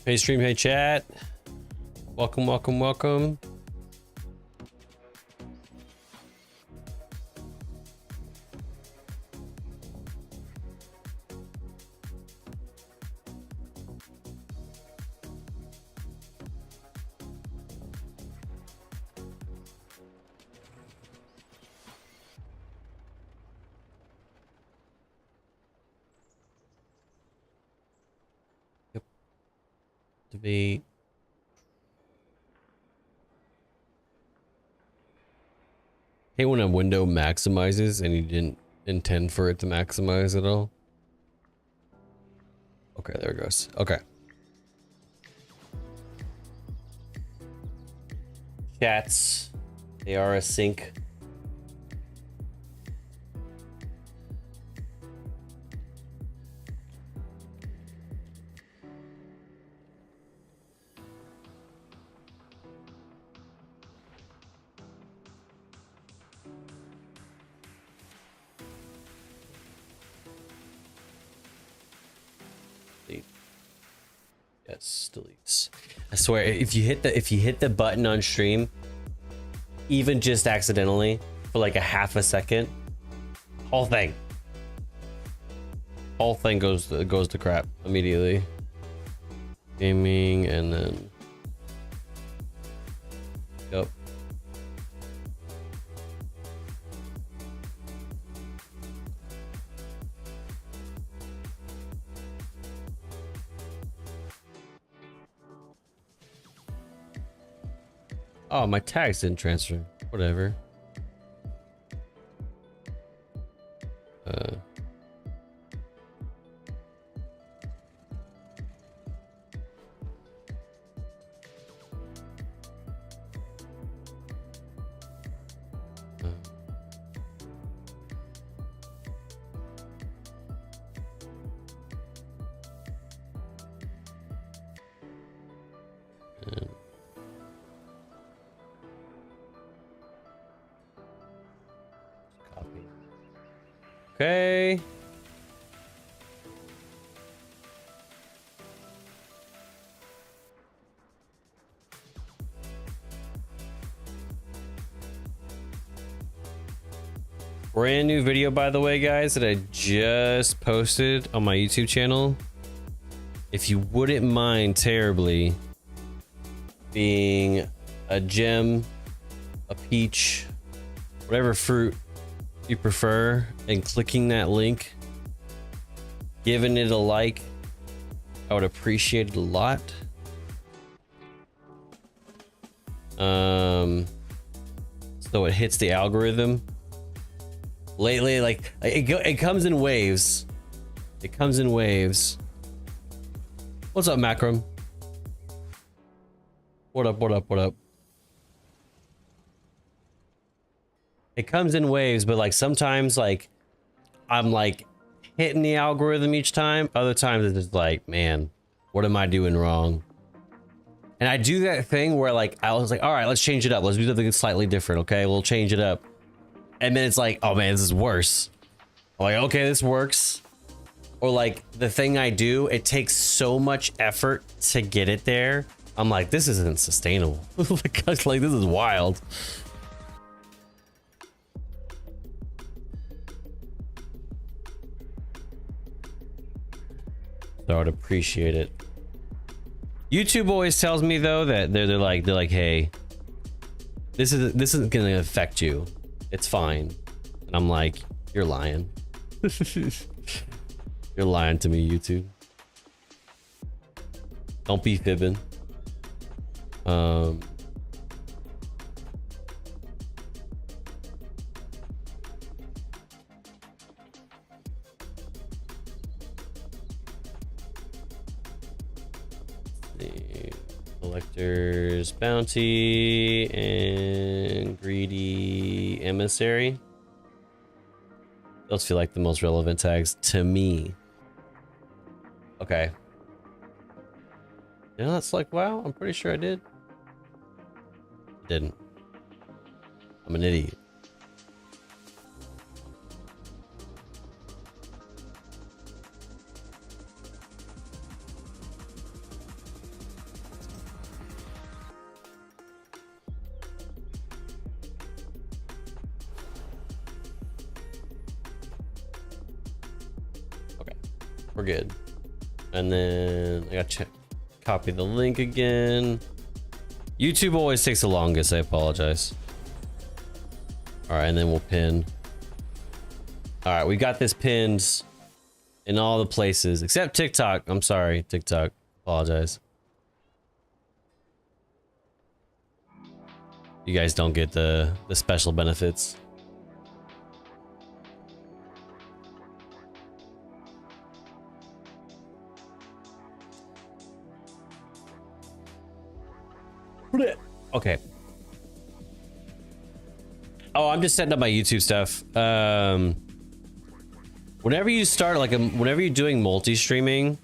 Hey stream, hey chat. Welcome, welcome, welcome. Yep. Debate. Hey, when a window maximizes and you didn't intend for it to maximize at all. Okay, there it goes. Okay. Chats, they are async. Yes, deletes. I swear, if you hit the button on stream, even just accidentally for like a half a second, whole thing goes to crap immediately. Gaming and then yep. Oh, my tags didn't transfer. Whatever. Okay. Brand new video, by the way, guys, that I just posted on my YouTube channel. If you wouldn't mind terribly being a gem, a peach, whatever fruit you prefer, and clicking that link, giving it a like, I would appreciate it a lot. So it hits the algorithm. Lately, like it comes in waves. It comes in waves. What's up, Macrum? What up? What up? What up? It comes in waves, but like sometimes like I'm like hitting the algorithm each time. Other times it's just like, man, what am I doing wrong? And I do that thing where like I was like, all right, let's change it up. Let's do something slightly different. Okay, we'll change it up. And then it's like, oh man, this is worse. I'm like, okay, this works. Or like the thing I do, it takes so much effort to get it there. I'm like, this isn't sustainable. Like this is wild. So I would appreciate it. YouTube always tells me though that they're like, hey, this isn't gonna affect you. It's fine. And I'm like, you're lying. You're lying to me, YouTube. Don't be fibbing. The collector's bounty and greedy emissary. Those feel like the most relevant tags to me. Okay. You know, that's like, wow, I'm pretty sure I did. Didn't. I'm an idiot. We're good. And then I got to copy the link again. YouTube always takes the longest. I apologize. All right, and then we'll pin. All right, we got this pinned in all the places except TikTok. I'm sorry, TikTok. Apologize. You guys don't get the special benefits. Okay. Oh, I'm just setting up my YouTube stuff. Whenever you start, like, whenever you're doing multi-streaming,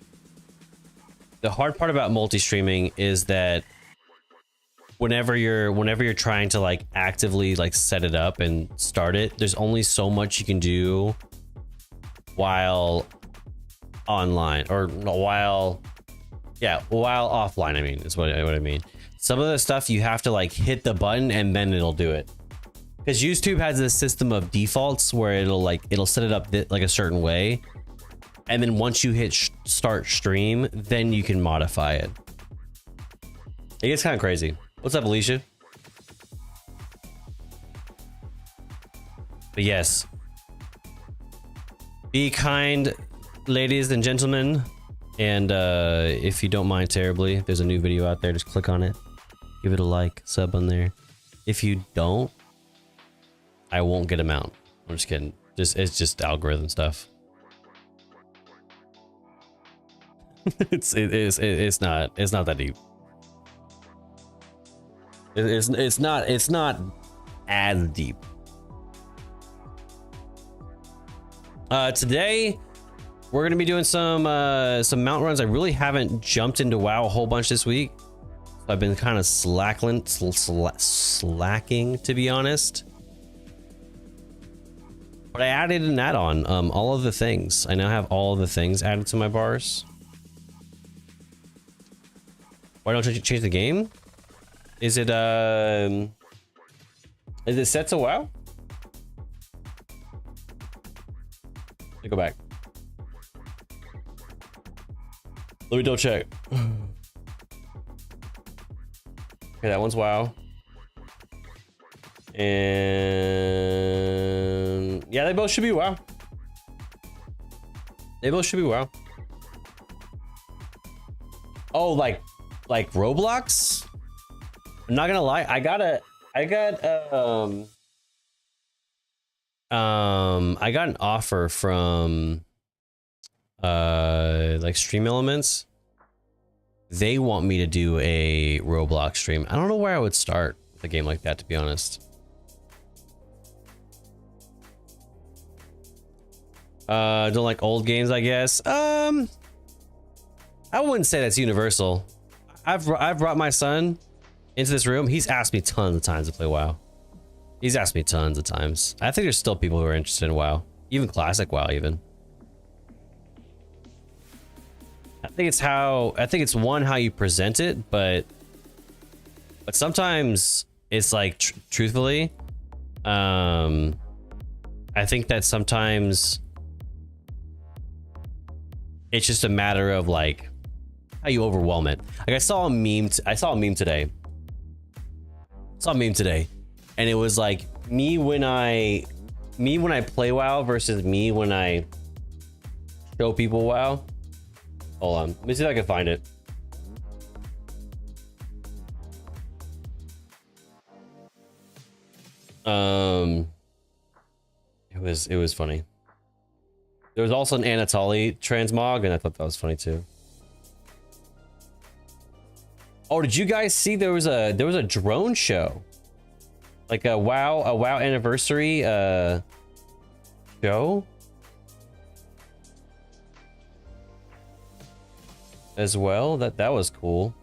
the hard part about multi-streaming is that whenever you're trying to like actively like set it up and start it, there's only so much you can do while online, or while offline. I mean, is what I mean. Some of the stuff you have to like hit the button and then it'll do it. Because YouTube has this system of defaults where it'll set it up like a certain way, and then once you hit start stream, then you can modify it. It gets kind of crazy. What's up, Alicia? But yes, be kind, ladies and gentlemen, and if you don't mind terribly, there's a new video out there. Just click on it, give it a like, sub on there. If you don't, I won't get them out. I'm just kidding. It's just algorithm stuff. it's not that deep. It's not as deep. Today we're gonna be doing some mount runs. I really haven't jumped into WoW a whole bunch this week. So I've been kind of slacking, to be honest. But I added an add-on, all of the things. I now have all of the things added to my bars. Why don't you change the game? Is it set to WoW? Let me go back. Let me double check. Okay, that one's WoW. And yeah, they both should be WoW. They both should be WoW. Oh, like Roblox? I'm not gonna lie, I got an offer from like Stream Elements. They want me to do a Roblox stream. I don't know where I would start with a game like that, to be honest. Don't like old games, I guess. I wouldn't say that's universal. I've brought my son into this room. He's asked me tons of times to play WoW. He's asked me tons of times. I think there's still people who are interested in WoW, even classic WoW, even. I think it's how you present it, but sometimes it's like truthfully, I think that sometimes it's just a matter of like how you overwhelm it. Like I saw a meme today. And it was like me when I play WoW versus me when I show people WoW. Hold on, let me see if I can find it. It was funny. There was also an Anatoly transmog, and I thought that was funny too. Oh, did you guys see there was a drone show? Like a WoW anniversary show as well. That was cool.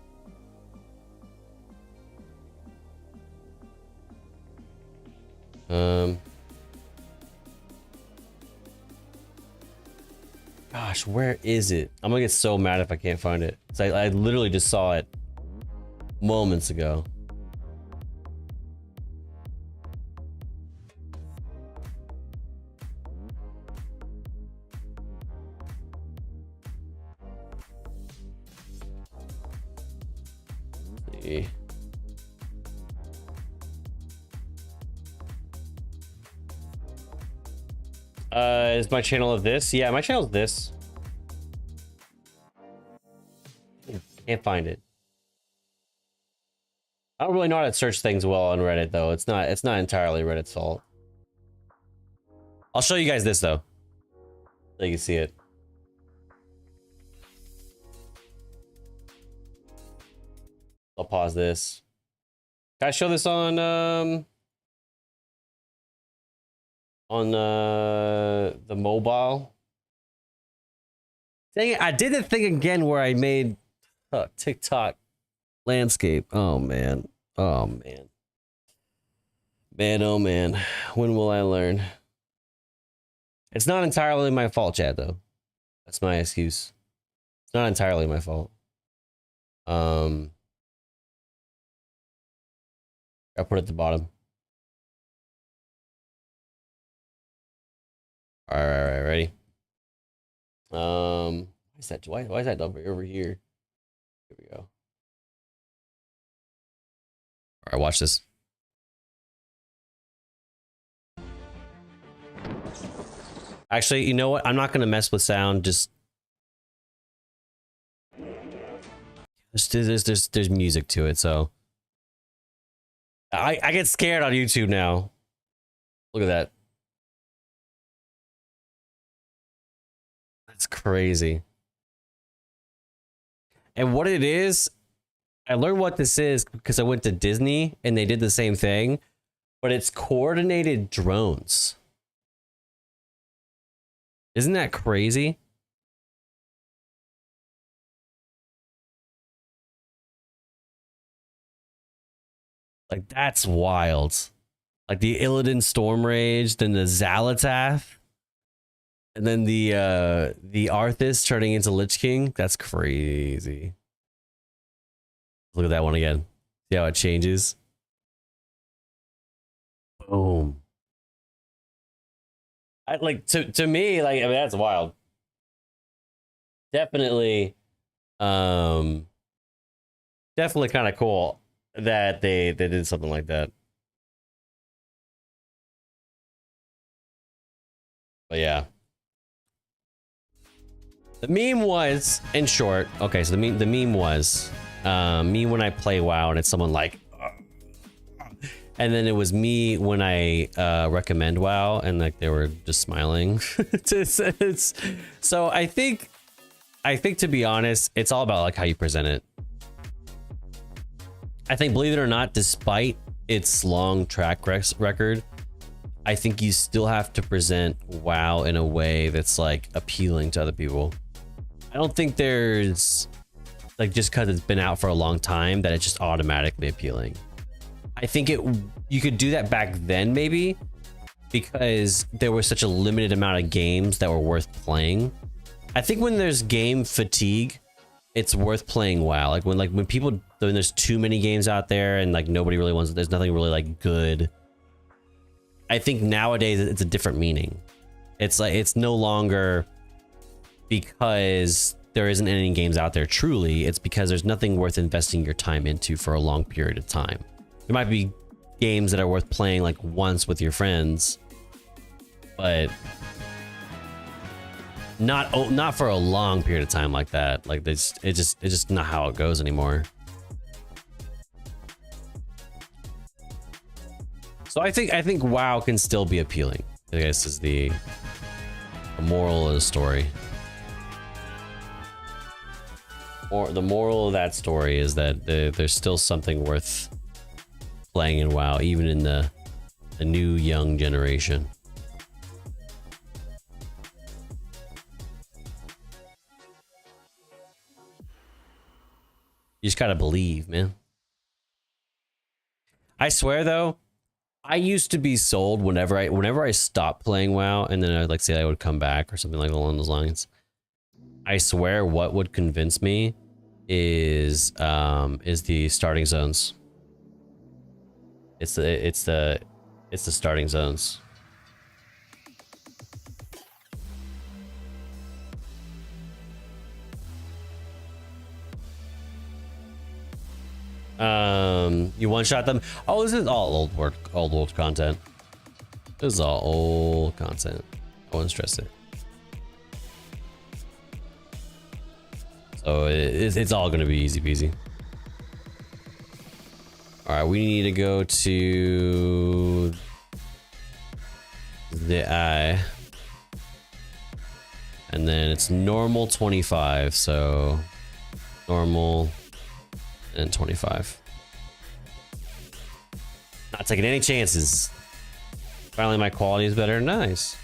Gosh, where is it? I'm gonna get so mad if I can't find it. I literally just saw it moments ago. see. Is my channel of this? Yeah, my channel is this. Can't find it. I don't really know how to search things well on Reddit though. It's not entirely Reddit's fault. I'll show you guys this though, so you can see it. I'll pause this. Can I show this on the mobile? Dang it, I did the thing again where I made TikTok landscape. Oh man. Oh man. Man, oh man. When will I learn? It's not entirely my fault, Chad, though. That's my excuse. It's not entirely my fault. I'll put it at the bottom. All right, ready? Why is that over here? Here we go. All right, watch this. Actually, you know what? I'm not gonna mess with sound. Just there's music to it, so I get scared on YouTube now. Look at that. That's crazy. And what it is, I learned what this is because I went to Disney and they did the same thing, but it's coordinated drones. Isn't that crazy? Like, that's wild. Like the Illidan Storm Rage, then the Xalatath, and then the Arthas turning into Lich King. That's crazy. Look at that one again. See how it changes? Boom. To me, like, I mean, that's wild. Definitely kind of cool that they did something like that. But yeah. The meme was, in short, okay, so the meme was me when I play WoW and it's someone like, and then it was me when I recommend WoW and like they were just smiling. So I think to be honest, it's all about like how you present it. I think, believe it or not, despite its long track record, I think you still have to present WoW in a way that's like appealing to other people. I don't think there's like, just because it's been out for a long time, that it's just automatically appealing. I think you could do that back then maybe because there was such a limited amount of games that were worth playing. I think when there's game fatigue, it's worth playing WoW. Like when there's too many games out there and like nobody really wants, there's nothing really like good. I think nowadays it's a different meaning. It's like, it's no longer because there isn't any games out there truly, it's because there's nothing worth investing your time into for a long period of time. There might be games that are worth playing like once with your friends, but not for a long period of time like that. Like it's just not how it goes anymore. So I think WoW can still be appealing. I guess is the moral of the story. Or the moral of that story is that there's still something worth playing in WoW, even in the new young generation. You just gotta believe, man. I swear though, I used to be sold whenever I stopped playing WoW, and then I would like say I would come back or something like along those lines. I swear, what would convince me is the starting zones. It's the starting zones. You one-shot them. Oh, this is all old content. This is all old content. I wouldn't stress it. So it's all gonna be easy peasy. All right, we need to go to the eye, and then it's normal 25. So normal and 25. Not taking any chances. Finally, my quality is better. Nice.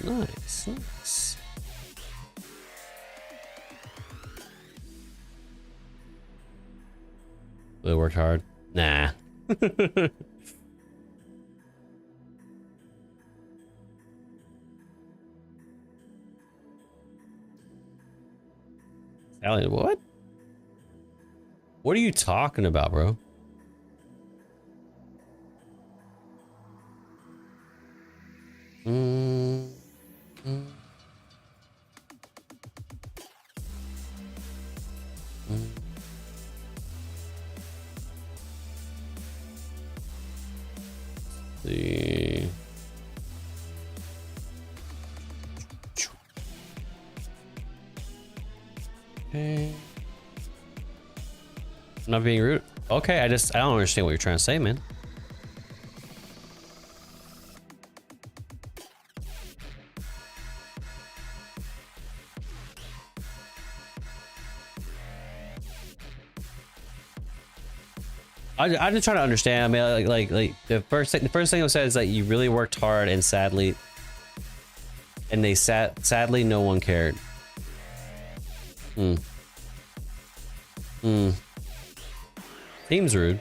Nice. Really worked hard. Nah. Sally, what? What are you talking about, bro? See. Okay. I'm not being rude. Okay, I don't understand what you're trying to say, man. I'm just trying to understand. I mean, like the first thing I said is that you really worked hard, and sadly, sadly no one cared. Seems rude.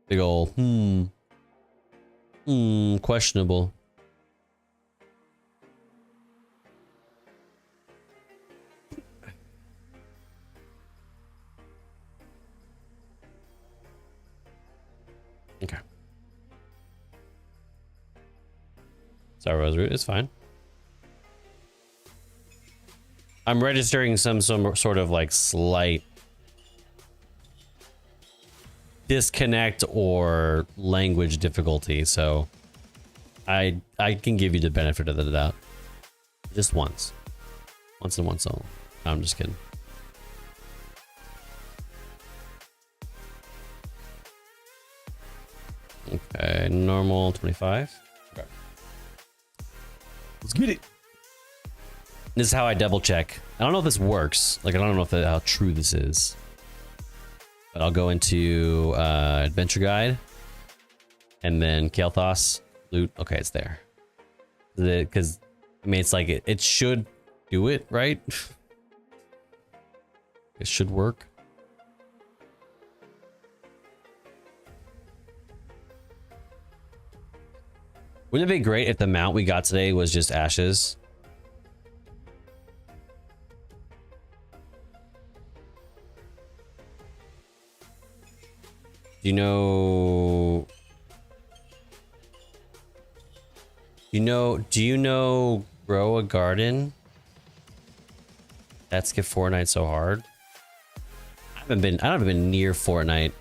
Big ol' questionable. Okay. Sorry, Roseroot, it's fine. I'm registering some sort of like slight disconnect or language difficulty, so I can give you the benefit of the doubt. Just once and once only. No, I'm just kidding. Okay, normal 25. Okay. Let's get it. This is how I double check. I don't know if this works. Like, I don't know if how true this is. But I'll go into adventure guide, and then Kael'thas loot. Okay, it's there. Because I mean, it's like it should do it, right? It should work. Wouldn't it be great if the mount we got today was just ashes? Do you know grow a garden? That's get Fortnite so hard. I haven't been near Fortnite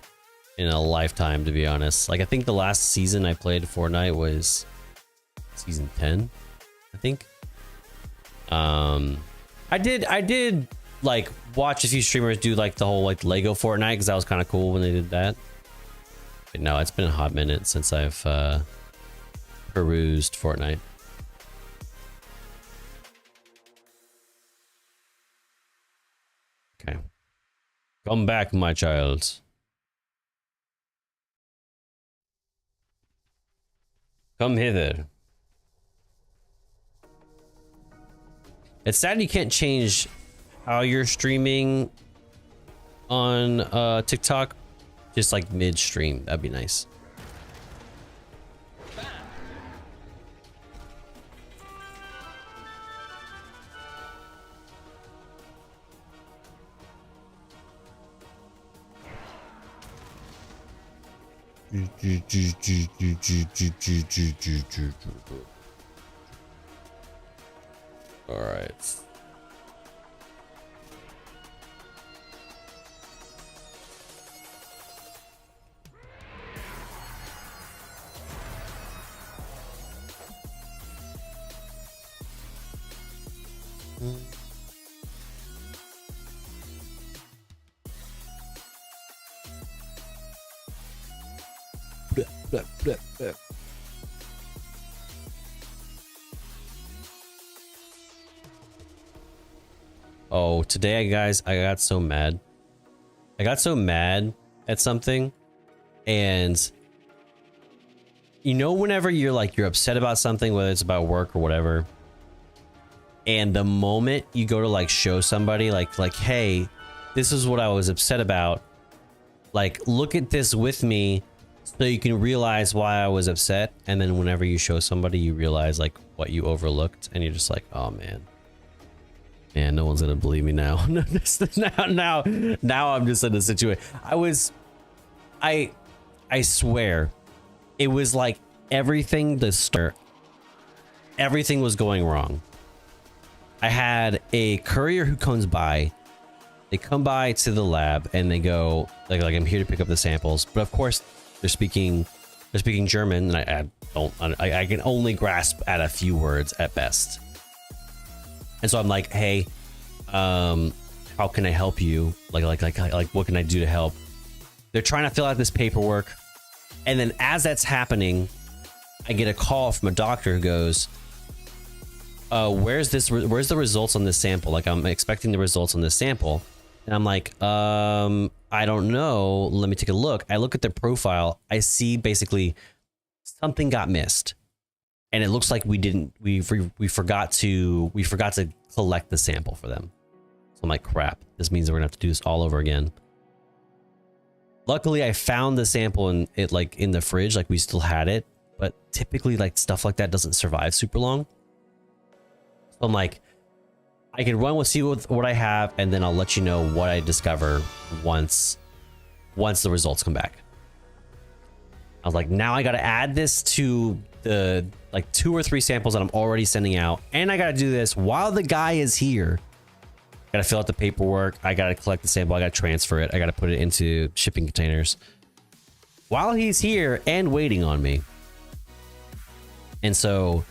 in a lifetime, to be honest. Like, I think the last season I played Fortnite was season 10, I think. I did like watch a few streamers do like the whole like Lego Fortnite, because that was kind of cool when they did that. But no, it's been a hot minute since I've perused Fortnite. Okay. Come back, my child. Come hither. It's sad you can't change how you're streaming on TikTok. Just like mid-stream. That'd be nice. All right. Oh, today, guys, I got so mad. I got so mad at something, and you know, whenever you're upset about something, whether it's about work or whatever, and the moment you go to like show somebody like, hey, this is what I was upset about. Like, look at this with me so you can realize why I was upset. And then whenever you show somebody, you realize like what you overlooked, and you're just like, oh man. Man, no one's gonna believe me now. now I'm just in a situation. I swear, it was like everything everything was going wrong. I had a courier who comes by. They come by to the lab and they go like I'm here to pick up the samples, but of course they're speaking German, and I can only grasp at a few words at best. And so I'm like, hey, how can I help you? Like, what can I do to help? They're trying to fill out this paperwork. And then as that's happening, I get a call from a doctor who goes, where's the results on this sample? Like, I'm expecting the results on this sample. And I'm like, I don't know. Let me take a look. I look at their profile. I see basically something got missed. And it looks like we forgot to collect the sample for them. So I'm like, crap, this means we're gonna have to do this all over again. Luckily, I found the sample in the fridge, like we still had it, but typically like stuff like that doesn't survive super long. So I'm like, I can run with see what I have, and then I'll let you know what I discover once the results come back. I was like, now I gotta add this to the like 2 or 3 samples that I'm already sending out, and I gotta do this while the guy is here. Gotta fill out the paperwork, I gotta collect the sample, I gotta transfer it, I gotta put it into shipping containers while he's here and waiting on me. And so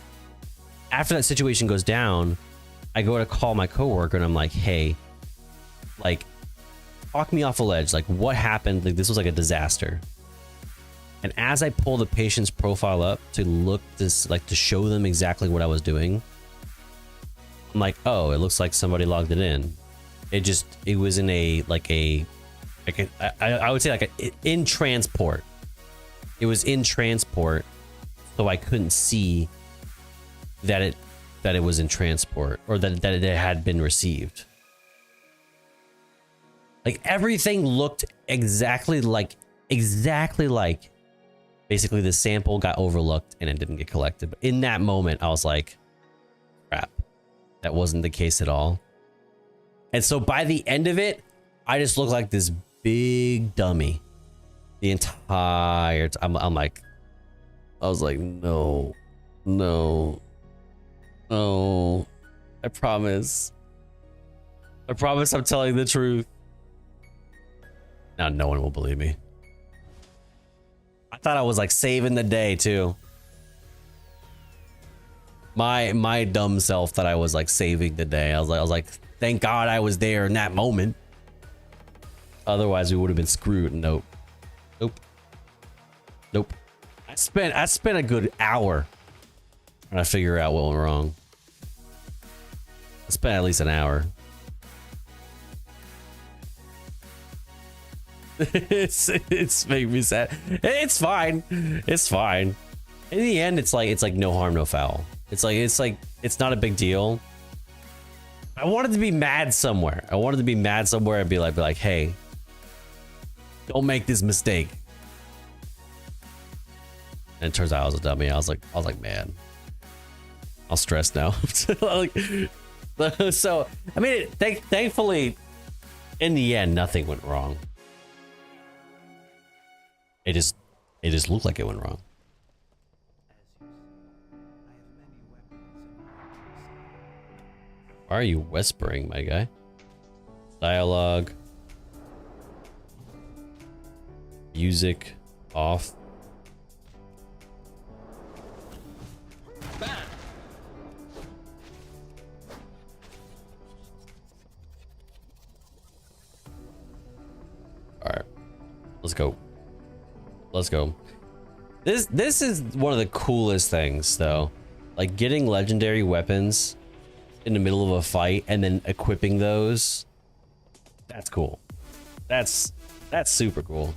after that situation goes down, I go to call my coworker and I'm like, hey, like, talk me off a ledge, like what happened? Like, this was like a disaster. And as I pull the patient's profile up to to show them exactly what I was doing, I'm like, oh, it looks like somebody logged it in. It was in I would say in transport. It was in transport, so I couldn't see that it was in transport, or that it had been received. Like, everything looked exactly like basically the sample got overlooked and it didn't get collected. But in that moment, I was like, crap, that wasn't the case at all. And so by the end of it, I just looked like this big dummy the entire time. I was like, no, I promise I'm telling the truth. Now no one will believe me. I thought I was like saving the day too. My dumb self thought I was like saving the day. I was like, thank God I was there in that moment. Otherwise, we would have been screwed. Nope. I spent a good hour trying to figure out what went wrong. I spent at least an hour. it's making me sad. It's fine. It's fine. In the end, it's like no harm, no foul. It's not a big deal. I wanted to be mad somewhere. And be like, hey, don't make this mistake. And it turns out I was a dummy. I was like, man, I'll stress now. So, I mean, thankfully, in the end, nothing went wrong. It just It just looked like it went wrong. Why are you whispering, my guy? Dialogue. Music off. All right, let's go. Let's go. This is one of the coolest things, though. Like getting legendary weapons in the middle of a fight and then equipping those. That's cool. That's super cool.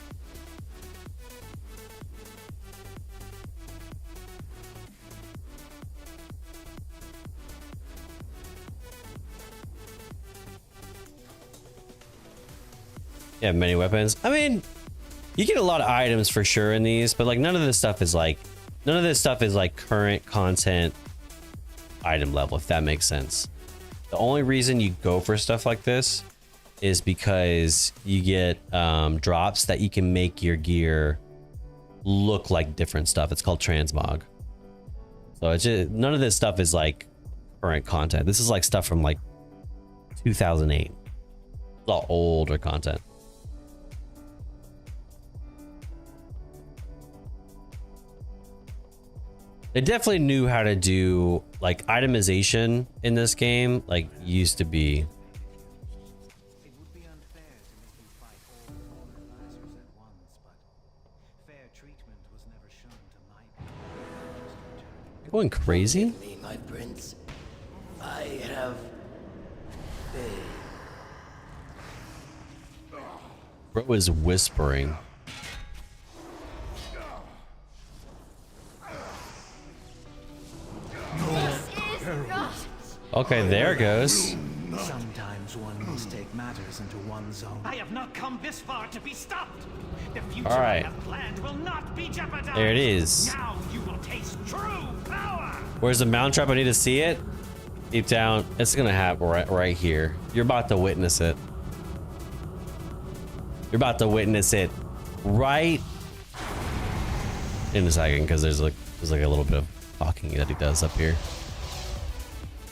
Yeah, many weapons. I mean, you get a lot of items for sure in these, but like none of this stuff is like current content item level, if that makes sense. The only reason you go for stuff like this is because you get drops that you can make your gear look like different stuff. It's called transmog. So it's just, none of this stuff is like current content. This is like stuff from like 2008. It's all older content. They definitely knew how to do like itemization in this game, like used to be. It would be unfair to make you fight all organizers at once, but fair treatment was never shown to my people. You're going crazy? Me, my prince. I have faith. Bro was whispering. Okay, there it goes. Sometimes one must take matters into one's own. I have not come this far to be stopped. The future All right. I have planned will not be jeopardized. There it is. Now you will taste true power. Where's the mount trap? I need to see it. Deep down, it's gonna happen right here. You're about to witness it. You're about to witness it right in a second, because there's like a little bit of talking that he does up here.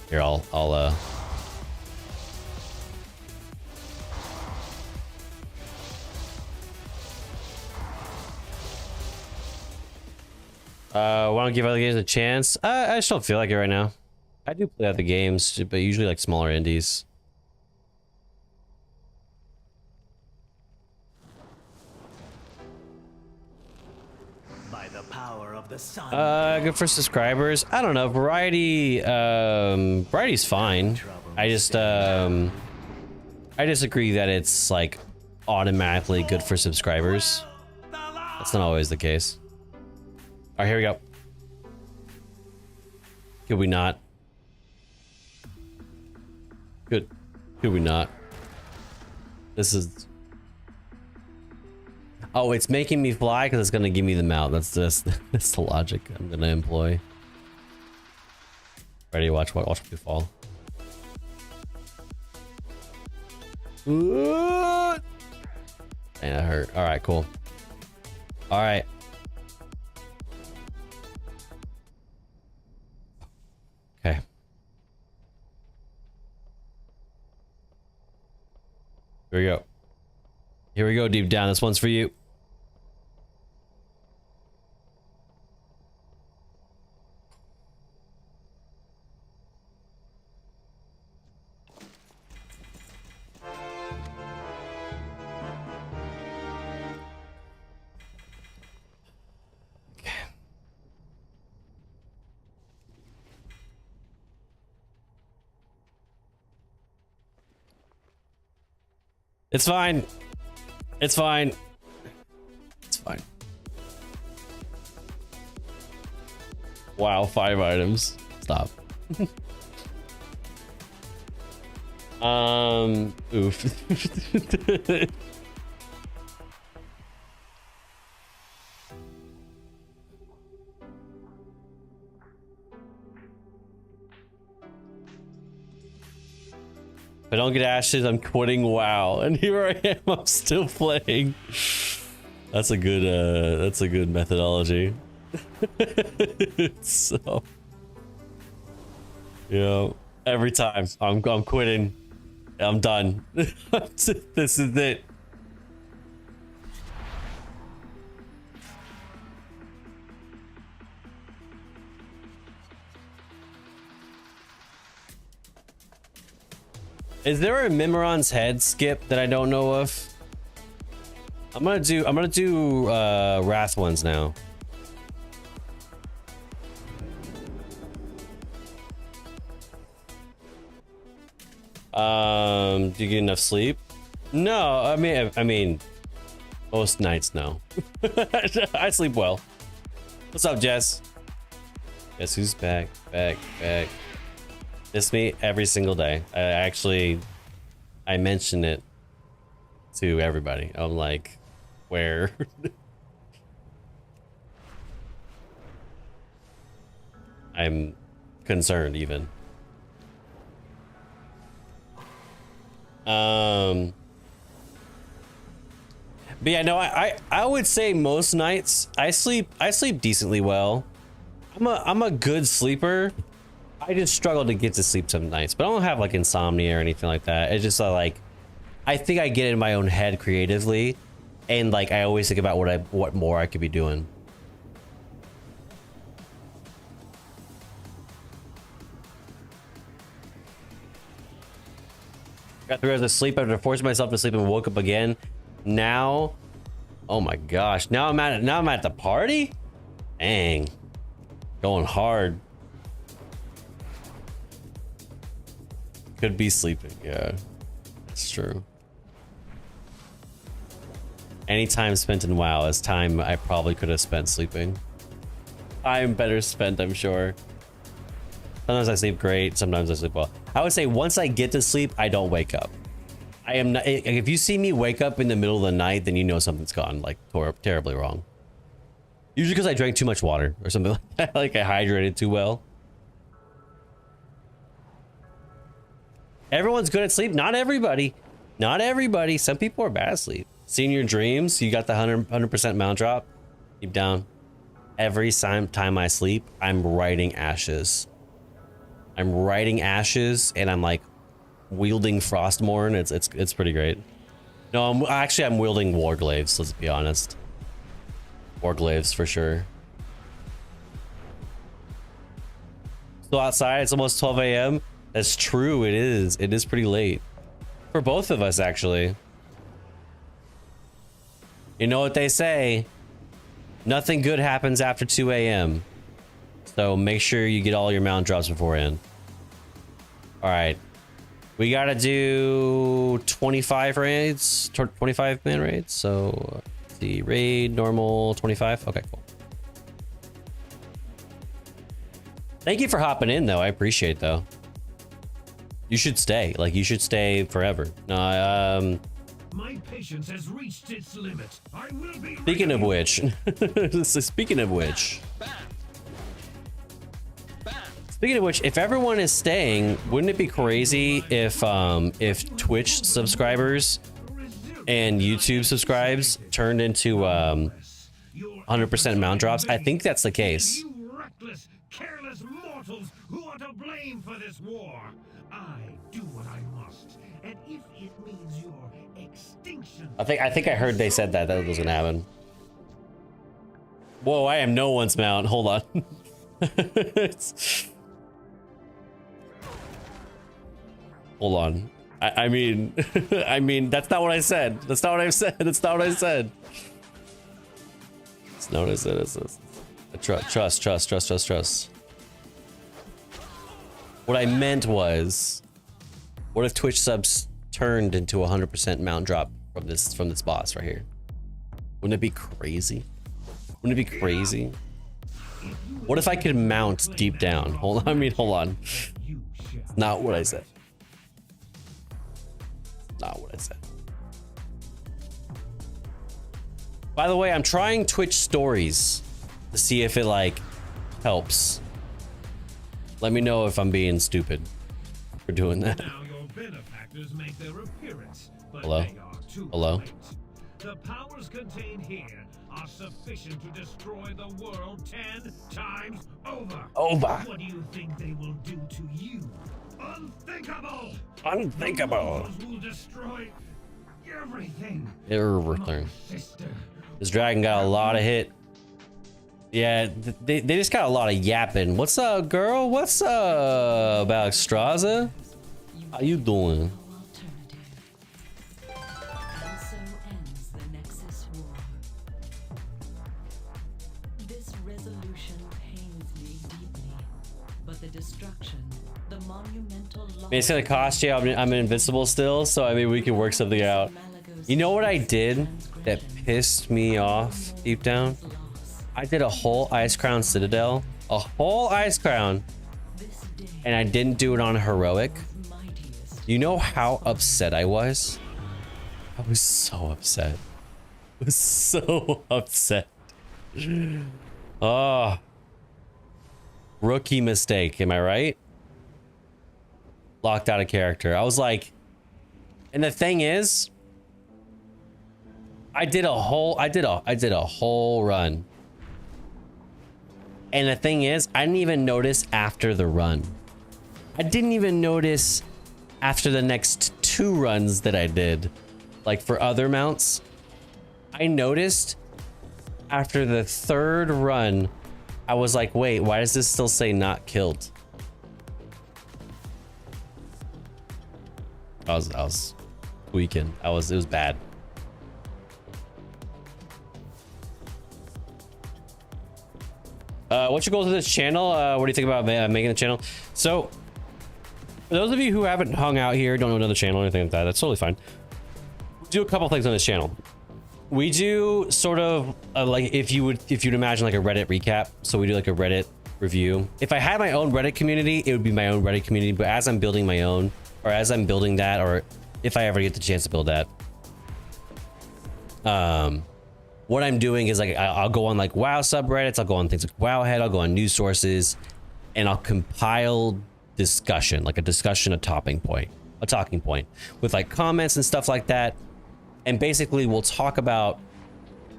Here, I'll want to give other games a chance. I just don't feel like it right now. I do play other games, but usually like smaller indies. By the power of the sun. Good for subscribers. I don't know. Variety's fine. I just I disagree that it's like automatically good for subscribers. That's not always the case. All right, here we go. Could we not? Could we not? This is. Oh, it's making me fly because it's gonna give me the mount. That's the logic I'm gonna employ. Ready? Watch me fall. Ooh. Dang, that hurt. All right, cool. All right. Okay. Here we go. Here we go, deep down. This one's for you. It's fine. It's fine. It's fine. Wow, 5 items. Stop. Oof. If I don't get ashes, I'm quitting WoW. And here I am, I'm still playing. That's a good methodology. So, you know, every time I'm quitting. I'm done. This is it. Is there a Mimiron's head skip that I don't know of? I'm gonna do Wrath ones now. Do you get enough sleep? No, I mean most nights no. I sleep well. What's up, Jess? Guess who's back? Back. Miss me every single day. I mention it to everybody. I'm like, where? I'm concerned even. But yeah, no, I would say most nights I sleep decently well. I'm a good sleeper. I just struggle to get to sleep some nights, but I don't have like insomnia or anything like that. It's just like I think I get in my own head creatively, and like I always think about what more I could be doing. Got 3 hours of sleep after forcing myself to sleep and woke up again. Now, oh my gosh, now I'm at the party. Dang, going hard. Could be sleeping, yeah, that's true. Any time spent in WoW is time I probably could have spent sleeping. Time better spent, I'm sure. Sometimes I sleep great, sometimes I sleep well. I would say once I get to sleep, I don't wake up. I am not, if you see me wake up in the middle of the night, then you know something's gone like terribly wrong. Usually because I drank too much water or something like that, like I hydrated too well. Everyone's good at sleep. Not everybody. Not everybody. Some people are bad at sleep. Seeing your dreams, you got the 100% mount drop. Deep down. Every time I sleep, I'm writing ashes. I'm writing ashes and I'm like wielding Frostmourne. It's pretty great. No, I'm wielding Warglaives, let's be honest. Warglaives for sure. So outside, it's almost 12 a.m. That's true, it is. It is pretty late. For both of us, actually. You know what they say? Nothing good happens after 2 a.m. So make sure you get all your mount drops beforehand. Alright. We gotta do 25 raids. 25 man raids. So, let's see. Raid, normal, 25. Okay, cool. Thank you for hopping in, though. I appreciate it, though. You should stay. Like, you should stay forever. No, My patience has reached its limit. I will be speaking of which, if everyone is staying, wouldn't it be crazy if Twitch subscribers and YouTube subscribes turned into 100% mount drops? I think that's the case. You reckless, careless mortals who are to blame for this war. I do what I must, and if it means your extinction, I think I heard they said that was gonna happen. Whoa, I am no one's mount. Hold on. Hold on. I mean, that's not what I said. That's not what I said. That's not what I said. That's not what I said. It's trust. What I meant was, what if Twitch subs turned into 100% mount drop from this boss right here? Wouldn't it be crazy? Wouldn't it be crazy? What if I could mount deep down? Hold on. It's not what I said. Not what I said. By the way, I'm trying Twitch stories to see if it like helps. Let me know if I'm being stupid for doing that. now your benefactors make their appearance, but Hello? they are too Hello? late. The powers contained here are sufficient to destroy the world 10 times over. Over. What do you think they will do to you? Unthinkable! Unthinkable. The powers will destroy everything. Everything. My sister. This dragon got a lot of hit. Yeah, they just got a lot of yapping. What's up, girl? What's up, Alexstrasza? How you doing? And so ends the Nexus War. This resolution pains me deeply, but the destruction, the monumental loss. I mean, it's gonna cost you. I'm invincible still, so I mean we can work something out. You know what I did that pissed me off deep down? I did a whole Ice Crown Citadel, a whole Ice Crown, and I didn't do it on heroic. You know how upset I was? I was so upset. I was so upset. Oh. Rookie mistake, am I right? Locked out of character. I was like, and the thing is, I did a whole run. And the thing is, I didn't even notice after the run. I didn't even notice after the next 2 runs that I did, like for other mounts. I noticed after the 3rd run, I was like, wait, why does this still say not killed? I was tweaking. It was bad. What's your goals with this channel? What do you think about making the channel? So, for those of you who haven't hung out here, don't know another channel or anything like that, that's totally fine. We do a couple things on this channel. We do sort of like if you'd imagine like a Reddit recap. So we do like a Reddit review. If I had my own Reddit community, it would be my own Reddit community. But as I'm building my own, or as I'm building that, or if I ever get the chance to build that, what I'm doing is like I'll go on like WoW subreddits, I'll go on things like Wowhead, I'll go on news sources, and I'll compile discussion, like a talking point with like comments and stuff like that. And basically we'll talk about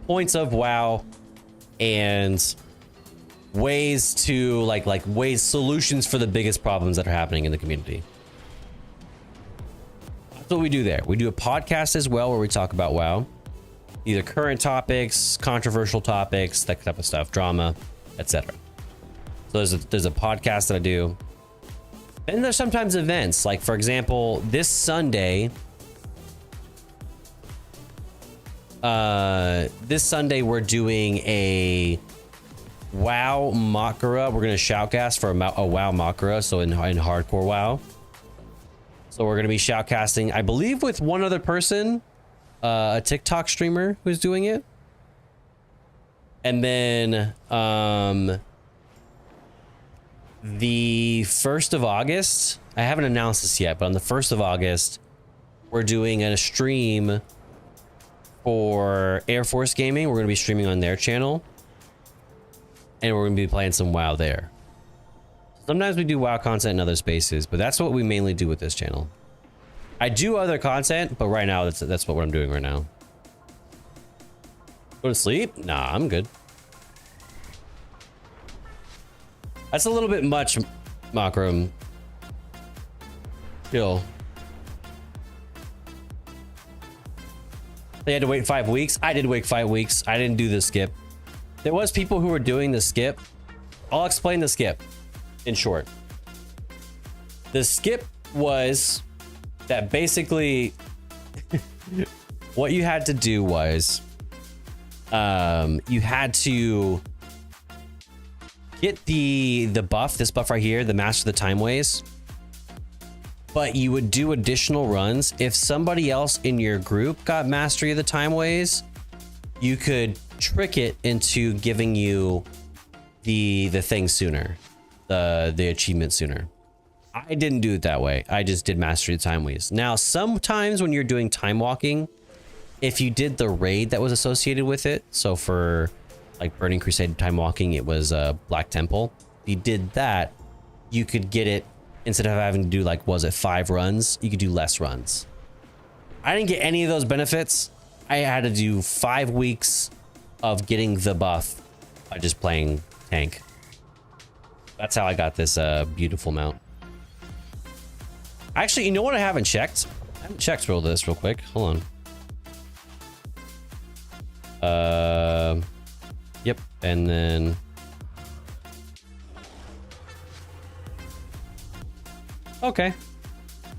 points of WoW and ways to solutions for the biggest problems that are happening in the community. That's what we do there. We do a podcast as well where we talk about WoW. Either current topics, controversial topics, that type of stuff, drama, etc. So there's a podcast that I do. And there's sometimes events, like for example, this Sunday we're doing a WoW Makara. We're gonna shoutcast for a WoW Makara, so in hardcore WoW. So we're gonna be shoutcasting, I believe, with one other person. A TikTok streamer who's doing it. And then the 1st of August, I haven't announced this yet, but on the 1st of August, we're doing a stream for Air Force Gaming. We're going to be streaming on their channel. And we're going to be playing some WoW there. Sometimes we do WoW content in other spaces, but that's what we mainly do with this channel. I do other content, but right now that's what I'm doing right now. Go to sleep? Nah, I'm good. That's a little bit much, Makram. Chill. They had to wait 5 weeks. I did wait 5 weeks. I didn't do the skip. There was people who were doing the skip. I'll explain the skip in short. The skip was that basically what you had to do was you had to get the buff, this buff right here, the Master of the Time Ways, but you would do additional runs. If somebody else in your group got Mastery of the Time Ways, you could trick it into giving you the thing sooner, the achievement sooner. I didn't do it that way. I just did Mastery of the Time Ways. Now, sometimes when you're doing time walking, if you did the raid that was associated with it, so for like Burning Crusade time walking, it was Black Temple. If you did that, you could get it, instead of having to do like, was it 5 runs? You could do less runs. I didn't get any of those benefits. I had to do 5 weeks of getting the buff by just playing tank. That's how I got this beautiful mount. Actually, you know what I haven't checked? I haven't checked this real quick. Hold on. Yep, and then okay.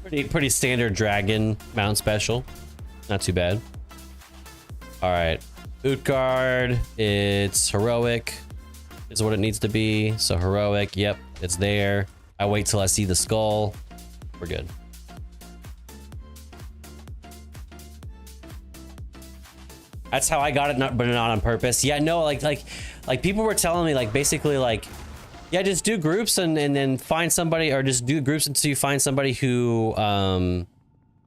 Pretty standard dragon mount special. Not too bad. All right. Utgard, it's heroic. Is what it needs to be. So heroic, yep, it's there. I wait till I see the skull. We're good. That's how I got it, but not on purpose. Yeah, no, like people were telling me, like, basically, like, yeah, just do groups and then find somebody, or just do groups until you find somebody who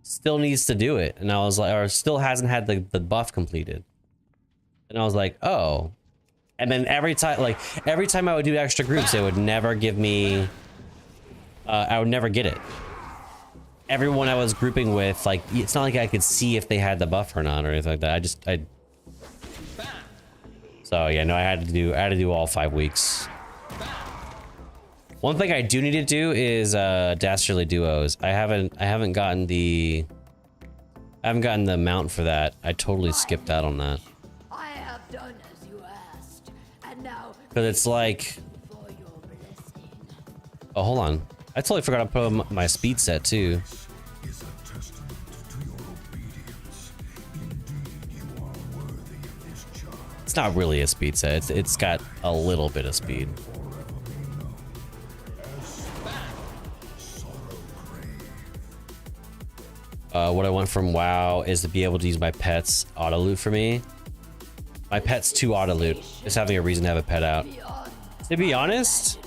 still needs to do it. And I was like, or still hasn't had the buff completed. And I was like, oh. And then every time I would do extra groups, they would never give me, I would never get it. Everyone I was grouping with, like, it's not like I could see if they had the buff or not or anything like that. So yeah, no, I had to do all 5 weeks. One thing I do need to do is Dastardly Duos. I haven't gotten the mount for that. I totally skipped out on that. I have done as you asked, and now Cause it's like, for your blessing. oh, hold on. I totally forgot to put on my speed set too. Is a testament to your obedience. Indeed, you are worthy of this charge. It's not really a speed set. It's got a little bit of speed. What I want from WoW is to be able to use my pets auto loot for me. My pet's too auto loot. Just having a reason to have a pet out. To be honest,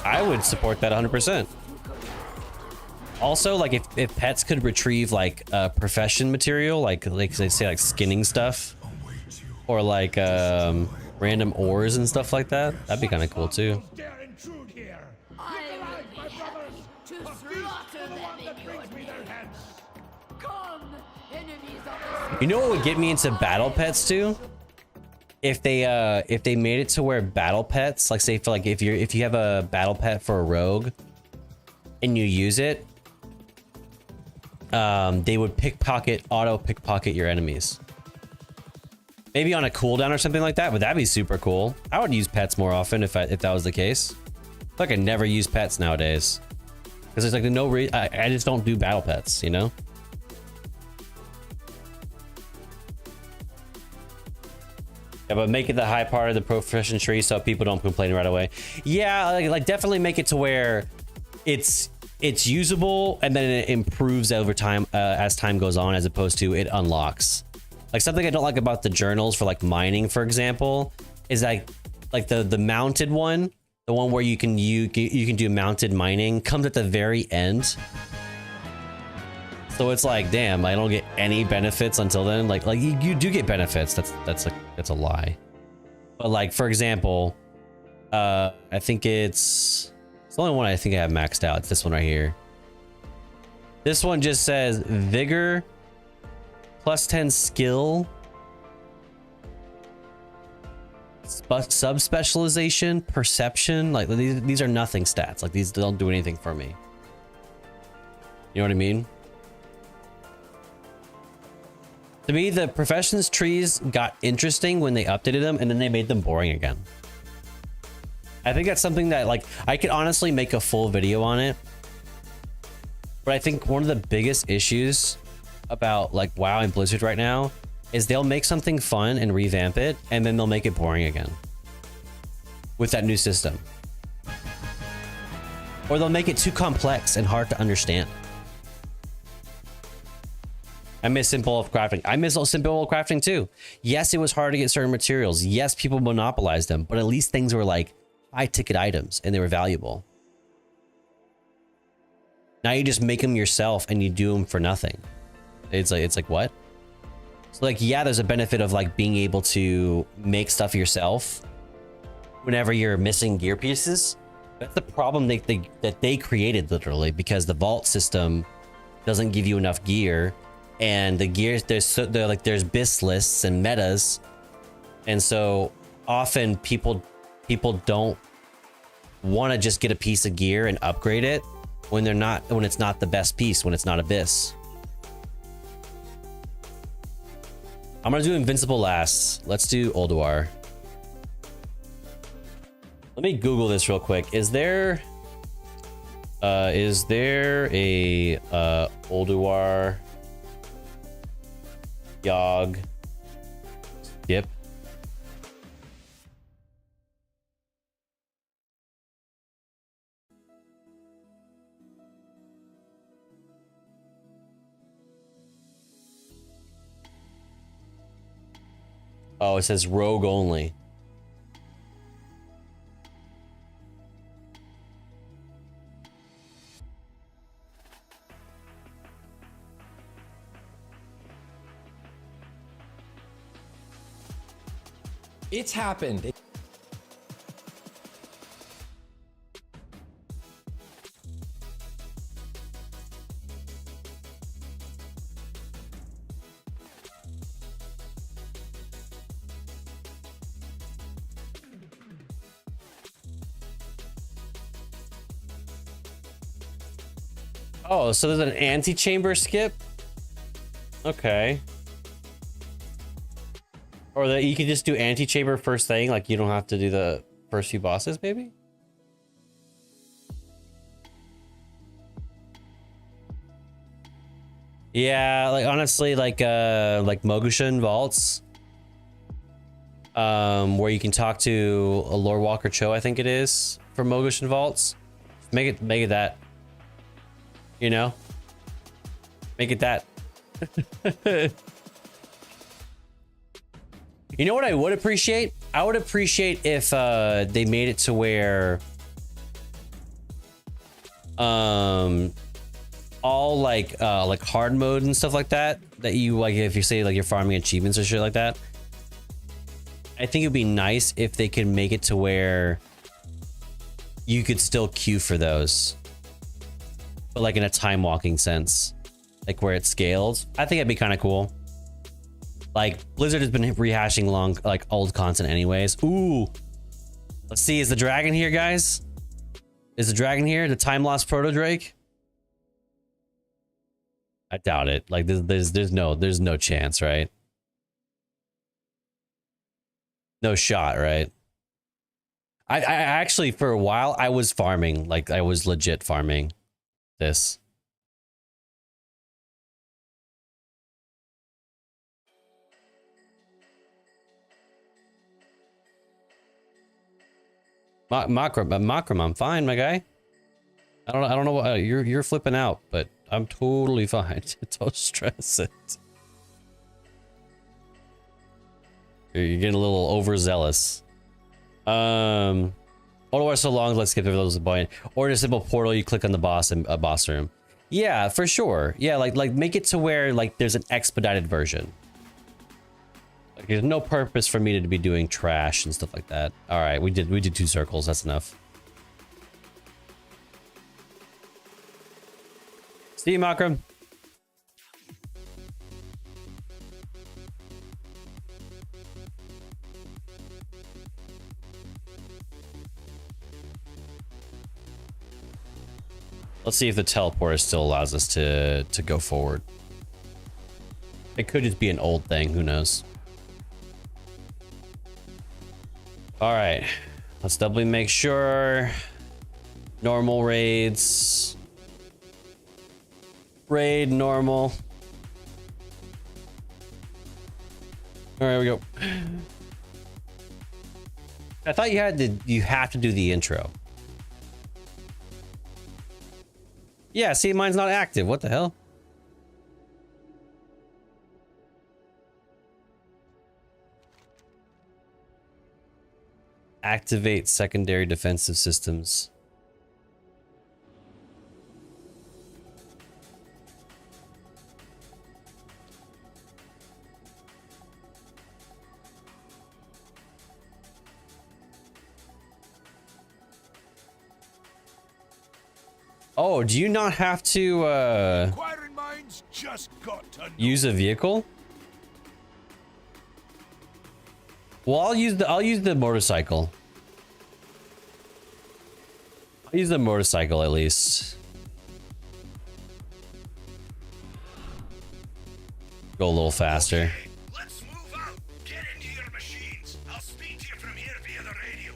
I would support that 100%. Also, like if pets could retrieve like profession material, like they say like skinning stuff, or like random ores and stuff like that, that'd be kind of cool too. Dare intrude here. I Utilize will my be brothers. happy to A feast slaughter for the them one in that your brings me their name. heads. Come, enemies of the You know what would get me into battle pets too? If they made it to where battle pets, like say for like if you have a battle pet for a rogue and you use it, they would auto pickpocket your enemies. Maybe on a cooldown or something like that, but that'd be super cool. I would use pets more often if that was the case. Like I never use pets nowadays because there's like no reason. I just don't do battle pets, you know. Yeah, but make it the high part of the profession tree so people don't complain right away. Yeah, like definitely make it to where it's usable and then it improves over time as time goes on, as opposed to it unlocks. Like something I don't like about the journals for like mining, for example, is like the mounted one, the one where you can do mounted mining, comes at the very end. So it's like, damn, I don't get any benefits until then. Like you do get benefits. That's a lie. But like, for example, I think it's the only one I think I have maxed out. It's this one right here. This one just says vigor, +10 skill, subspecialization, perception. Like these are nothing stats. Like these don't do anything for me. You know what I mean? To me, the professions trees got interesting when they updated them, and then they made them boring again. I think that's something that, like, I could honestly make a full video on it. But I think one of the biggest issues about, like, WoW and Blizzard right now is they'll make something fun and revamp it, and then they'll make it boring again with that new system. Or they'll make it too complex and hard to understand. I miss simple crafting. I miss simple crafting too. Yes, it was hard to get certain materials. Yes, people monopolized them, but at least things were like high ticket items and they were valuable. Now you just make them yourself and you do them for nothing. It's like what? So like, yeah, there's a benefit of like being able to make stuff yourself whenever you're missing gear pieces. That's the problem that they created literally, because the vault system doesn't give you enough gear and the gears there's BIS lists and metas, and so often people don't want to just get a piece of gear and upgrade it when it's not the best piece, when it's not a BIS. I'm gonna do Invincible last. Let's do Ulduar. Let me Google this real quick. Is there a Ulduar Yogg skip? Oh, it says rogue only. It's happened. Oh, so there's an anti-chamber skip? Okay. Or that you can just do anti-chamber first thing, like you don't have to do the first few bosses, maybe? Yeah, like honestly, like Mogushin vaults. Where you can talk to a Lord Walker Cho, I think it is, for Mogushin vaults. Make it that. You know? Make it that. You know what I would appreciate? I would appreciate if they made it to where all like hard mode and stuff like that you like, if you say like you're farming achievements or shit like that. I think it'd be nice if they could make it to where you could still queue for those, but like in a time walking sense, like where it's scaled. I think that'd be kind of cool. Like Blizzard has been rehashing old content anyways. Ooh, let's see. Is the dragon here, guys? Is the dragon here? The time lost proto Drake? I doubt it. Like there's no chance, right? No shot, right? I actually, for a while I was farming, like I was legit farming this. Makram, I'm fine, my guy. I don't know what you're flipping out, but I'm totally fine. Don't stress it. You're getting a little overzealous. Otherwise, so long, let's skip over those point. Or a simple portal, you click on the boss in a boss room. Yeah, for sure. Yeah, like make it to where like there's an expedited version. Like there's no purpose for me to be doing trash and stuff like that. All right, we did 2 circles. That's enough. See you, Makram. Let's see if the teleporter still allows us to go forward. It could just be an old thing. Who knows? All right, let's doubly make sure. Normal raids. Raid normal. All right, here we go. I thought you have to do the intro. Yeah, see, mine's not active. What the hell? Activate secondary defensive systems. Oh, do you not have to Inquiring minds, just got to know. Use a vehicle? Well, I'll use the motorcycle. I'll use the motorcycle at least. Go a little faster. Okay, let's move out. Get into your machines. I'll speak to you from here via the radio.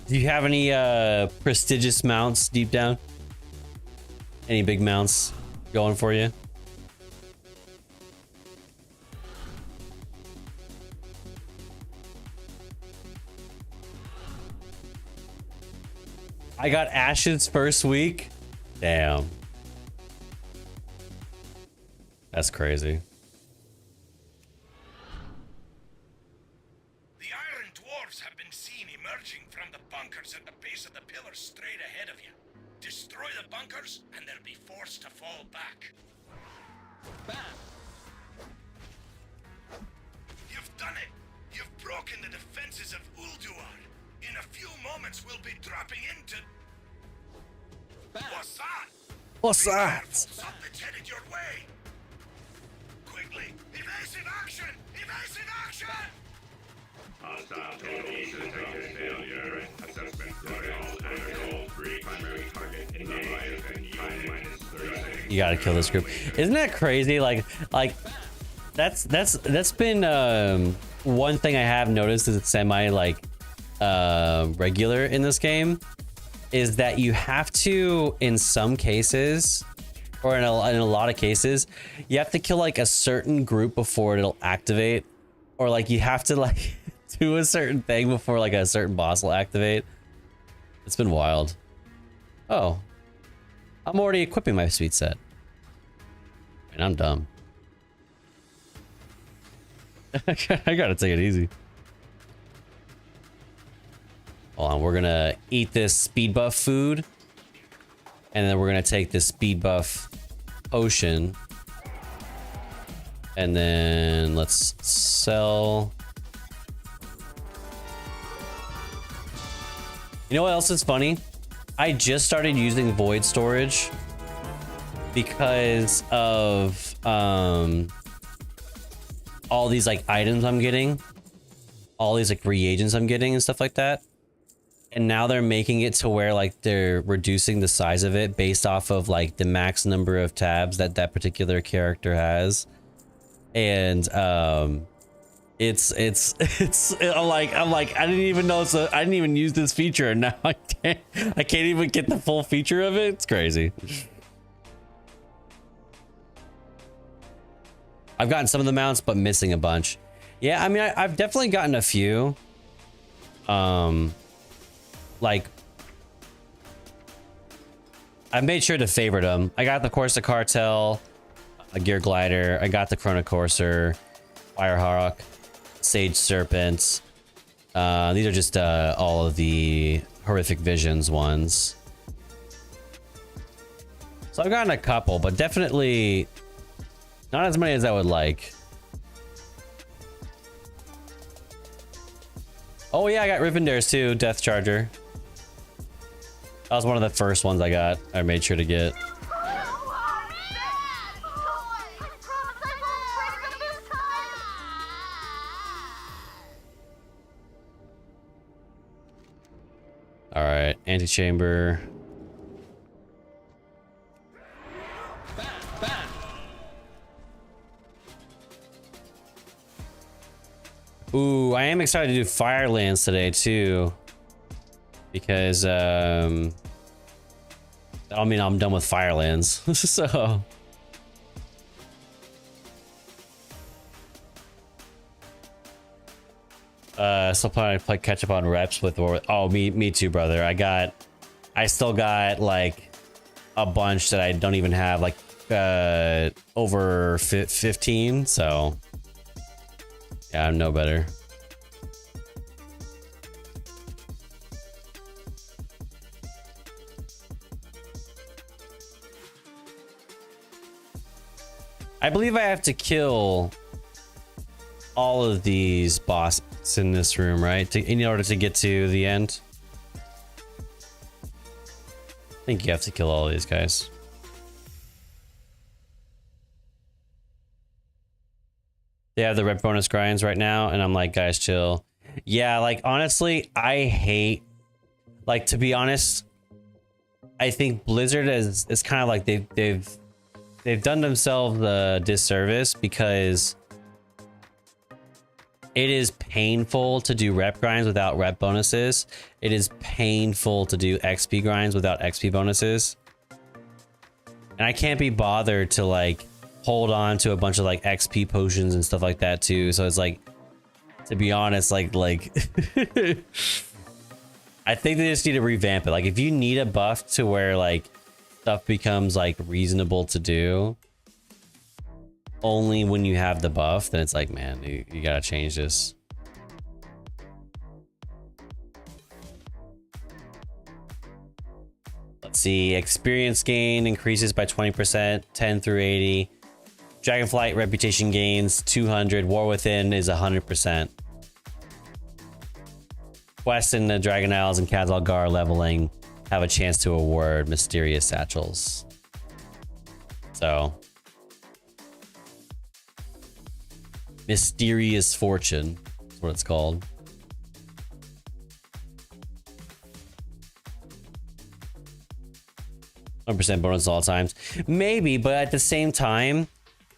Do you have any prestigious mounts deep down? Any big mounts going for you? I got Ash's first week. Damn. That's crazy. The Iron Dwarves have been seen emerging from the bunkers at the base of the pillars straight ahead of you. Destroy the bunkers, and they'll be forced to fall back. You've done it! You've broken the defenses of Ulduar. In a few moments, we'll be dropping into... What's that? What's that? Something's headed your way! Quickly! Evasive action! Evasive action! Hostile total detected failure. Assessment protocol anecdote. 3 primary target engaged and -36. You gotta kill this group. Isn't that crazy? Like that's been one thing I have noticed is it's semi regular in this game is that you have to, in some cases, or in a lot of cases, you have to kill like a certain group before it'll activate, or like you have to like do a certain thing before like a certain boss will activate. It's been wild. Oh, I'm already equipping my speed set. And I'm dumb. I gotta take it easy. Hold on, we're gonna eat this speed buff food. And then we're gonna take this speed buff potion. And then let's sell. You know what else is funny? I just started using void storage because of all these like items I'm getting, all these like reagents I'm getting and stuff like that. And now they're making it to where like they're reducing the size of it based off of like the max number of tabs that that particular character has. And it's I'm like I didn't even know I didn't even use this feature, and now I can't even get the full feature of it. It's crazy. I've gotten some of the mounts, but missing a bunch. Yeah, I mean, I've definitely gotten a few. Like, I've made sure to favorite them. I got the Corsa Cartel, a Gear Glider. I got the Chronocourser, Firehawk, Sage Serpent. These are just all of the Horrific Visions ones. So I've gotten a couple, but definitely not as many as I would like. Oh yeah, I got Rippendares too, Death Charger. That was one of the first ones I got. I made sure to get. All right, antechamber. Ooh, I am excited to do Firelands today too, because I mean I'm done with Firelands, so. Still planning to play catch up on reps with. Oh, me too, brother. I still got like a bunch that I don't even have, like over 15. So yeah, I'm no better. I believe I have to kill all of these bosses. It's in this room, right? In order to get to the end. I think you have to kill all of these guys. They have the red bonus grinds right now, and I'm like, guys, chill. Yeah, like, honestly, I hate... Like, to be honest, I think Blizzard is kind of like they've done themselves a disservice, because it is painful to do rep grinds without rep bonuses. It is painful to do XP grinds without XP bonuses. And I can't be bothered to like hold on to a bunch of like XP potions and stuff like that too. So it's like, to be honest, like I think they just need to revamp it. Like, if you need a buff to where like stuff becomes like reasonable to do only when you have the buff, then it's like, man, you gotta change this. Let's see, experience gain increases by 20%, 10 through 80. Dragonflight reputation gains 200. War Within is 100%. Quests in the Dragon Isles and Khazalgar leveling have a chance to award mysterious satchels. So, mysterious fortune is what it's called. %100% bonus all times. Maybe, but at the same time,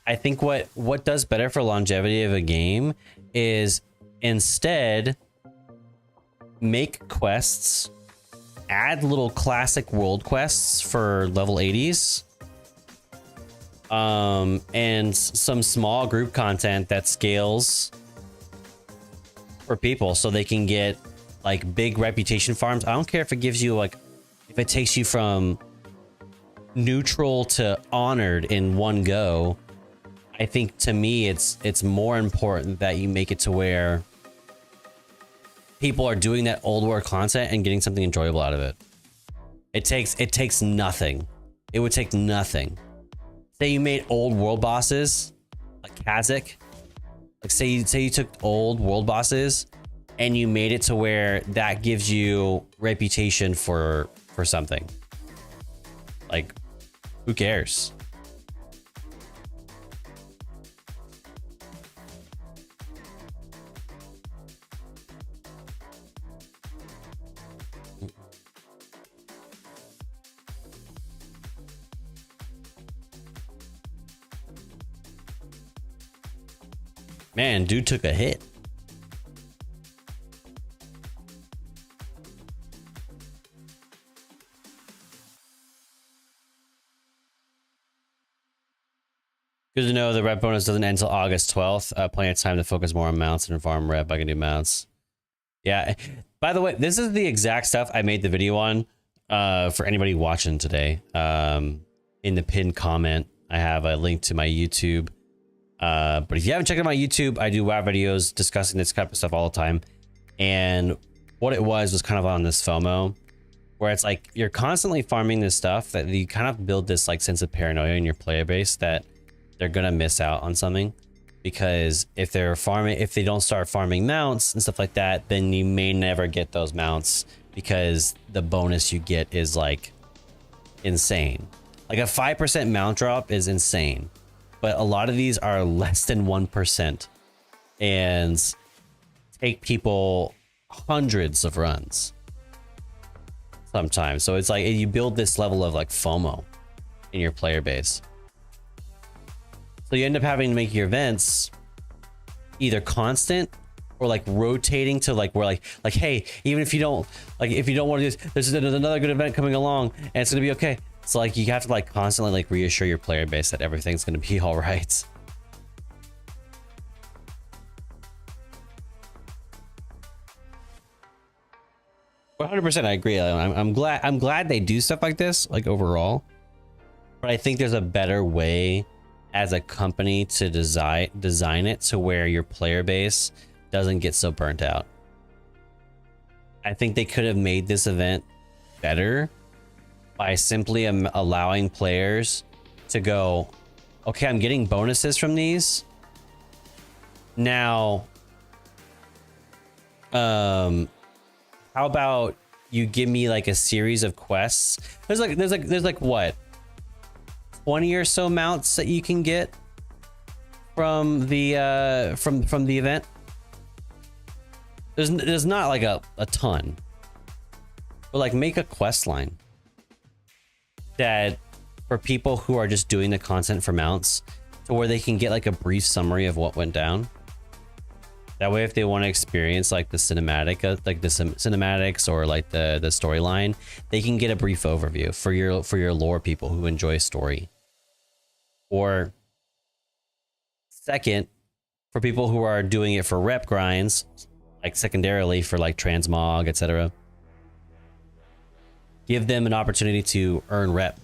I think what does better for longevity of a game is instead make quests, add little classic world quests for level 80s, and some small group content that scales for people so they can get like big reputation farms. I don't care if it gives you like, if it takes you from neutral to honored in one go. I think to me it's more important that you make it to where people are doing that old war content and getting something enjoyable out of it. It takes nothing. It would take nothing. Say you made old world bosses like Kazakh. Like say you took old world bosses and you made it to where that gives you reputation for something. Like, who cares? Man, dude took a hit. Good to know the rep bonus doesn't end until August 12th. Plenty of time to focus more on mounts and farm rep. I can do mounts. Yeah. By the way, this is the exact stuff I made the video on for anybody watching today. In the pinned comment, I have a link to my YouTube. But if you haven't checked out my YouTube, I do WoW videos discussing this type of stuff all the time. And what it was kind of on this FOMO, where it's like you're constantly farming this stuff that you kind of build this like sense of paranoia in your player base that they're gonna miss out on something, because if they don't start farming mounts and stuff like that, then you may never get those mounts because the bonus you get is like insane. Like a 5% mount drop is insane. But a lot of these are less than 1% and take people hundreds of runs sometimes. So it's like you build this level of like FOMO in your player base. So you end up having to make your events either constant or like rotating to like where like hey, even if you don't want to do this, there's another good event coming along and it's gonna be okay. So like you have to like constantly like reassure your player base that everything's gonna be all right. Well, 100%, I agree. I'm glad they do stuff like this, like overall. But I think there's a better way as a company to design it to where your player base doesn't get so burnt out. I think they could have made this event better by simply allowing players to go, okay, I'm getting bonuses from these. Now, How about you give me like a series of quests? There's like what, 20 or so mounts that you can get from the from the event. There's not like a ton, but like make a quest line that for people who are just doing the content for mounts, to where they can get like a brief summary of what went down. That way, if they want to experience like the cinematic, like the cinematics or like the storyline, they can get a brief overview for your lore people who enjoy story. Or second, for people who are doing it for rep grinds, like secondarily for like transmog, etc. Give them an opportunity to earn rep,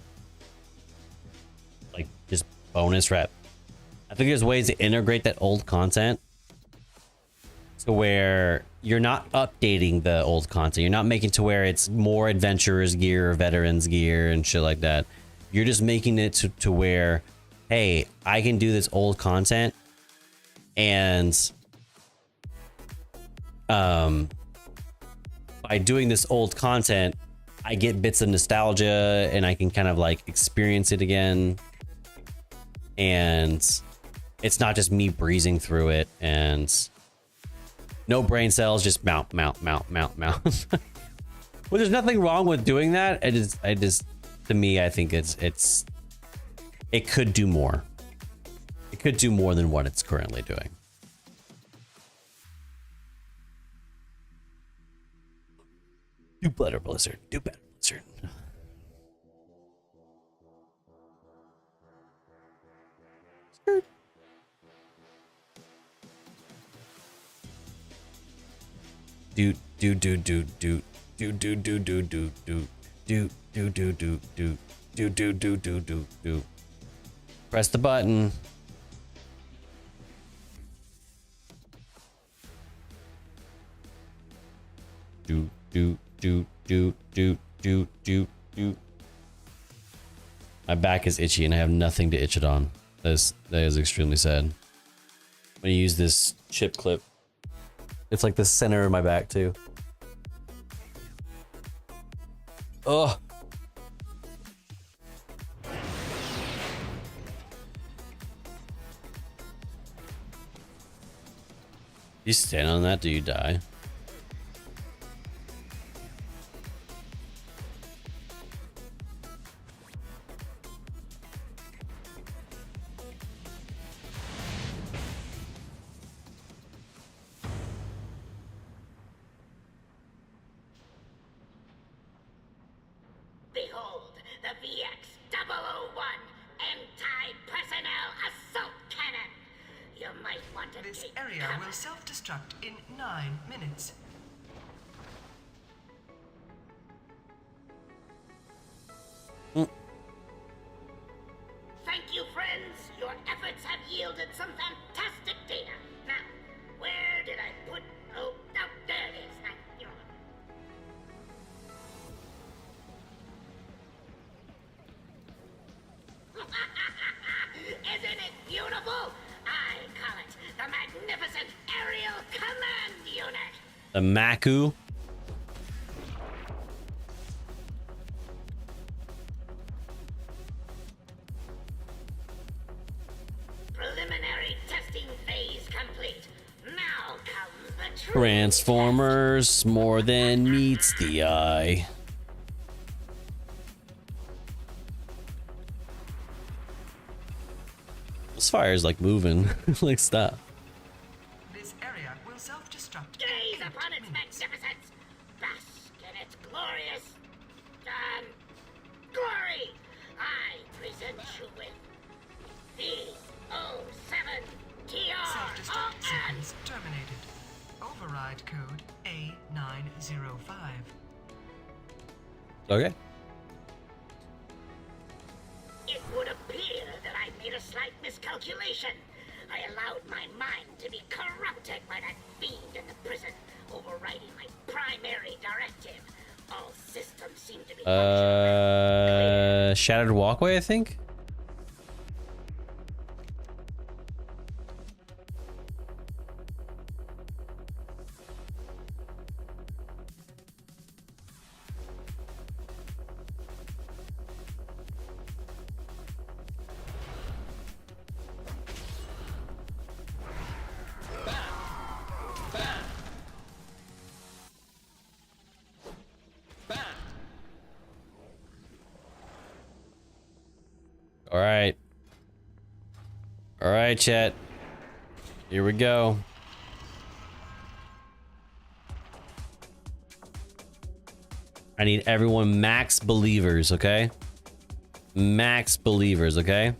like just bonus rep. I think there's ways to integrate that old content to where you're not updating the old content. You're not making to where it's more adventurers gear or veterans gear and shit like that. You're just making it to where, hey, I can do this old content, and by doing this old content, I get bits of nostalgia and I can kind of like experience it again. And it's not just me breezing through it and no brain cells, just mount. Well, there's nothing wrong with doing that. I just to me, I think it could do more. It could do more than what it's currently doing. Do better, Blizzard. Do better, Blizzard. Do. Press the button. Do. My back is itchy and I have nothing to itch it on. That is extremely sad. I'm gonna use this chip clip. It's like the center of my back too. Ugh. You stand on that, do you die? Behold, the VX-001 anti-personnel assault cannon. You might want to This take area cover. will self-destruct in 9 minutes. Thank you, friends. Your efforts have yielded some fantastic data. Now, where did I put... Oh, there it is. Isn't it beautiful? I call it the Magnificent Aerial Command Unit. The Maku. Preliminary testing phase complete. Now comes the true Transformers, more than meets the eye. This fire's like moving. Like, stop. This area will self-destruct Gaze in 8 upon its minutes. magnificence. Bask in its glorious glory. I present you with Self-destruct VO7TRON. sequence terminated. Override code A905. Okay. It would appear that I made a slight miscalculation. I allowed my mind to be corrupted by that fiend in the prison, overriding my primary directive. All systems seem to be Shattered walkway, I think. All right, chat. Here we go. I need everyone max believers, okay? Max believers, okay?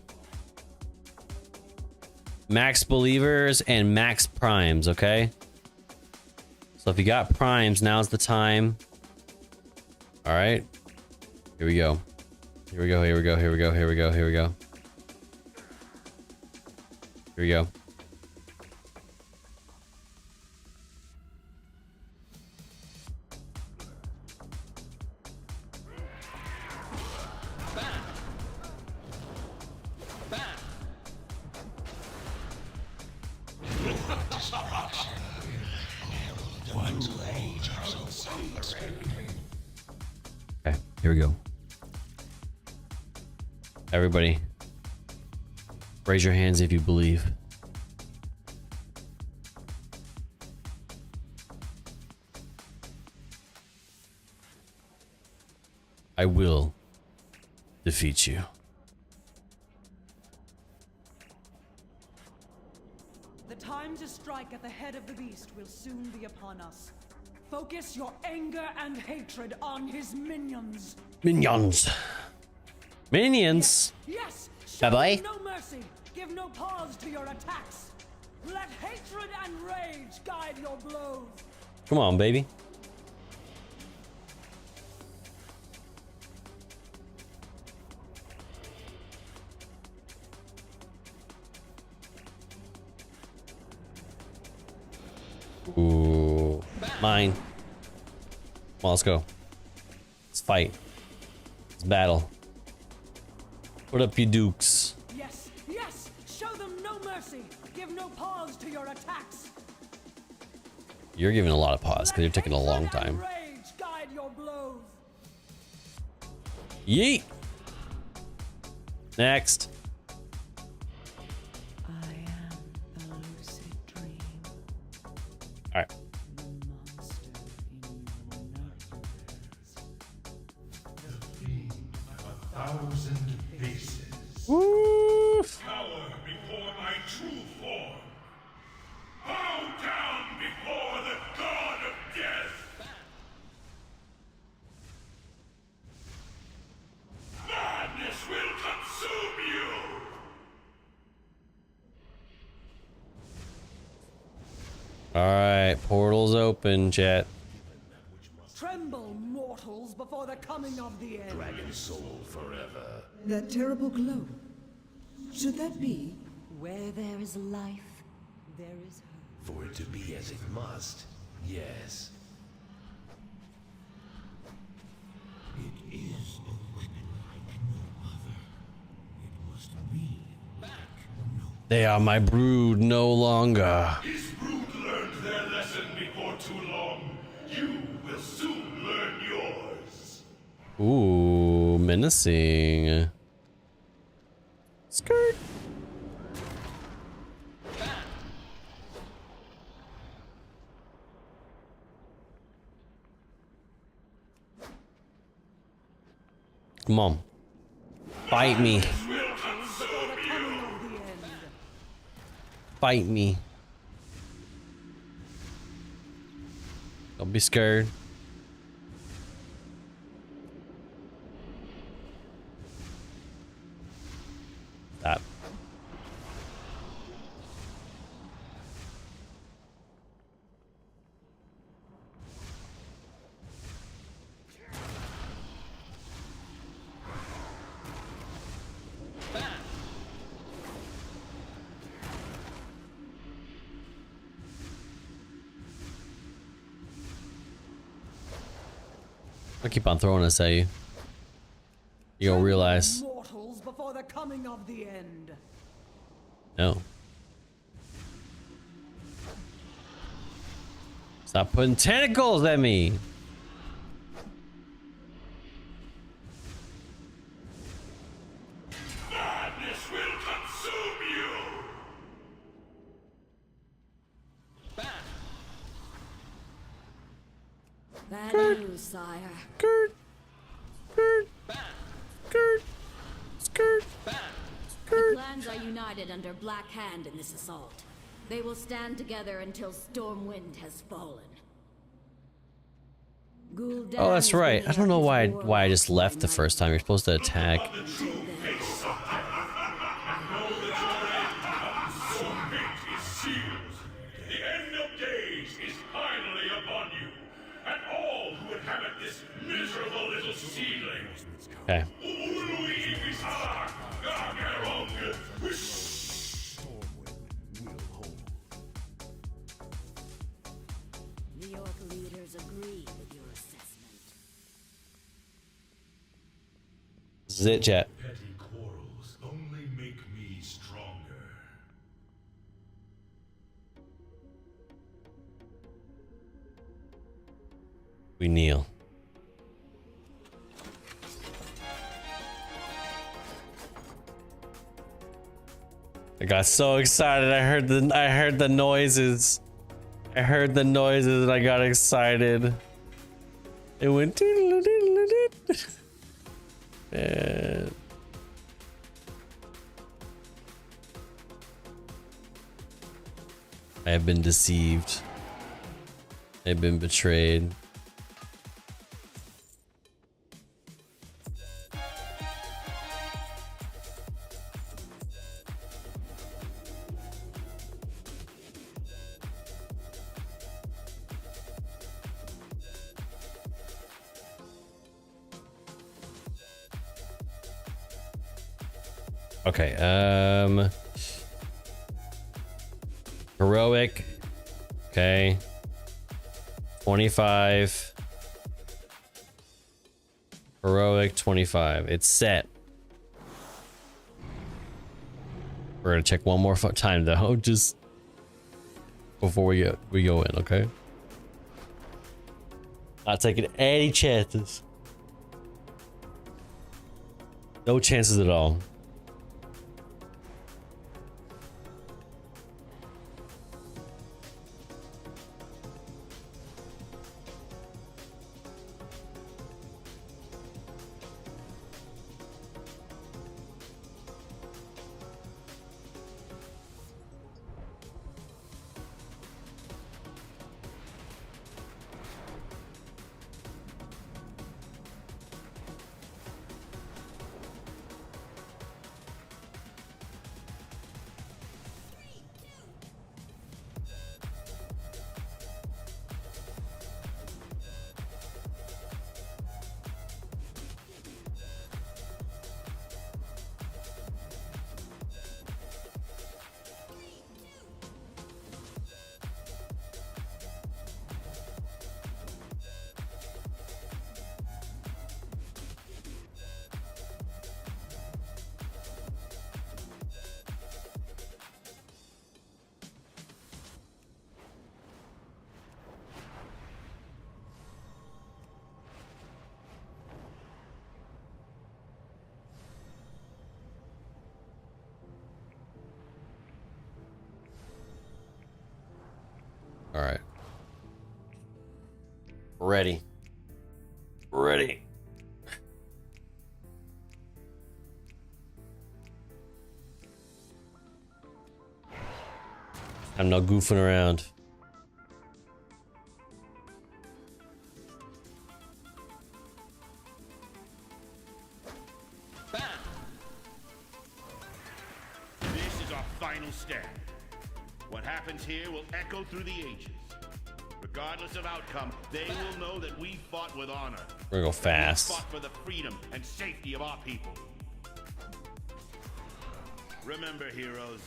Max believers and max primes, okay? So if you got primes, now's the time. All right. Here we go. Here we go, here we go, here we go, here we go, here we go. Here we go. Okay, here we go. Everybody, raise your hands if you believe. I will defeat you. The time to strike at the head of the beast will soon be upon us. Focus your anger and hatred on his minions. Minions. Minions. Yes. Show Bye-bye. them no mercy. Give no pause to your attacks. Let hatred and rage guide your blows. Come on, baby. Ooh, mine. Come on, let's go. Let's fight. Let's battle. What up, you dukes? Yes, yes. Show them no mercy. Give no pause to your attacks. You're giving a lot of pause because you're taking a long time. Rage guide your blows. Yeet. Next. I am the lucid dream. All right. The monster in your nightmares. A thousand faces. Woo. Cower before my true form. Bow down before the god of death. Madness will consume you. All right. Portal's open, chat. Tremble, mortals, before the coming of the end. Soul forever. That terrible glow. Should that be? Where there is life, there is hope. For it to be as it must, yes. It is a weapon like no other. It must be back. No. They are my brood no longer. His brood learned their lesson before too long. You will soon learn yours. Ooh, menacing. Skirt. Come on. Fight me. Fight me. Don't be scared. Stop. I keep on throwing this at you. You don't realize. Mortals before the coming of the end. No. Stop putting tentacles at me. Madness will consume you. Bad news, sire. Skirt. Skirt. Skirt. Skirt. The clans are united under Black Hand in this assault. They will stand together until Stormwind has fallen. Gul'dan Oh, that's is right. bringing I don't know up why his war I just log left the my first time. You're supposed to attack. Know that your fate is sealed. The end of days is finally upon you, and all who inhabit this miserable little seedling. Okay. The Orc leaders agree with your assessment. This is it, chat. Petty quarrels only make me stronger. We kneel. I got so excited. I heard the noises. I heard the noises and I got excited. It went and I have been deceived. I've been betrayed. Okay, heroic. Okay. 25. Heroic 25. It's set. We're gonna check one more time though, just before we go in, okay? Not taking any chances. No chances at all. All right. Ready. Ready. I'm not goofing around. This is our final stand. What happens here will echo through the ages. Regardless of outcome, they will know that we fought with honor. We're gonna go fast. We fought for the freedom and safety of our people. Remember, heroes,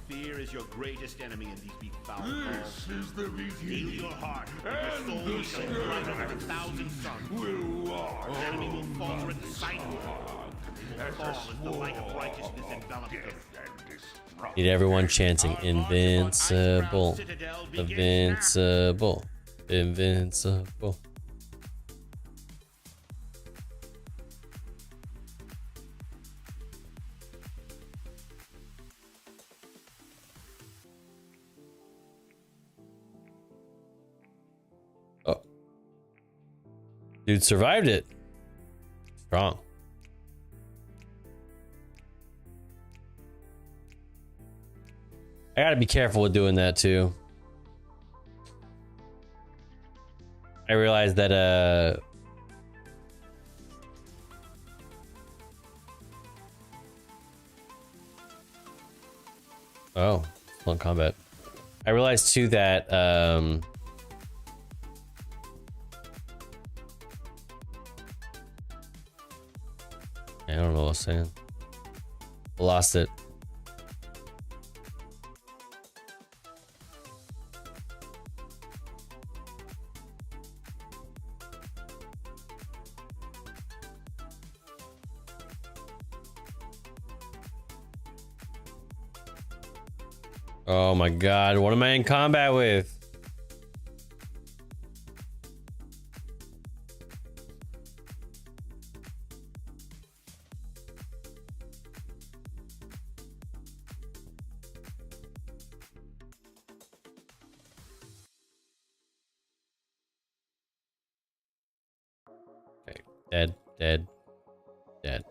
fear is your greatest enemy in these befouled halls. This is the Steel beginning. your heart, And and your soul shall the light over 1,000 suns. will walk. The enemy will falter at the sight of you. Fall as the light of righteousness envelops them. Need everyone chanting invincible, invincible, invincible. Oh, dude survived it. Strong. I gotta be careful with doing that too. I realized that oh, long combat. I realized too that I don't know what I was saying. Lost it. Oh my god, what am I in combat with? Okay, dead, dead, dead.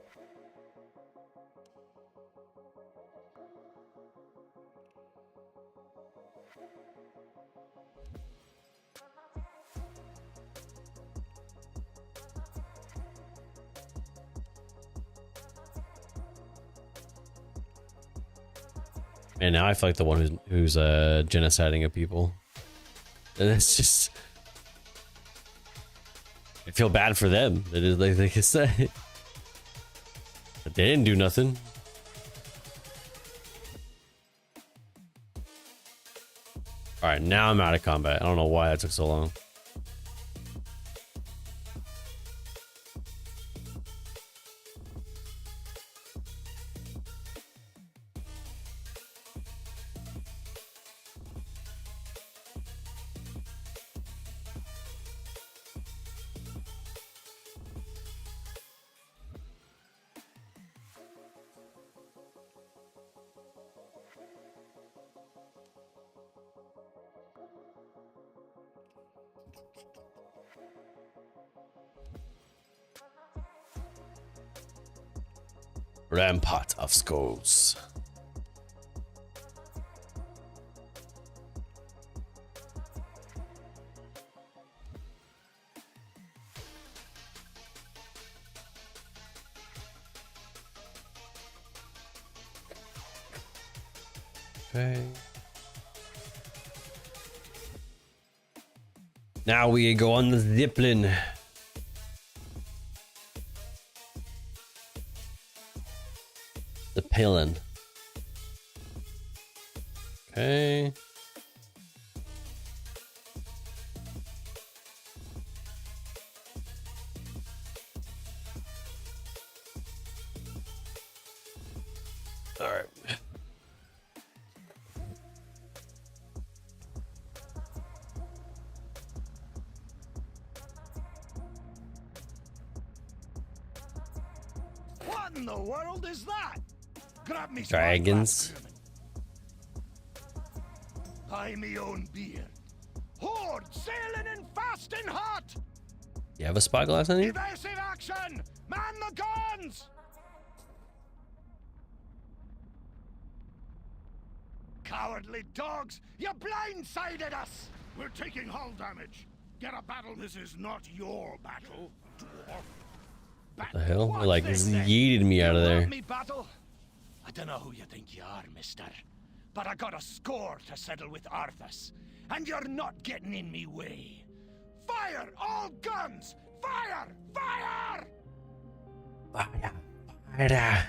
And now I feel like the one who's genociding of people. And it's just, I feel bad for them. It is like they can say, but they didn't do nothing. All right, now I'm out of combat. I don't know why that took so long. Rampart of Skulls. Okay. Now we go on the zipline. The Palin. Okay. All right. What in the world is that? Grab me Dragons. Buy me own beer. Horde sailing in fast and hot. You have a spyglass on you? Evasive action! Man the guns! Cowardly dogs! You blindsided us! We're taking hull damage. Get a battle. This is not your battle, dwarf. What the hell? They like What's this, then? yeeted me out of You want there. me battle? I don't know who you think you are, mister, but I got a score to settle with Arthas, and you're not getting in me way. Fire all guns! Fire! Fire! Fire! Fire!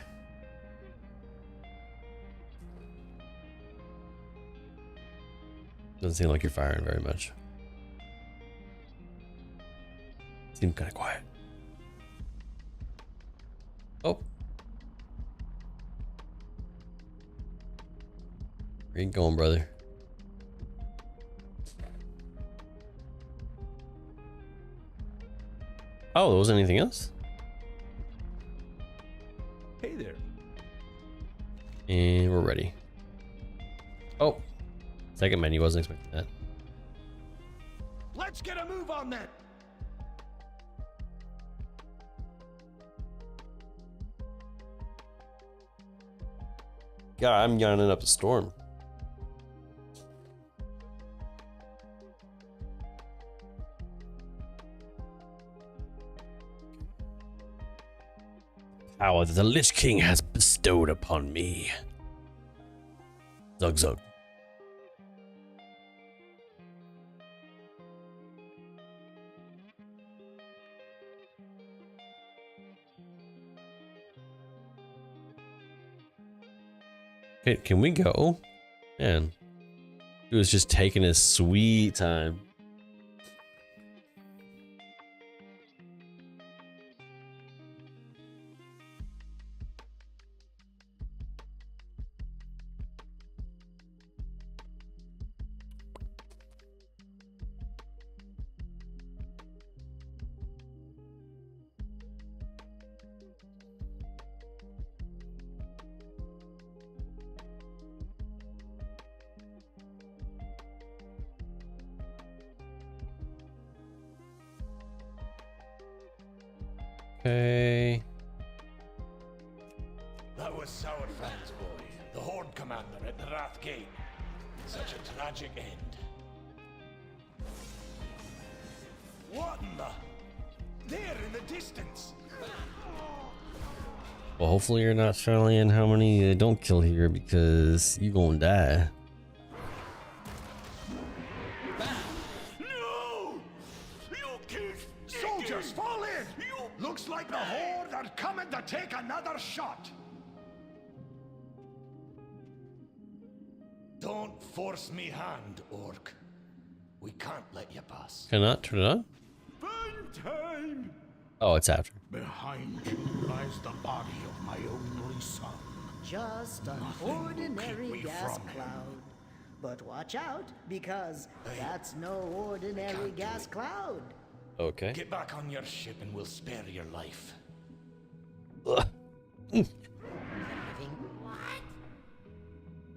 Doesn't seem like you're firing very much. Seems kind of quiet. Oh. Where you going, brother? Oh, there wasn't anything else? Hey there. And we're ready. Oh. Second menu, wasn't expecting that. Let's get a move on then. God, I'm yawning up a storm. power that the Lich King has bestowed upon me. Zug zug. Okay, can we go? Man, he was just taking his sweet time. Okay. That was Sourfang's boy, the Horde commander at the Wrath Gate. Such a tragic end. What in the? There in the distance. Well, hopefully you're not telling how many don't kill here because you gonna die. No! You killed soldiers, fall in! Looks like the Horde are coming to take another shot. Don't force me hand, Orc. We can't let you pass. Cannot turn it on? Time! Oh, it's after. Behind you lies the body of my only son. Just an Nothing will ordinary keep me gas from him. cloud. But watch out, because that's no ordinary gas cloud. Okay. Get back on your ship and we'll spare your life. What?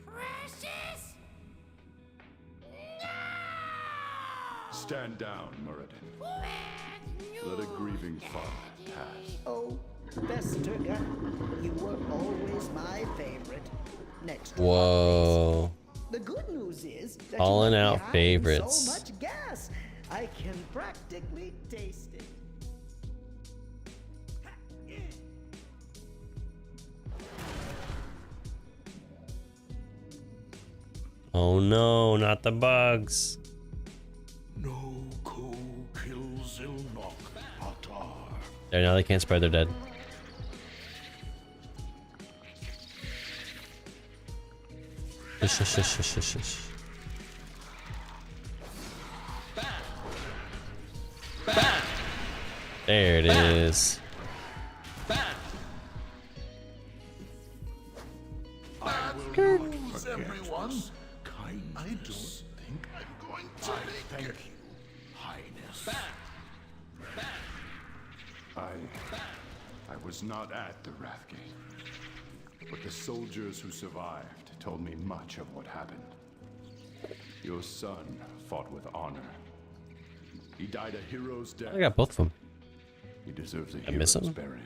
Precious? Stand down, Muradin. Let a grieving father pass. Oh, Vesterga, you were always my favorite. Next to Whoa. the good news is that Calling you left out behind favorites. So much gas, I can practically taste it. Oh no, not the bugs. No ko kills Ilnok Atar. There, now they can't spread, they're dead. Shush, shush, shush, shush, shush, shush. There it is. I will not forget everyone. I don't think I'm going to thank you, Highness. I was not at the Wrathgate, but the soldiers who survived told me much of what happened. Your son fought with honor. He died a hero's death. I got both of them. He deserves a I miss hero's him? burial.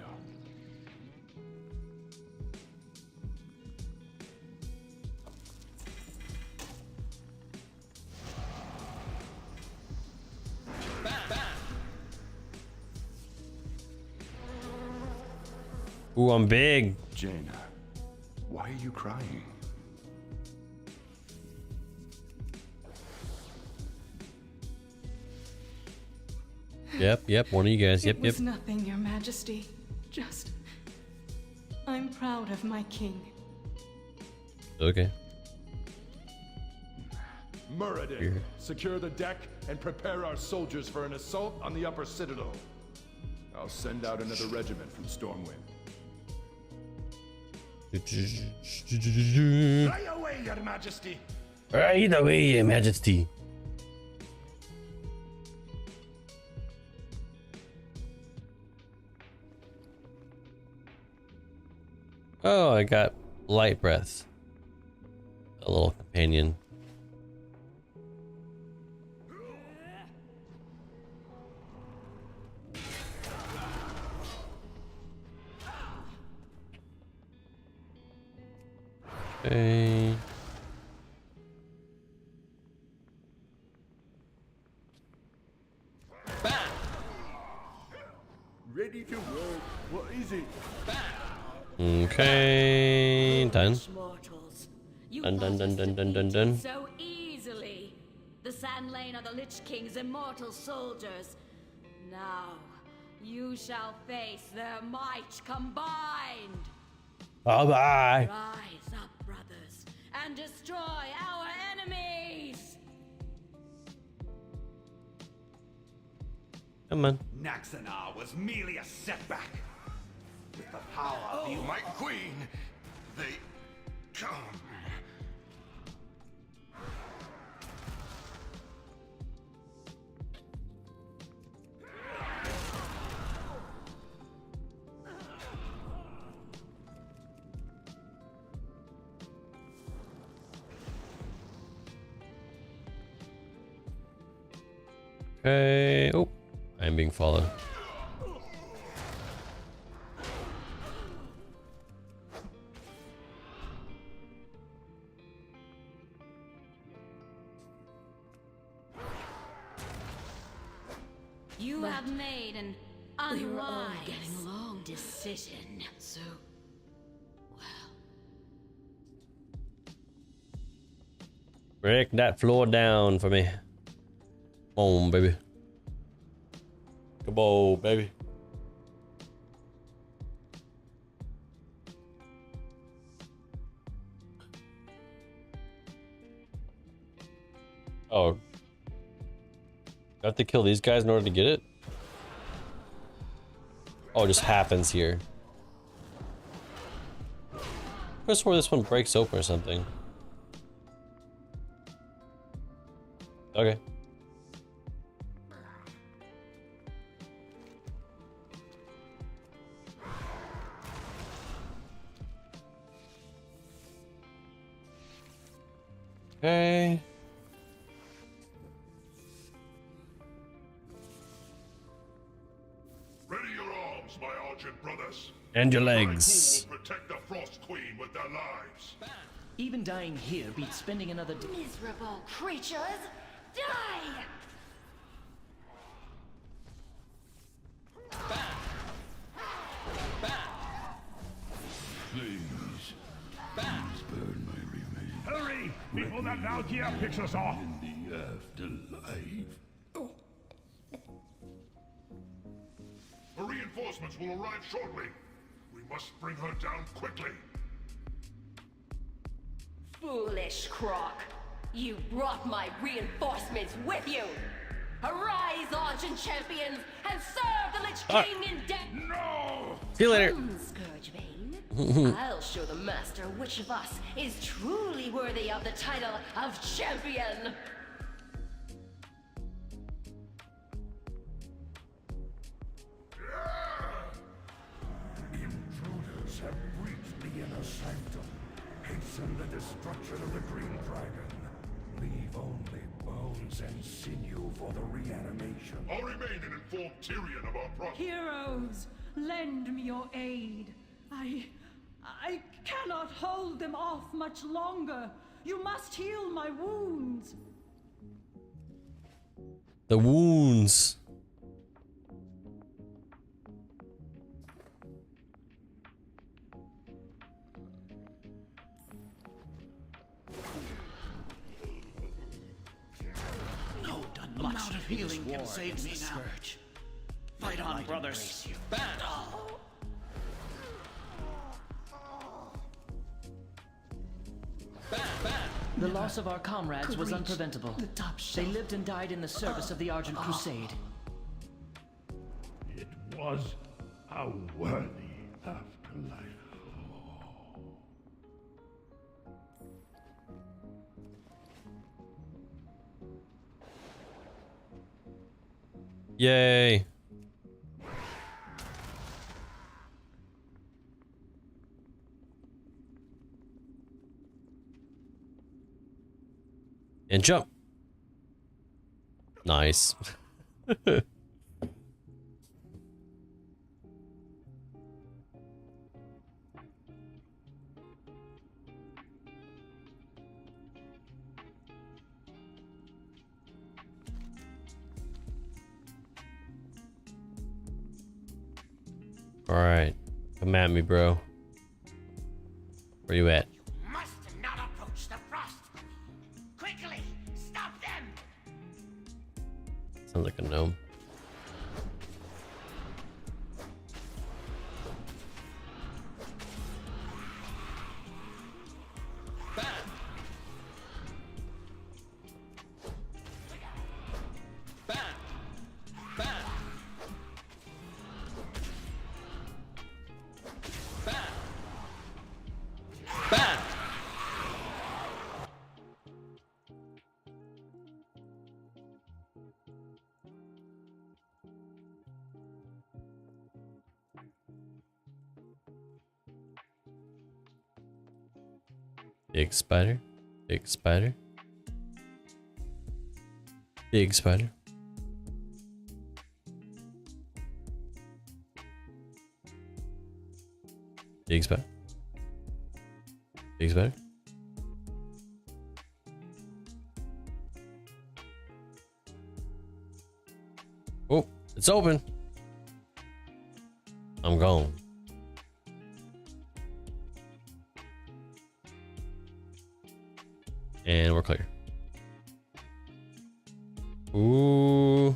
Ooh, I'm big. Jaina, why are you crying? Yep, one of you guys. Yep, It was nothing, Your Majesty. Just... I'm proud of my king. Okay. Muradin, secure the deck and prepare our soldiers for an assault on the upper citadel. I'll send out another regiment from Stormwind. Right away, Your Majesty. Right away, Your Majesty. Oh, I got light breath. A little companion. Okay. Ready to work. What is it? Okay, done. Mortals. You Dun, dun, dun, thought us dun, dun, dun, defeated dun. so easily. The Sand Lane are the Lich King's immortal soldiers. Now, you shall face their might combined. Bye-bye. Rise up, brothers, and destroy our enemies! Come on. Naxanar was merely a setback. With the power of the... My queen, they come. Okay. Oh, I'm being followed. You have made an unwise decision. So, Break that floor down for me. Come on, baby. Come on, baby. Oh. I have to kill these guys in order to get it? Oh, it just happens here. I swear this one breaks open or something. Okay. Okay. Ready your arms, my argent brothers. And your The Night legs. King will protect the Frost Queen with their lives. Even dying here beats spending another day. miserable creatures, die! Please. Burn my remains. Hurry, before that Valkyrie picks us off. In the afterlife. The reinforcements will arrive shortly. We must bring her down quickly. Foolish Croc. You brought my reinforcements with you. Arise, Argent champions, and serve the Lich King in death. No! See you later. Scourgebane. I'll show the master which of us is truly worthy of the title of champion. Intruders have breached the inner sanctum. Hasten the destruction of the Green Dragon. Leave only bones and sinew for the reanimation. I'll remain and inform Tyrion of our progress. Heroes, lend me your aid. I cannot hold them off much longer. You must heal my wounds. The wounds. No amount of healing can save me now. Fight on, brothers. The loss of our comrades was unpreventable. They lived and died in the service of the Argent Crusade. It was a worthy afterlife. Yay. And jump. Nice. All right. Come at me, bro. Where you at? Must not approach the frost. Quickly, stop them. Sounds like a gnome. Big spider, big spider, big spider. Big spider, big spider. Oh, it's open. I'm gone. And we're clear. Ooh.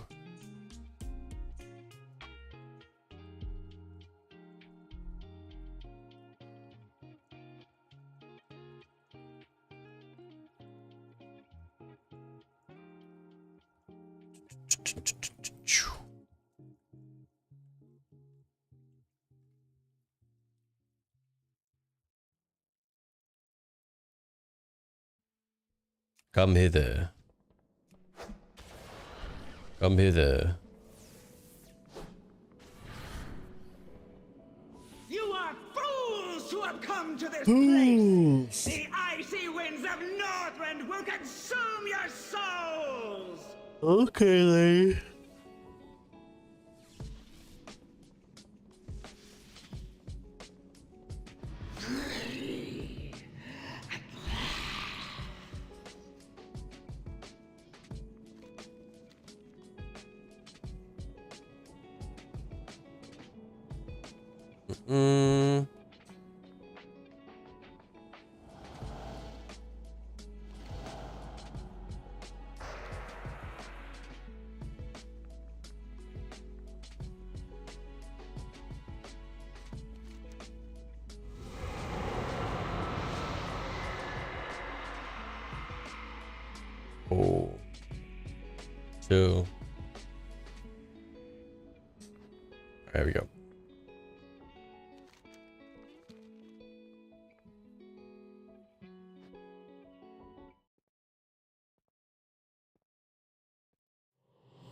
Come hither. Come hither. You are fools who have come to this place! The icy winds of Northrend will consume your souls! Okay, lady. Oh. Two. There we go.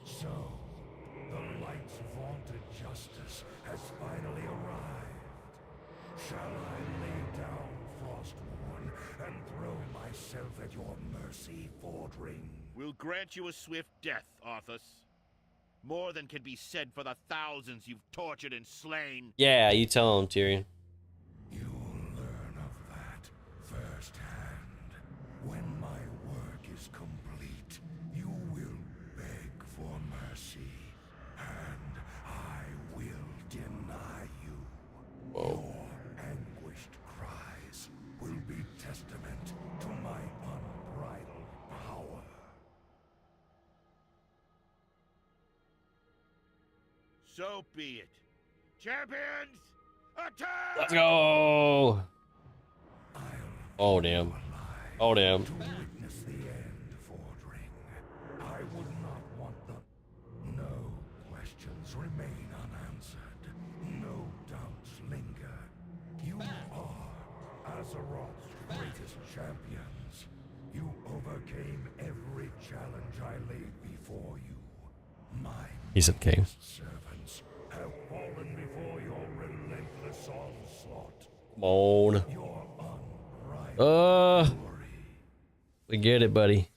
So, the light's vaunted justice has finally arrived. Shall I lay down Frostmourne and throw myself at your mercy, Fordring? We'll grant you a swift death, Arthas. More than can be said for the thousands you've tortured and slain. Yeah, you tell him, Tyrion. You'll learn of that firsthand. When my work is complete, you will beg for mercy, and I will deny you. Whoa. Your anguished cries will be testament to my unbridled power. So be it. Champions, attack! Let's go. Oh damn. Oh damn. To witness the end, Fordring. I would not want the... No questions remain unanswered. No doubts linger. You are Azeroth's greatest champions. You overcame every challenge I laid before you. My He's okay. servants have fallen before your relentless onslaught. Come on. Your unbridled We get it, buddy.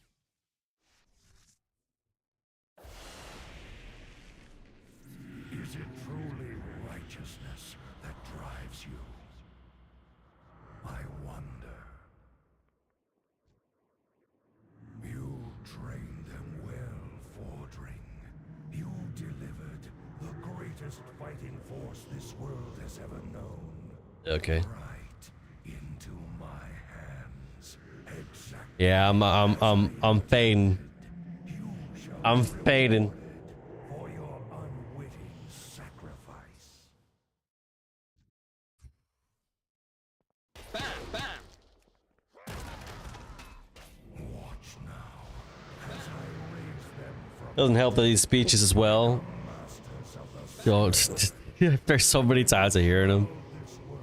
Is it truly righteousness that drives you? I wonder. You trained them well, Fordring. You delivered the greatest fighting force this world has ever known. Okay. Right into Yeah, I'm fading. I'm fading. For your unwitting sacrifice. Bam, bam. Watch now as I raise them from Doesn't help that these speeches as well. Yo, there's so many times I hear them. this world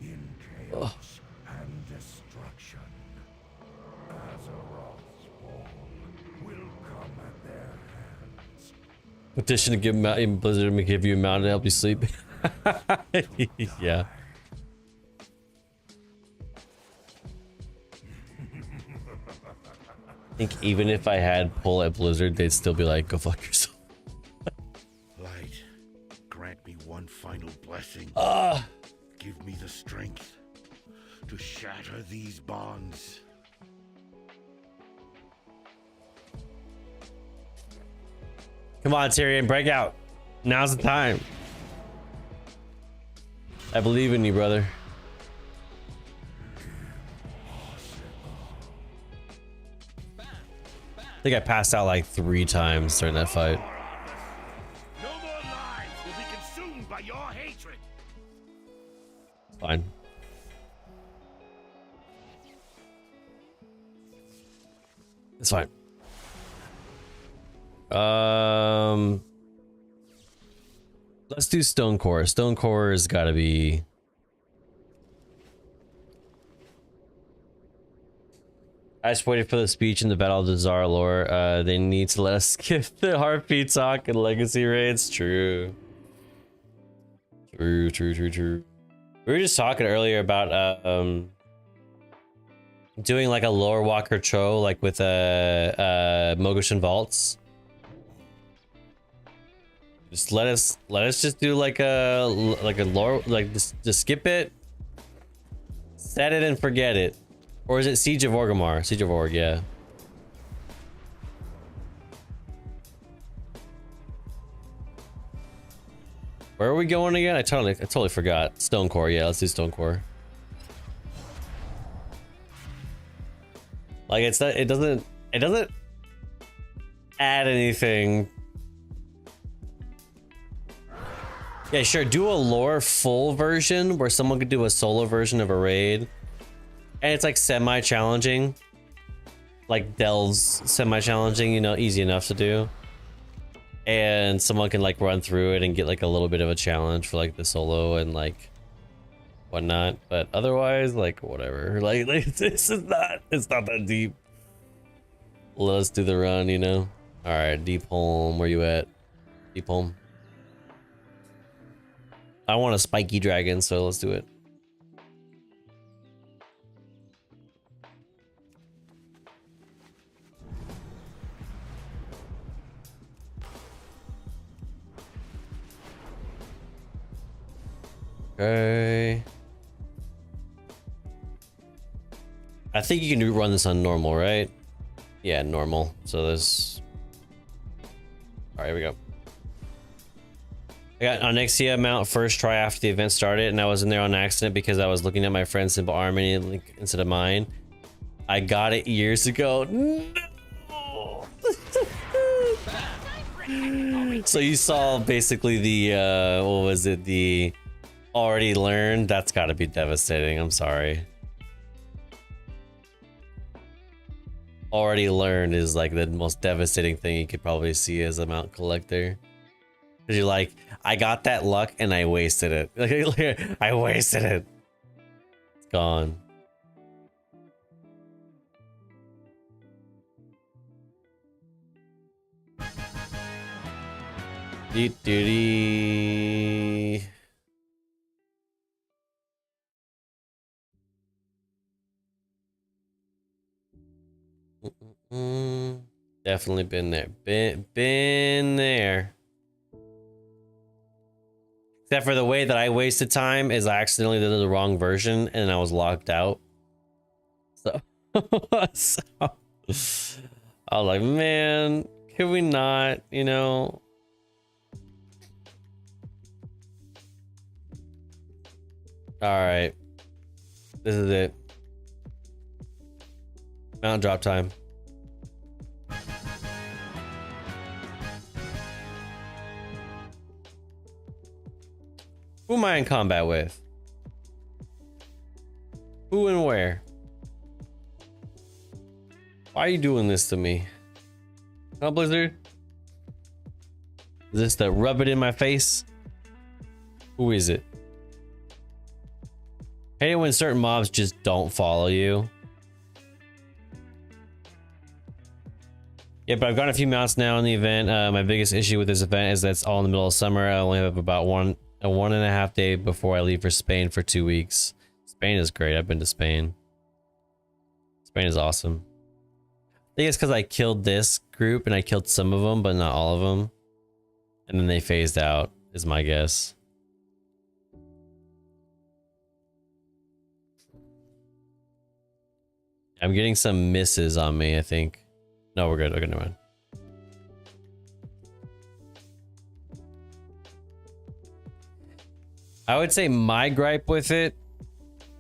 in chaos and destruction. Azeroth's fall will come at their hands. Petition to give Mountain Blizzard to give you a mountain to help you sleep. Yeah. I think even if I had pull at Blizzard, they'd still be like, go fuck yourself. Light, grant me one final blessing. Give me the strength to shatter these bonds. Come on, Tyrion, break out. Now's the time. I believe in you, brother. I think I passed out like 3 times during that fight. No more lives will be consumed by your hatred. Fine. It's fine. Let's do Stone Core. Stone Core has got to be. I just waited for the speech in the Battle of the Zara lore. They need to let us skip the heartbeat talk and legacy raids. True. True. We were just talking earlier about doing like a lore walker tro, like with Mogushan Vaults. Just let us just do like a lore, like just skip it, set it and forget it. Or is it Siege of Orgrimmar? Siege of Org, yeah. Where are we going again? I totally forgot. Stone Core, yeah, let's do Stone Core. Like it doesn't add anything. Yeah, sure, do a lore full version where someone could do a solo version of a raid. And it's like semi-challenging. Like Delve's semi-challenging, you know, easy enough to do. And someone can like run through it and get like a little bit of a challenge for like the solo and like whatnot. But otherwise, like whatever. Like it's not that deep. Let's do the run, you know. Alright, Deep Home, where you at? Deep Home. I want a spiky dragon, so let's do it. Okay. I think you can run this on normal, right? Yeah, normal. So this. All right, here we go. I got Onyxia mount first try after the event started, and I was in there on accident because I was looking at my friend's simple army link instead of mine. I got it years ago. No. So you saw basically the what was it? The already learned. That's got to be devastating. I'm sorry. Already learned is like the most devastating thing you could probably see as a mount collector. Cause you're like, I got that luck and I wasted it. Like, I wasted it. It's gone. Dee-dee-dee. Definitely been there. Been there. Except for the way that I wasted time is I accidentally did the wrong version and I was locked out. So, I was like, man, can we not, you know? All right, this is it. Mount drop time. Who am I in combat with? Who and where? Why are you doing this to me? Huh, Blizzard? Is this the rub it in my face? Who is it? I hate it when certain mobs just don't follow you. Yeah, but I've gotten a few mounts now in the event. My biggest issue with this event is that it's all in the middle of summer. I only have about one and a half day before I leave for Spain for 2 weeks. Spain is great. I've been to Spain. Spain is awesome. I think it's because I killed this group and I killed some of them, but not all of them. And then they phased out, is my guess. I'm getting some misses on me, I think. No, we're good. Okay, never mind. I would say my gripe with it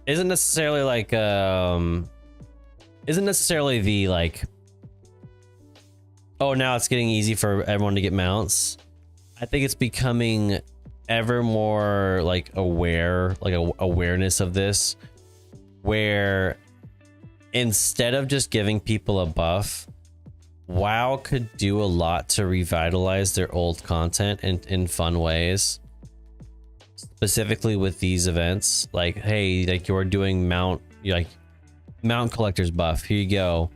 isn't necessarily like isn't necessarily the like, oh, now it's getting easy for everyone to get mounts. I think it's becoming ever more like aware, like awareness of this, where instead of just giving people a buff, WoW could do a lot to revitalize their old content in fun ways. Specifically with these events, like, hey, like you're doing mount collector's buff, here you go.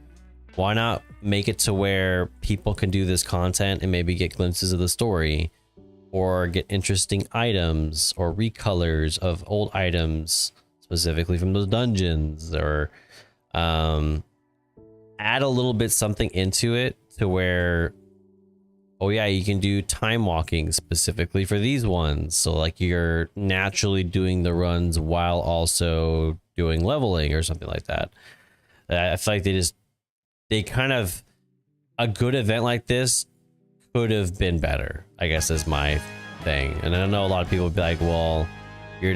Why not make it to where people can do this content and maybe get glimpses of the story, or get interesting items or recolors of old items specifically from those dungeons, or add a little bit something into it to where, oh yeah, you can do time walking specifically for these ones. So like you're naturally doing the runs while also doing leveling or something like that. I feel like they kind of, a good event like this could have been better, I guess is my thing. And I know a lot of people would be like, well, you're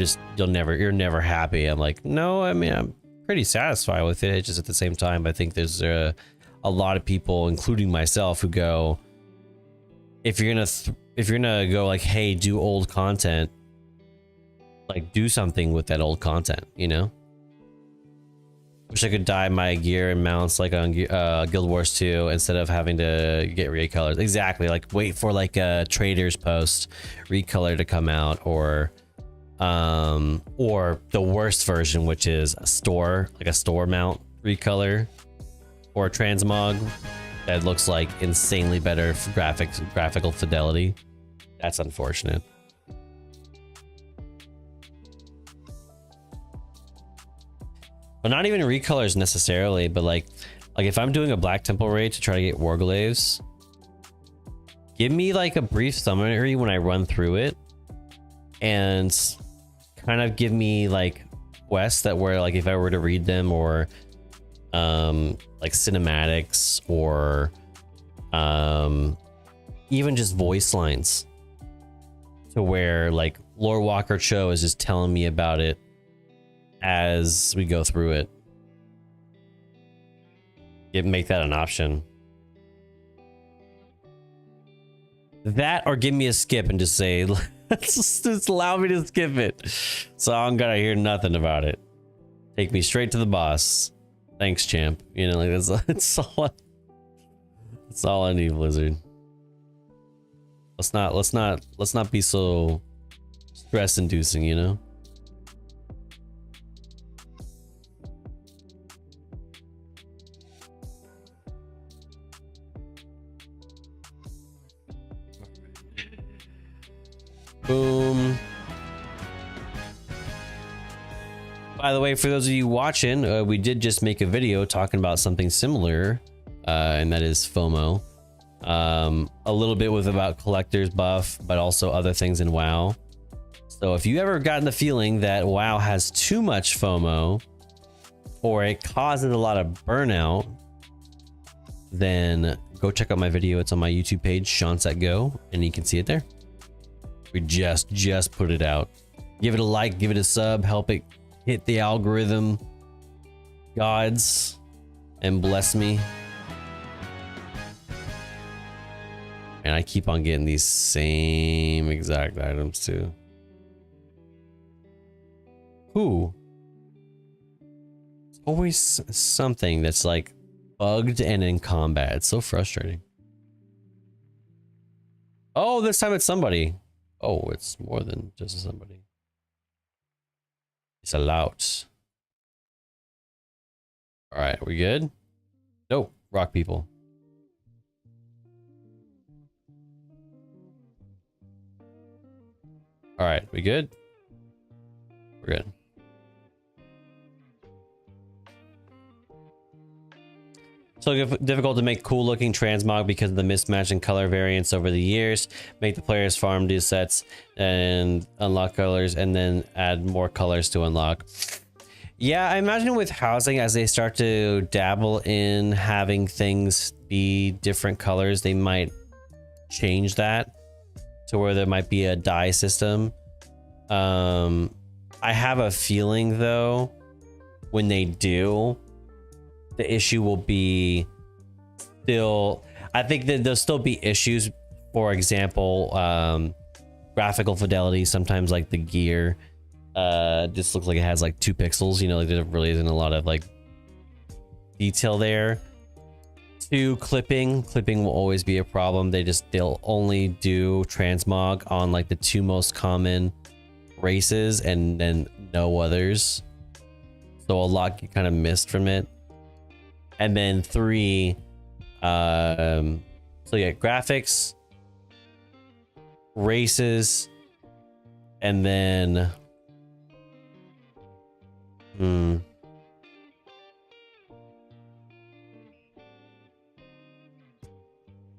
never happy. I'm like, no, I mean, I'm pretty satisfied with it. It's just at the same time, I think there's a lot of people, including myself, who go, if you're gonna go like, hey, do old content, like do something with that old content, you know? Wish I could dye my gear and mounts like on Guild Wars 2 instead of having to get recolors. Exactly, like wait for like a trader's post recolor to come out, or the worst version, which is a store mount recolor, or a transmog that looks like insanely better for graphical fidelity. That's unfortunate. But not even recolors necessarily, but like if I'm doing a Black Temple raid to try to get Warglaves, give me like a brief summary when I run through it, and kind of give me like quests that were like, if I were to read them, or like cinematics, or even just voice lines, to where like Lore Walker Cho is just telling me about it as we go through it. Make that an option. That, or give me a skip and just say, just allow me to skip it, so I'm gonna hear nothing about it. Take me straight to the boss. Thanks, champ. You know, like that's all I need, Blizzard. Let's not be so stress inducing, you know? Boom. By the way, for those of you watching, we did just make a video talking about something similar, and that is FOMO. A little bit about collector's buff, but also other things in WoW. So if you ever gotten the feeling that WoW has too much FOMO, or it causes a lot of burnout, then go check out my video. It's on my YouTube page, ShawnSetGO, and you can see it there. We just put it out. Give it a like, give it a sub, help it hit the algorithm gods. and bless me. And I keep on getting these same exact items too. Ooh. It's always something that's like bugged and in combat. It's so frustrating. Oh, this time it's somebody. Oh, it's more than just somebody. It's a lout. All right, we good? Nope, rock people. All right, we good? We're good. So difficult to make cool looking transmog because of the mismatch in color variants over the years. Make the players farm, do sets, and unlock colors, and then add more colors to unlock. Yeah, I imagine with housing, as they start to dabble in having things be different colors, they might change that to where there might be a dye system. I have a feeling though, when they do, the issue will be still, I think that there'll still be issues. For example, graphical fidelity, sometimes like the gear just looks like it has like 2 pixels, you know, like there really isn't a lot of like detail there. 2, clipping will always be a problem. They'll only do transmog on like the 2 most common races and then no others, so a lot get kind of missed from it. And then 3, so yeah, graphics, races, and then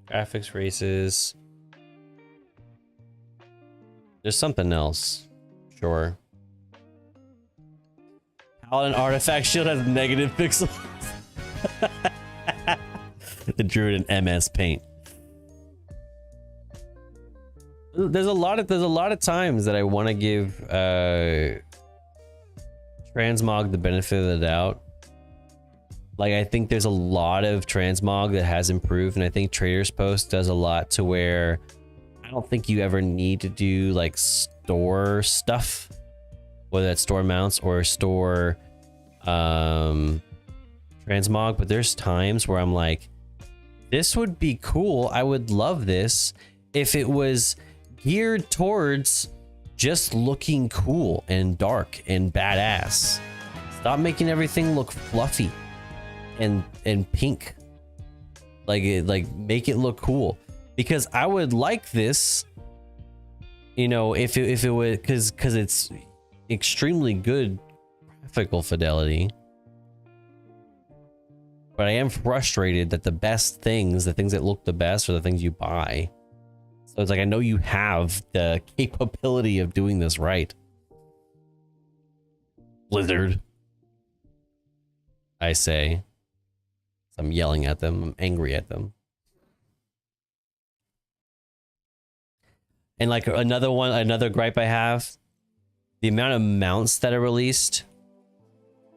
graphics, races. There's something else. Sure. Paladin artifact shield has negative pixels. The druid in MS Paint. There's a lot of times that I want to give transmog the benefit of the doubt. Like, I think there's a lot of transmog that has improved, and I think Trader's Post does a lot to where I don't think you ever need to do like store stuff, whether that's store mounts or store transmog. But there's times where I'm like, this would be cool, I would love this if it was geared towards just looking cool and dark and badass. Stop making everything look fluffy and pink. Like make it look cool, because I would like this, you know, if it would, because it's extremely good graphical fidelity. But I am frustrated that the best things, the things that look the best, are the things you buy. So it's like, I know you have the capability of doing this right, Blizzard, I say. I'm yelling at them. I'm angry at them. And like another gripe I have, the amount of mounts that are released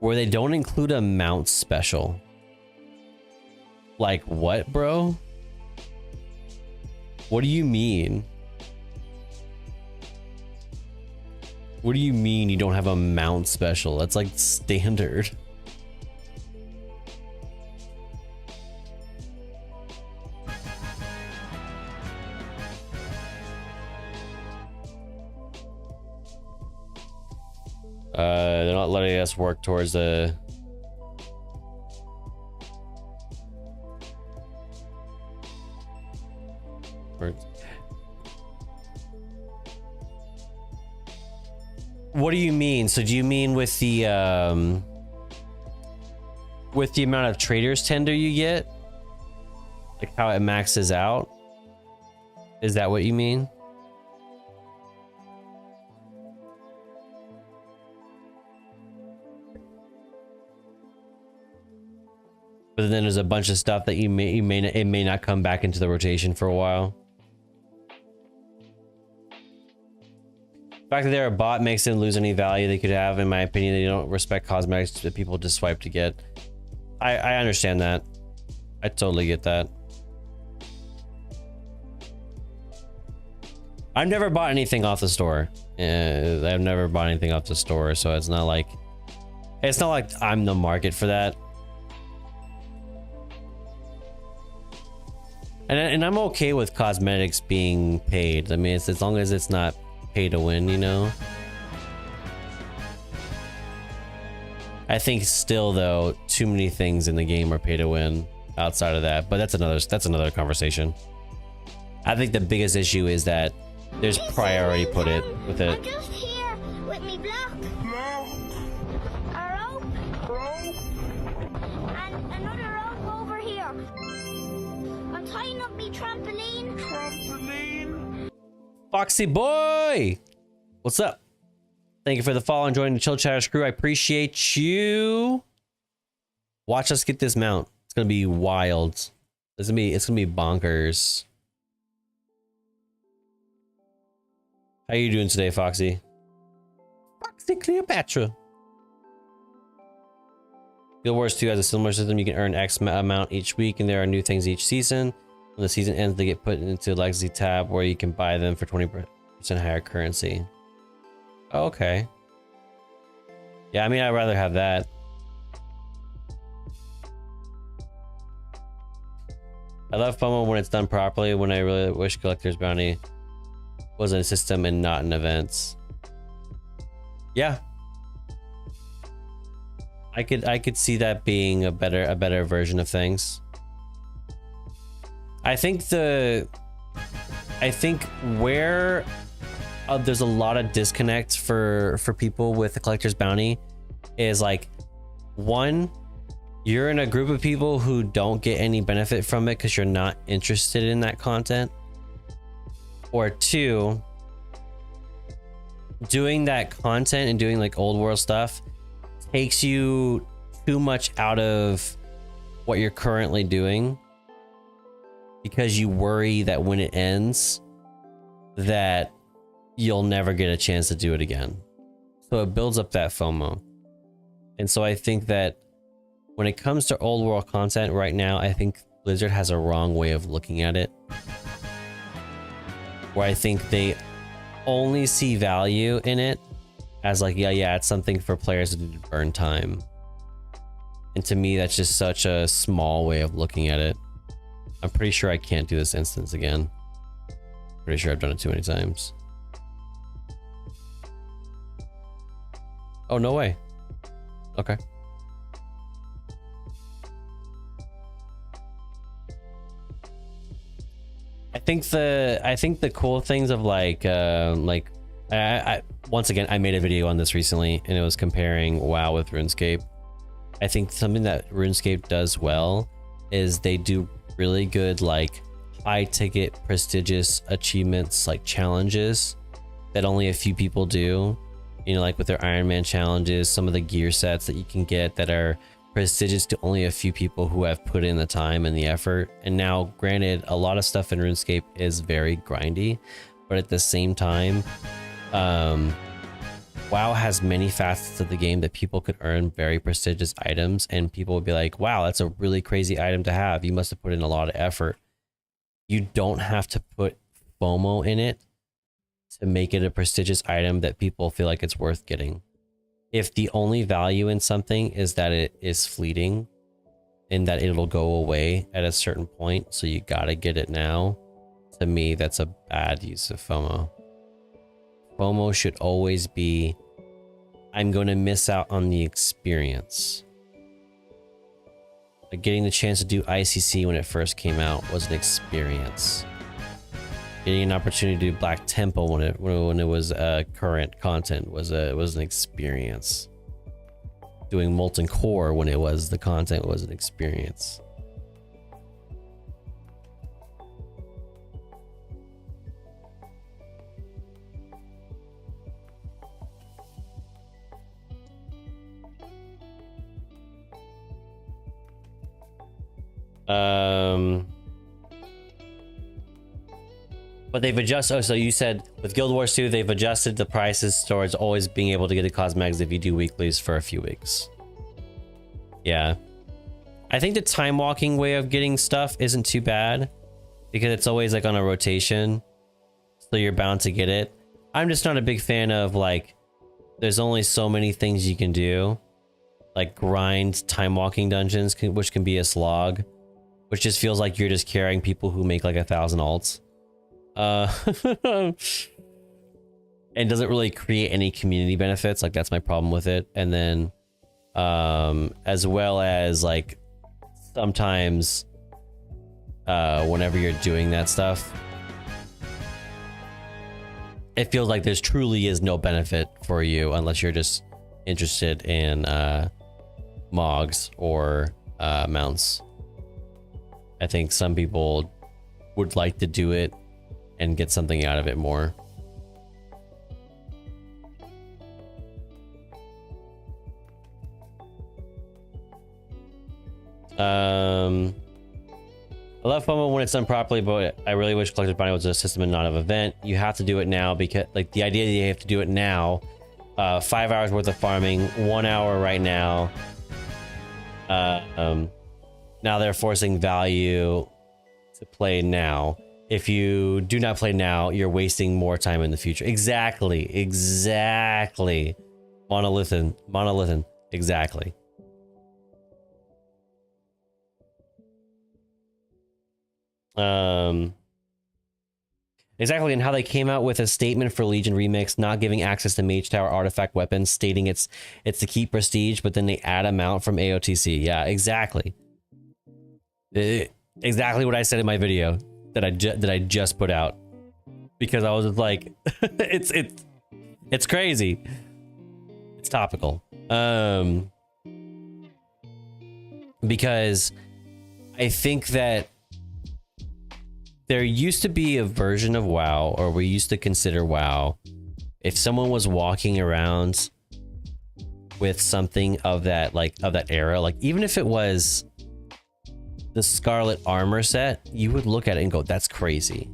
where they don't include a mount special. Like, what, bro? What do you mean? What do you mean you don't have a mount special? That's like standard. They're not letting us work towards the... What do you mean? So do you mean with the amount of traders tender you get? Like how it maxes out? Is that what you mean? But then there's a bunch of stuff that it may not come back into the rotation for a while. The fact that they're a bot makes them lose any value they could have. In my opinion, they don't respect cosmetics that people just swipe to get. I understand that. I totally get that. I've never bought anything off the store. I've never bought anything off the store, so it's not like I'm the market for that. And I'm okay with cosmetics being paid. I mean, it's as long as it's not pay to win, you know. I think still though, too many things in the game are pay to win outside of that, but that's another conversation. I think the biggest issue is that there's priority put it with it. Just here with me block. A rope. And another rope over here. I'm tying up me trampoline. Foxy boy, what's up? Thank you for the follow and joining the Chill Chatter crew. I appreciate you. Watch us get this mount. It's gonna be wild. It's gonna be bonkers. How you doing today, Foxy? Foxy Cleopatra. Guild Wars 2 has a similar system. You can earn X amount each week, and there are new things each season. When the season ends, they get put into the Legacy tab where you can buy them for 20% higher currency. Okay. Yeah, I mean, I'd rather have that. I love FOMO when it's done properly. When I really wish Collector's Bounty was in a system and not in events. Yeah. I could see that being a better version of things. I think where there's a lot of disconnect for people with the Collector's Bounty is like, one, you're in a group of people who don't get any benefit from it because you're not interested in that content, or two, doing that content and doing like old world stuff takes you too much out of what you're currently doing because you worry that when it ends that you'll never get a chance to do it again. So it builds up that FOMO. And so I think that when it comes to old world content right now, I think Blizzard has a wrong way of looking at it, where I think they only see value in it as like, yeah, it's something for players to burn time. And to me, that's just such a small way of looking at it. I'm pretty sure I can't do this instance again. Pretty sure I've done it too many times. Oh, no way. Okay. I think the cool things of I once again, I made a video on this recently and it was comparing WoW with RuneScape. I think something that RuneScape does well is they do really good like high ticket prestigious achievements, like challenges that only a few people do, you know, like with their Iron Man challenges, some of the gear sets that you can get that are prestigious to only a few people who have put in the time and the effort. And now granted, a lot of stuff in RuneScape is very grindy, but at the same time, WoW has many facets of the game that people could earn very prestigious items, and people would be like, wow, that's a really crazy item to have. You must have put in a lot of effort. You don't have to put FOMO in it to make it a prestigious item that people feel like it's worth getting. If the only value in something is that it is fleeting and that it'll go away at a certain point, so you gotta get it now, to me, that's a bad use of FOMO. FOMO should always be, I'm going to miss out on the experience. Like getting the chance to do ICC when it first came out was an experience. Getting an opportunity to do Black Temple when it was current content was an experience. Doing Molten Core when it was the content was an experience. But they've adjusted. Oh, so you said with Guild Wars 2, they've adjusted the prices towards always being able to get the cosmetics if you do weeklies for a few weeks. Yeah. I think the time walking way of getting stuff isn't too bad because it's always like on a rotation, so you're bound to get it. I'm just not a big fan of like, there's only so many things you can do, like grind time walking dungeons, which can be a slog, which just feels like you're just carrying people who make like 1,000 alts. And doesn't really create any community benefits. Like that's my problem with it. And then as well as like sometimes whenever you're doing that stuff, it feels like there's truly is no benefit for you unless you're just interested in mogs or mounts. I think some people would like to do it and get something out of it more. I love FOMO when it's done properly, but I really wish collective buying was a system and not an event. You have to do it now because like the idea that you have to do it now, 5 hours worth of farming, 1 hour right now. Now they're forcing value to play now. If you do not play now, you're wasting more time in the future. Exactly. Monolithin, exactly. Exactly, and how they came out with a statement for Legion Remix not giving access to Mage Tower artifact weapons, stating it's to keep prestige, but then they add amount from AOTC. Yeah, exactly. Exactly what I said in my video that I just put out, because I was just like, it's crazy. It's topical. Because I think that there used to be a version of WoW, or we used to consider WoW, if someone was walking around with something of that era, like even if it was the Scarlet Armor set, you would look at it and go, that's crazy.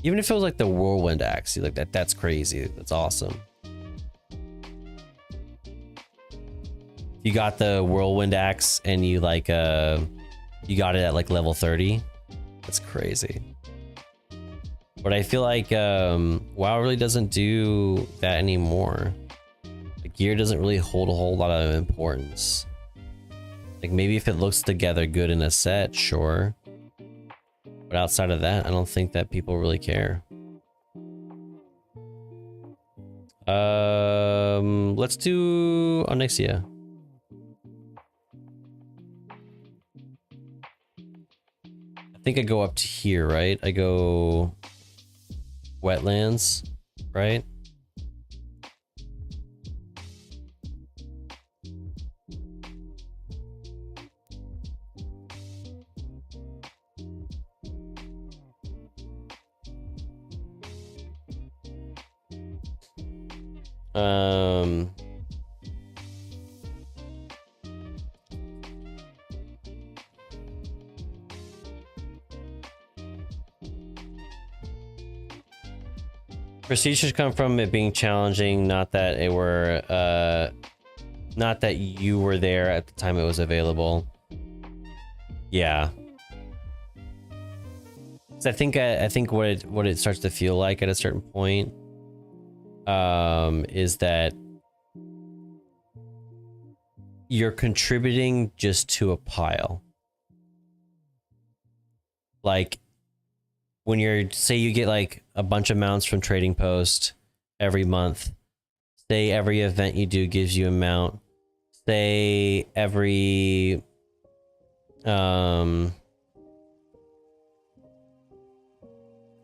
Even if it was like the Whirlwind Axe, you're like, that's crazy. That's awesome. You got the Whirlwind Axe and you like you got it at like level 30. That's crazy. But I feel like WoW really doesn't do that anymore. The gear doesn't really hold a whole lot of importance. Like maybe if it looks together good in a set, sure. But outside of that, I don't think that people really care. Let's do Onyxia. I think I go up to here, right? I go wetlands, right? Prestige should come from it being challenging, not that it were not that you were there at the time it was available. Yeah. So I think what it starts to feel like at a certain point is that you're contributing just to a pile. Like when you're, say you get like a bunch of mounts from Trading Post every month, say every event you do gives you a mount, say every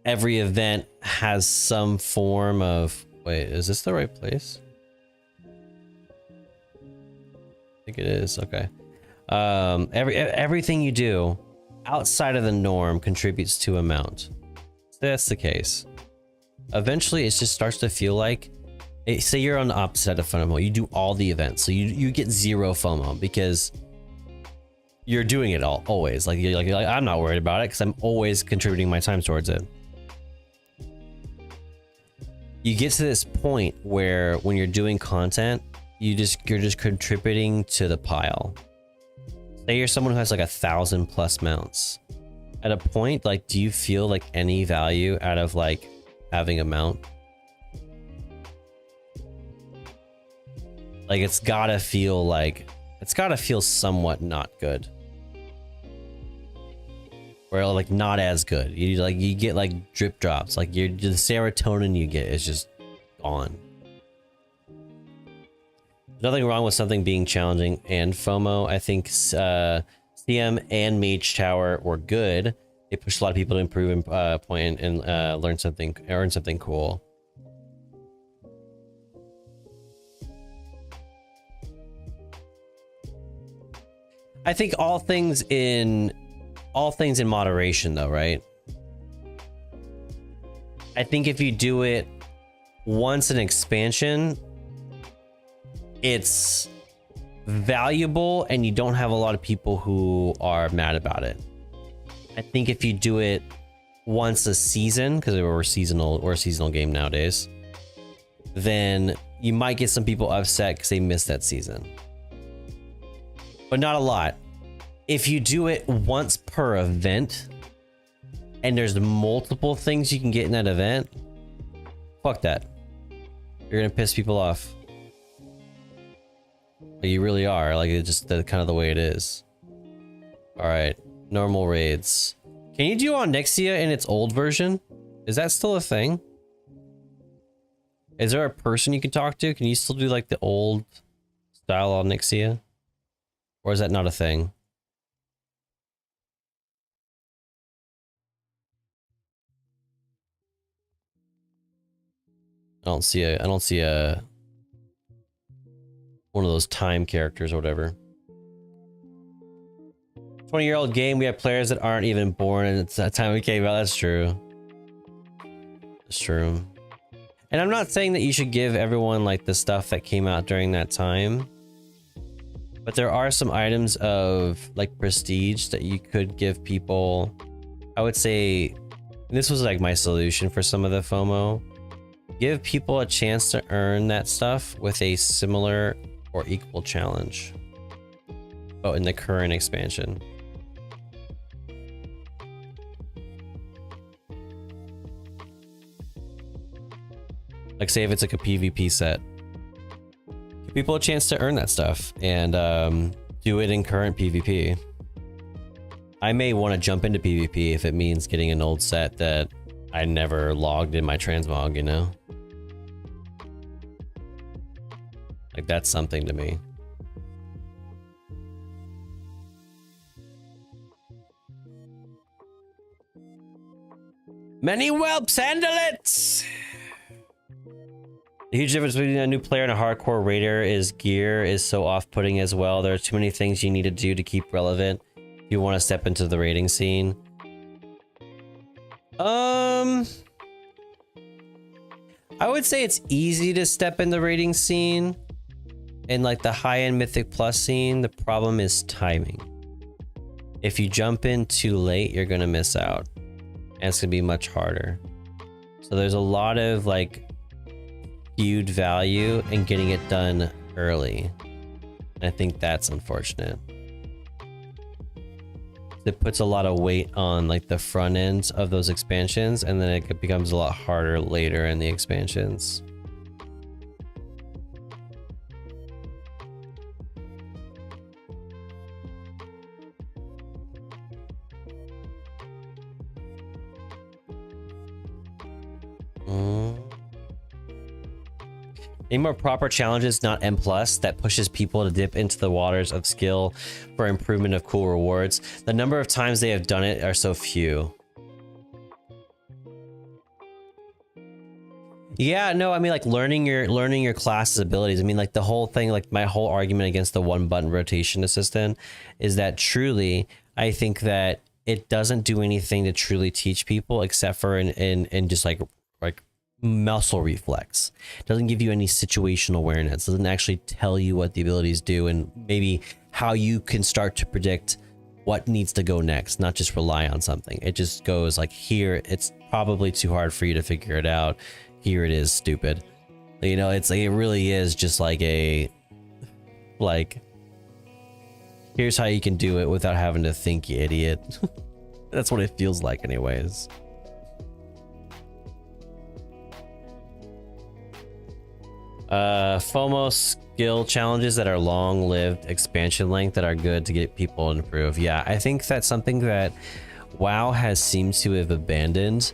event has some form of, wait, is this the right place? I think it is. Okay. Everything you do outside of the norm contributes to a mount. So that's the case. Eventually it just starts to feel like, say you're on the opposite of FOMO, you do all the events, so you get zero FOMO because you're doing it all always. Like you're like I'm not worried about it because I'm always contributing my time towards it. You get to this point where when you're doing content, you're just contributing to the pile. Say you're someone who has like 1,000+ mounts. At a point, like, do you feel like any value out of like having a mount? Like, it's gotta feel somewhat not good. Or like not as good. You get like drip drops. Like the serotonin you get is just gone. Nothing wrong with something being challenging and FOMO. I think CM and Mage Tower were good. They pushed a lot of people to improve and point and earn something cool. I think all things in moderation though, right? I think if you do it once an expansion, it's valuable and you don't have a lot of people who are mad about it. I think if you do it once a season, because we're a seasonal game nowadays, then you might get some people upset because they missed that season. But not a lot. If you do it once per event and there's multiple things you can get in that event, fuck that. You're gonna piss people off. But you really are. Like, it's just kind of the way it is. Alright. Normal raids. Can you do Onyxia in its old version? Is that still a thing? Is there a person you can talk to? Can you still do like the old style Onyxia? Or is that not a thing? I don't see a one of those time characters or whatever. 20-year-old game, we have players that aren't even born and it's that time we came out. That's true. That's true. And I'm not saying that you should give everyone like the stuff that came out during that time. But there are some items of like prestige that you could give people. I would say this was like my solution for some of the FOMO. Give people a chance to earn that stuff with a similar or equal challenge. Oh, in the current expansion. Like say if it's like a PvP set. Give people a chance to earn that stuff and do it in current PvP. I may want to jump into PvP if it means getting an old set that I never logged in my transmog, you know? Like that's something to me. Many whelps, handle it! The huge difference between a new player and a hardcore raider is gear is so off-putting as well. There are too many things you need to do to keep relevant if you want to step into the raiding scene. I would say it's easy to step in the raiding scene. In like the high-end Mythic Plus scene, the problem is timing. If you jump in too late, you're gonna miss out. And it's gonna be much harder. So there's a lot of like skewed value in getting it done early. And I think that's unfortunate. It puts a lot of weight on like the front ends of those expansions, and then it becomes a lot harder later in the expansions. Need more proper challenges, not M+, that pushes people to dip into the waters of skill for improvement of cool rewards. The number of times they have done it are so few. Yeah, no, I mean like learning your class's abilities. I mean like the whole thing, like my whole argument against the one button rotation assistant is that truly I think that it doesn't do anything to truly teach people except for in just like muscle reflex. It doesn't give you any situational awareness. It doesn't actually tell you what the abilities do and maybe how you can start to predict what needs to go next, not just rely on something. It just goes like, here, it's probably too hard for you to figure it out. Here it is, stupid. You know, it's like, it really is just like a, like, here's how you can do it without having to think, you idiot. That's what it feels like anyways. FOMO skill challenges that are long-lived expansion length that are good to get people to improve. Yeah, I think that's something that WoW has seemed to have abandoned,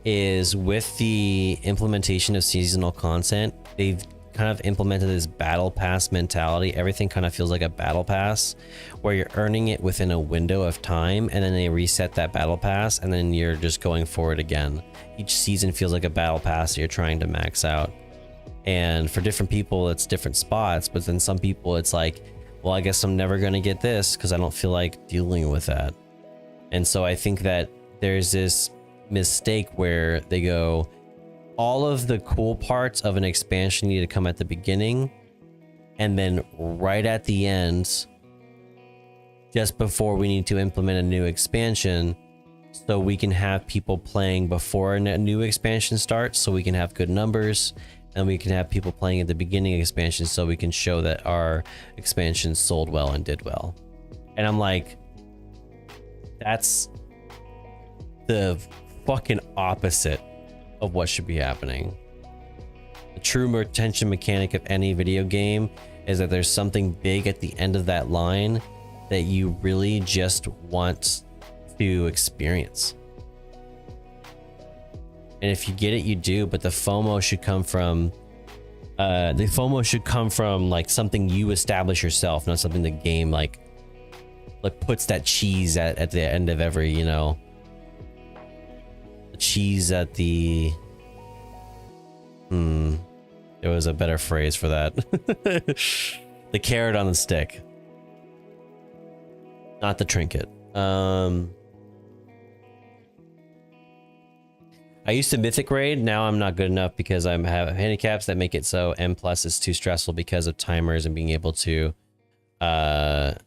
is with the implementation of seasonal content. They've kind of implemented this battle pass mentality. Everything kind of feels like a battle pass where you're earning it within a window of time, and then they reset that battle pass, and then you're just going for it again. Each season feels like a battle pass that you're trying to max out. And for different people, it's different spots, but then some people it's like, well, I guess I'm never going to get this because I don't feel like dealing with that. And so I think that there's this mistake where they go, all of the cool parts of an expansion need to come at the beginning, and then right at the end, just before we need to implement a new expansion, so we can have people playing before a new expansion starts, so we can have good numbers, and we can have people playing at the beginning of expansion so we can show that our expansion sold well and did well. And I'm like, that's the fucking opposite of what should be happening. The true retention mechanic of any video game is that there's something big at the end of that line that you really just want to experience. And if you get it, you do, but the FOMO should come from like something you establish yourself, not something the game like puts that cheese at the end of every, you know, the cheese at the there was a better phrase for that. The carrot on the stick, not the trinket. I used to mythic raid. Now I'm not good enough because I have handicaps that make it so M+ is too stressful because of timers and being able to ruin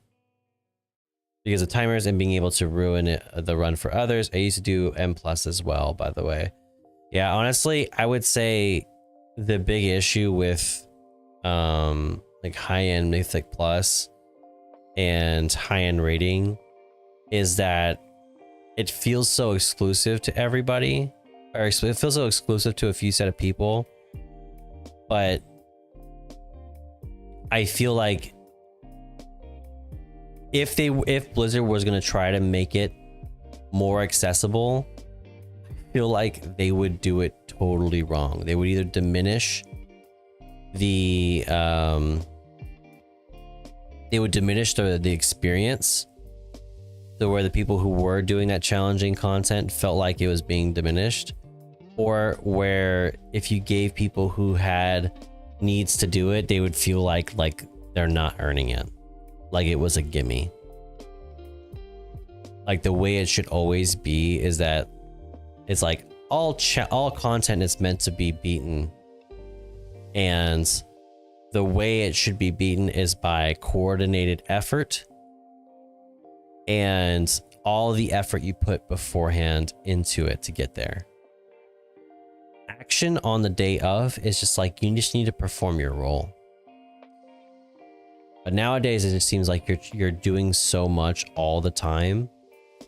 the run for others. I used to do M+ as well, by the way. Yeah, honestly, I would say the big issue with like high-end mythic plus and high-end rating is that it feels so exclusive to everybody. Or it feels so exclusive to a few set of people, but I feel like if Blizzard was going to try to make it more accessible, I feel like they would do it totally wrong. They would either diminish the experience, so where the people who were doing that challenging content felt like it was being diminished, or where if you gave people who had needs to do it, they would feel like they're not earning it, like it was a gimme. Like the way it should always be is that it's like all content is meant to be beaten, and the way it should be beaten is by coordinated effort and all the effort you put beforehand into it to get there. Action on the day of is just like, you just need to perform your role. But nowadays it just seems like you're doing so much all the time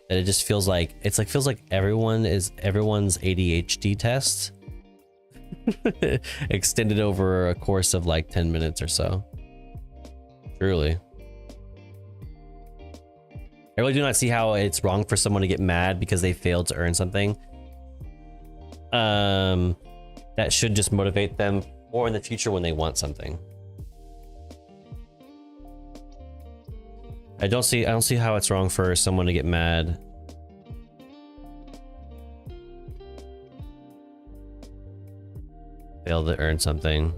that it just feels like everyone's ADHD test extended over a course of like 10 minutes or so. Truly. I really do not see how it's wrong for someone to get mad because they failed to earn something. That should just motivate them more in the future when they want something. I don't see how it's wrong for someone to get mad. Fail to earn something.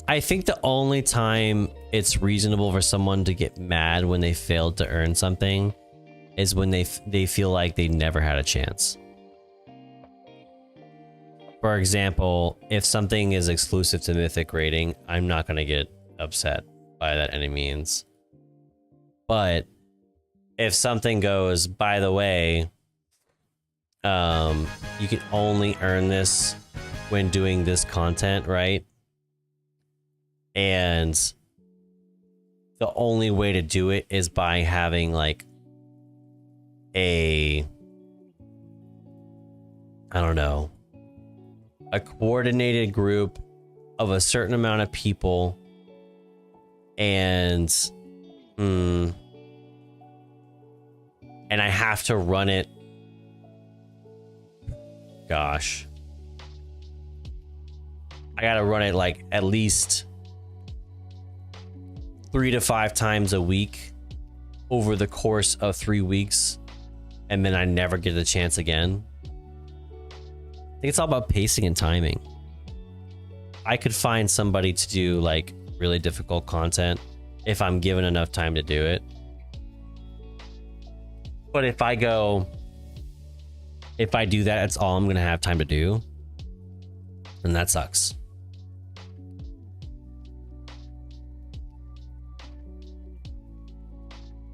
I think the only time it's reasonable for someone to get mad when they failed to earn something is when they feel like they never had a chance. For example, if something is exclusive to Mythic rating, I'm not going to get upset by that any means. But if something goes, by the way, you can only earn this when doing this content, right? And the only way to do it is by having like a, I don't know, a coordinated group of a certain amount of people, and and I have to run it. Gosh, I gotta run it like at least 3 to 5 times a week over the course of 3 weeks, and then I never get a chance again. I think it's all about pacing and timing. I could find somebody to do like really difficult content if I'm given enough time to do it. But if I do that, that's all I'm gonna have time to do, and that sucks.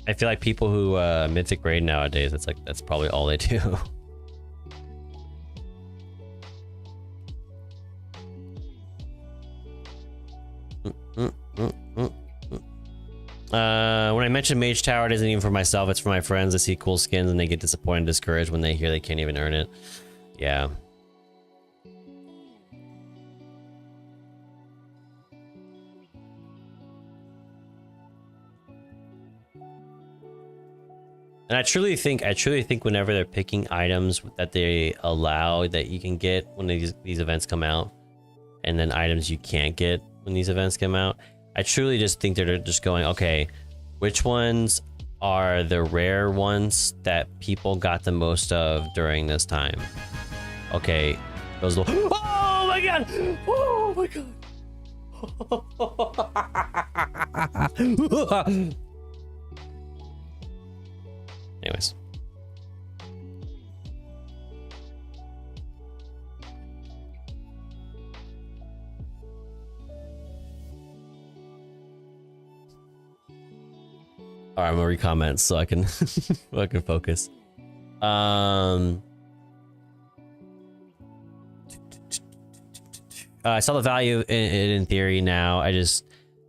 I feel like people who mythic raid nowadays, that's probably all they do. When I mentioned Mage Tower, it isn't even for myself, it's for my friends. They see cool skins and they get disappointed and discouraged when they hear they can't even earn it. Yeah. And I truly think whenever they're picking items that they allow that you can get when these events come out, and then items you can't get when these events come out, I truly just think they're just going, okay, which ones are the rare ones that people got the most of during this time? Okay, those little, oh my god, oh my god. Anyways. All right, I'm gonna re-comment so I can I can focus. I saw the value in theory now. I just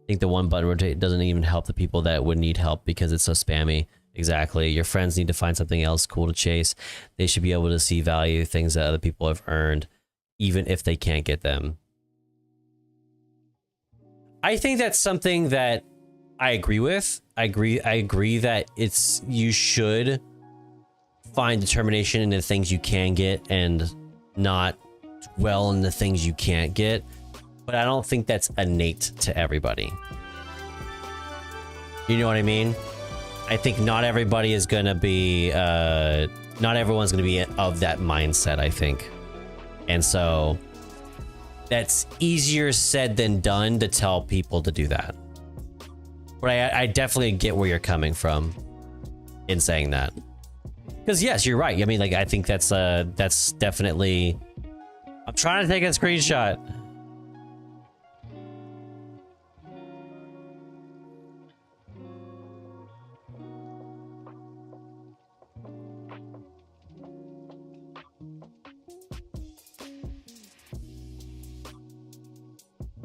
think the one button rotate doesn't even help the people that would need help because it's so spammy. Exactly. Your friends need to find something else cool to chase. They should be able to see value, things that other people have earned, even if they can't get them. I think that's something that I agree with. I agree that you should find determination in the things you can get and not dwell in the things you can't get. But I don't think that's innate to everybody. You know what I mean? I think not everybody is gonna be, not everyone's gonna be of that mindset, I think. And so that's easier said than done to tell people to do that. But I definitely get where you're coming from in saying that. Because yes, you're right. I mean, like, I think that's definitely, I'm trying to take a screenshot.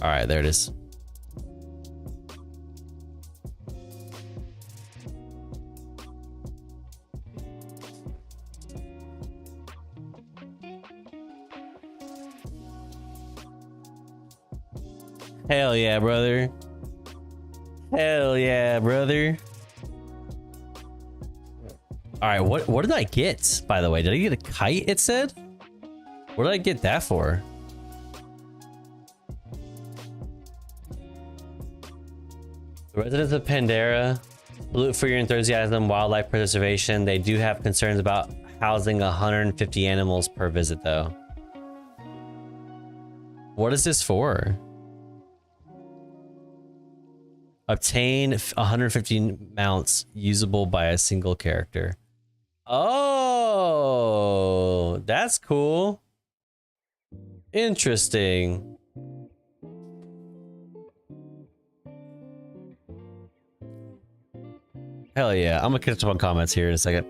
All right, there it is. Hell yeah, brother. Hell yeah, brother. All right, what did I get, by the way? Did I get a kite, it said? What did I get that for? The residents of Pandera salute for your enthusiasm, wildlife preservation. They do have concerns about housing 150 animals per visit, though. What is this for? Obtain 150 mounts usable by a single character. Oh, that's cool. Interesting. Hell yeah, I'm gonna catch up on comments here in a second.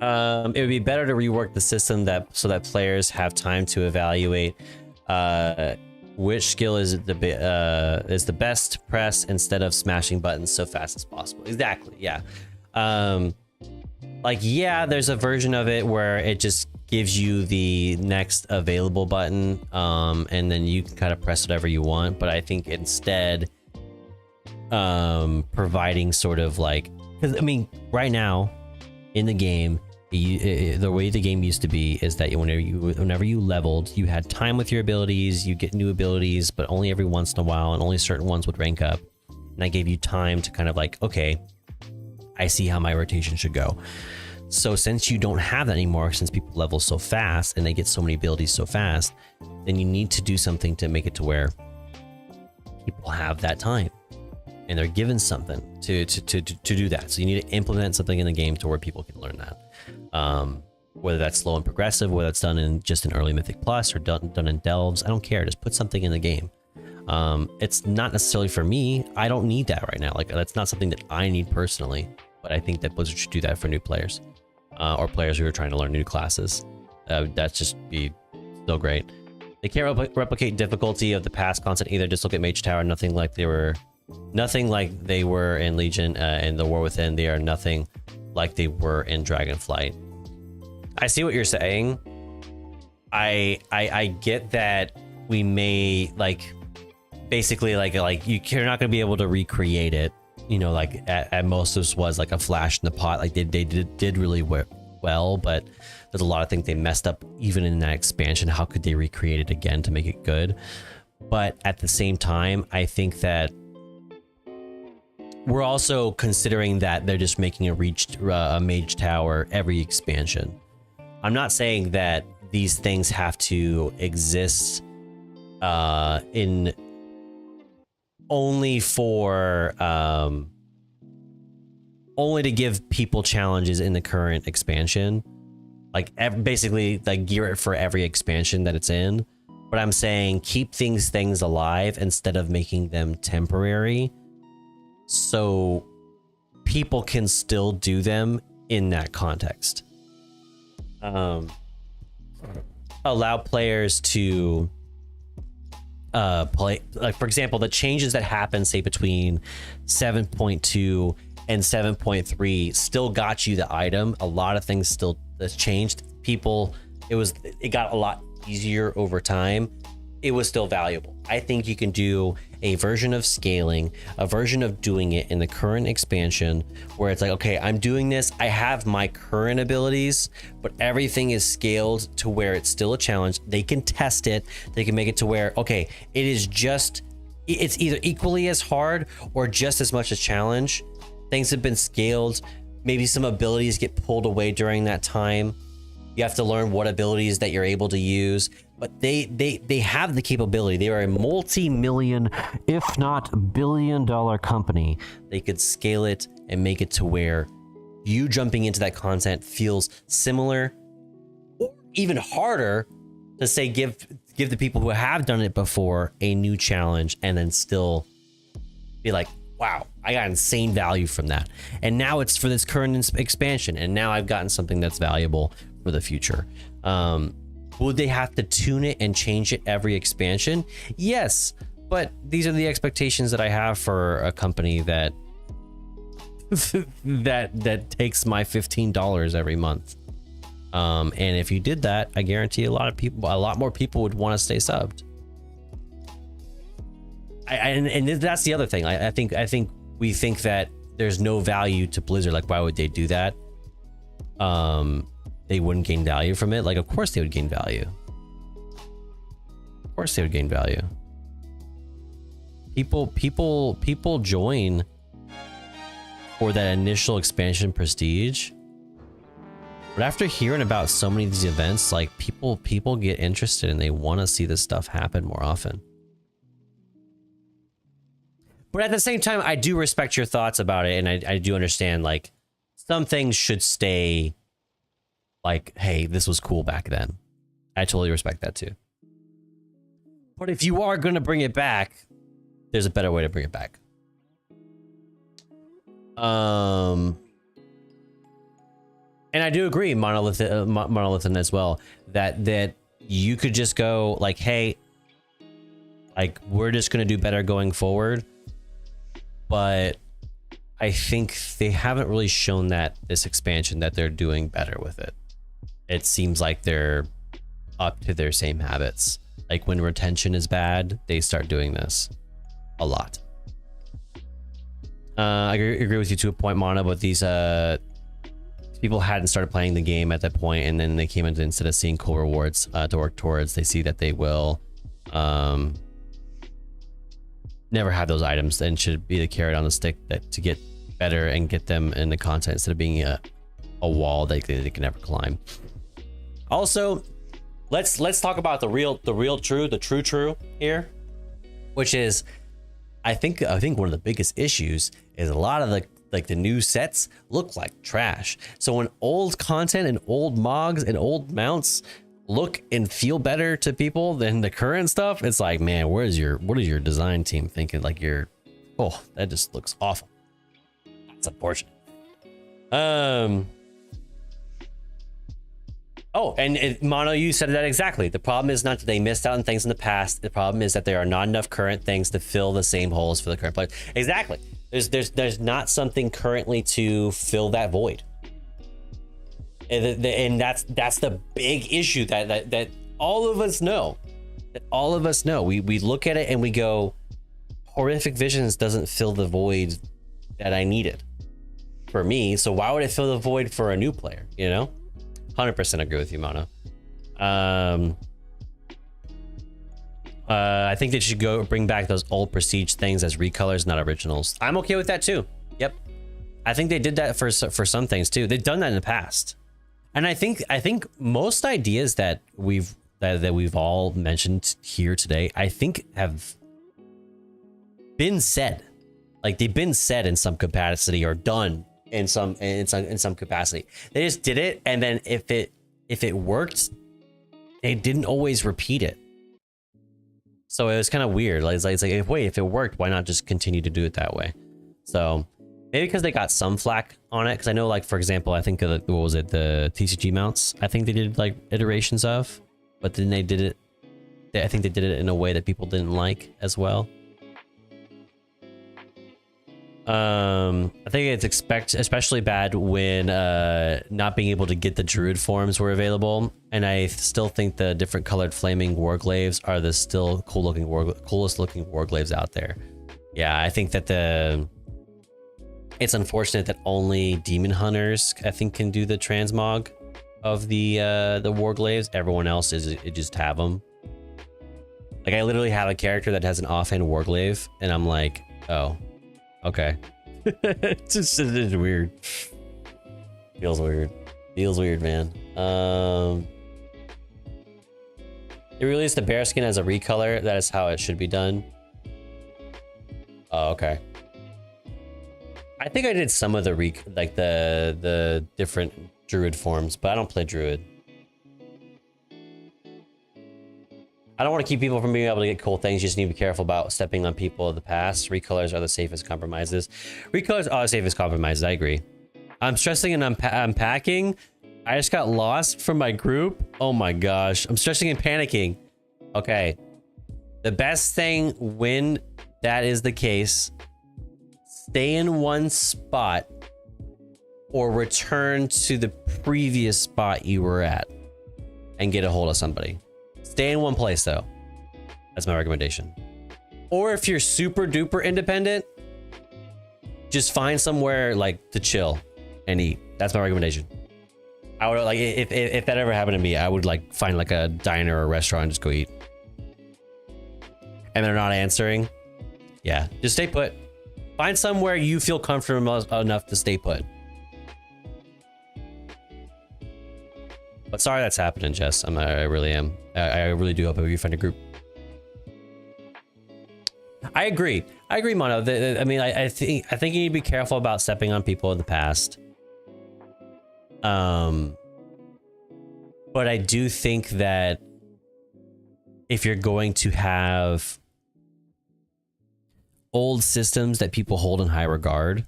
It would be better to rework the system so that players have time to evaluate which skill is the best press instead of smashing buttons so fast as possible. Exactly. Yeah. Like, yeah, there's a version of it where it just gives you the next available button, and then you can kind of press whatever you want. But I think instead, providing sort of like, because I mean, right now in the game, the way the game used to be is that whenever you leveled, you had time with your abilities, you get new abilities, but only every once in a while, and only certain ones would rank up. And I gave you time to kind of like, okay, I see how my rotation should go. So since you don't have that anymore, since people level so fast and they get so many abilities so fast, then you need to do something to make it to where people have that time and they're given something to do that. So you need to implement something in the game to where people can learn that. Whether that's slow and progressive, whether that's done in just an early Mythic Plus or done in Delves, I don't care. Just put something in the game. It's not necessarily for me. I don't need that right now. Like, that's not something that I need personally, but I think that Blizzard should do that for new players, or players who are trying to learn new classes. That's just be so great. They can't replicate difficulty of the past content either. Just look at Mage Tower. Nothing like they were in Legion and the War Within. They are nothing like they were in Dragonflight. I see what you're saying. I get that we may like basically like you're not gonna be able to recreate it. You know, like at most this was like a flash in the pot. Like they did really well, but there's a lot of things they messed up even in that expansion. How could they recreate it again to make it good? But at the same time, I think that we're also considering that they're just making a Mage Tower every expansion. I'm not saying that these things have to exist in only for only to give people challenges in the current expansion, like basically like gear it for every expansion that it's in. But I'm saying keep things alive instead of making them temporary, so people can still do them in that context. Allow players to play, like for example, the changes that happen say between 7.2 and 7.3 still got you the item. A lot of things still that's changed. It got a lot easier over time. It was still valuable. I think you can do a version of scaling, a version of doing it in the current expansion where it's like, okay, I'm doing this, I have my current abilities, but everything is scaled to where it's still a challenge. They can test it. They can make it to where, okay, it's either equally as hard or just as much a challenge. Things have been scaled. Maybe some abilities get pulled away during that time. You have to learn what abilities that you're able to use, but they have the capability. They are a multi-million, if not billion-dollar company. They could scale it and make it to where you jumping into that content feels similar or even harder to say give the people who have done it before a new challenge and then still be like, wow, I got insane value from that. And now it's for this current expansion. And now I've gotten something that's valuable for the future. Would they have to tune it and change it every expansion? Yes, but these are the expectations that I have for a company that that takes my $15 every month. And if you did that, I guarantee a lot more people would want to stay subbed. And that's the other thing. I think we think that there's no value to Blizzard. Like, why would they do that? They wouldn't gain value from it. Like, of course they would gain value. Of course they would gain value. People join for that initial expansion prestige. But after hearing about so many of these events, like people get interested and they want to see this stuff happen more often. But at the same time, I do respect your thoughts about it, and I do understand, like, some things should stay, like, hey, this was cool back then. I totally respect that too. But if you are going to bring it back, there's a better way to bring it back. And I do agree, Monolithin as well, that you could just go like, hey, Like, we're just going to do better going forward. But I think they haven't really shown that this expansion that they're doing better with it. It seems like they're up to their same habits. Like when retention is bad, they start doing this a lot. I agree with you to a point, Mono, but these people hadn't started playing the game at that point, and then they came into, instead of seeing cool rewards to work towards, they see that they will never have those items, and should be the carrot on the stick that to get better and get them in the content instead of being a wall that they can never climb. Also, let's talk about the true here, which is I think one of the biggest issues is a lot of the new sets look like trash. So when old content and old mogs and old mounts look and feel better to people than the current stuff, it's like, man, what is your design team thinking? Like, oh, that just looks awful. That's unfortunate. Oh, and Mono, you said that exactly. The problem is not that they missed out on things in the past. The problem is that there are not enough current things to fill the same holes for the current players. Exactly. There's not something currently to fill that void. And that's the big issue that all of us know. That all of us know. We look at it and we go, Horrific Visions doesn't fill the void that I needed for me. So why would it fill the void for a new player? You know? 100% agree with you, Mono. I think they should bring back those old Prestige things as recolors, not originals. I'm okay with that too. Yep. I think they did that for some things too. They've done that in the past. And I think most ideas that we've all mentioned here today, I think have been said. Like, they've been said in some capacity or done in some capacity. They just did it, and then if it worked, they didn't always repeat it. So it was kind of weird. Like, it's like, wait, if it worked, why not just continue to do it that way? So maybe because they got some flack on it. Because I know, like, for example, I think what was it, the TCG mounts? I think they did like iterations of, but then they did it. I think they did it in a way that people didn't like as well. I think it's especially bad when not being able to get the druid forms were available, and I still think the different colored flaming warglaives are the still coolest looking warglaives out there. Yeah, I think that it's unfortunate that only demon hunters, I think, can do the transmog of the warglaives. Everyone else just have them. Like, I literally have a character that has an offhand warglaive, and I'm like, oh. Okay. It's just weird. Feels weird, man. They released the bearskin as a recolor. That is how it should be done. Oh, okay. I think I did some of the different druid forms, but I don't play druid. I don't want to keep people from being able to get cool things. You just need to be careful about stepping on people of the past. Recolors are the safest compromises. Recolors are the safest compromises. I agree. I'm stressing and unpacking. I just got lost from my group. Oh my gosh. I'm stressing and panicking. Okay. The best thing when that is the case, stay in one spot or return to the previous spot you were at and get a hold of somebody. Stay in one place though. That's my recommendation. Or if you're super duper independent, just find somewhere like to chill and eat. That's my recommendation. I would like, if that ever happened to me, I would like find like a diner or a restaurant and just go eat. And they're not answering. Yeah, just stay put. Find somewhere you feel comfortable enough to stay put. But sorry that's happening, Jess. I really am. I really do hope you find a group. I agree, Mono. I mean, I think you need to be careful about stepping on people in the past. But I do think that if you're going to have old systems that people hold in high regard,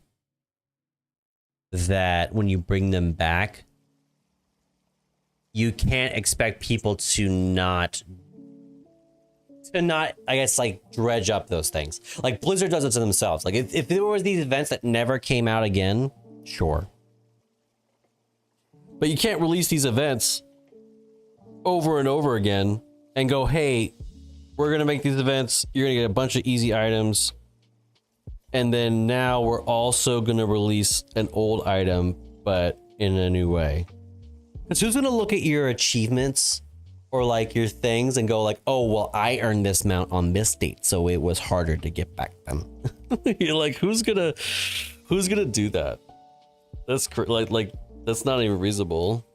that when you bring them back, you can't expect people to not to not, I guess, like dredge up those things. Like Blizzard does it to themselves. Like if there was these events that never came out again, sure. But you can't release these events over and over again and go, hey, we're gonna make these events, you're gonna get a bunch of easy items, and then now we're also gonna release an old item, but in a new way. Because who's gonna look at your achievements or like your things and go like, oh, well, I earned this amount on this date, so it was harder to get back them. You're like, who's gonna do that? That's like that's not even reasonable.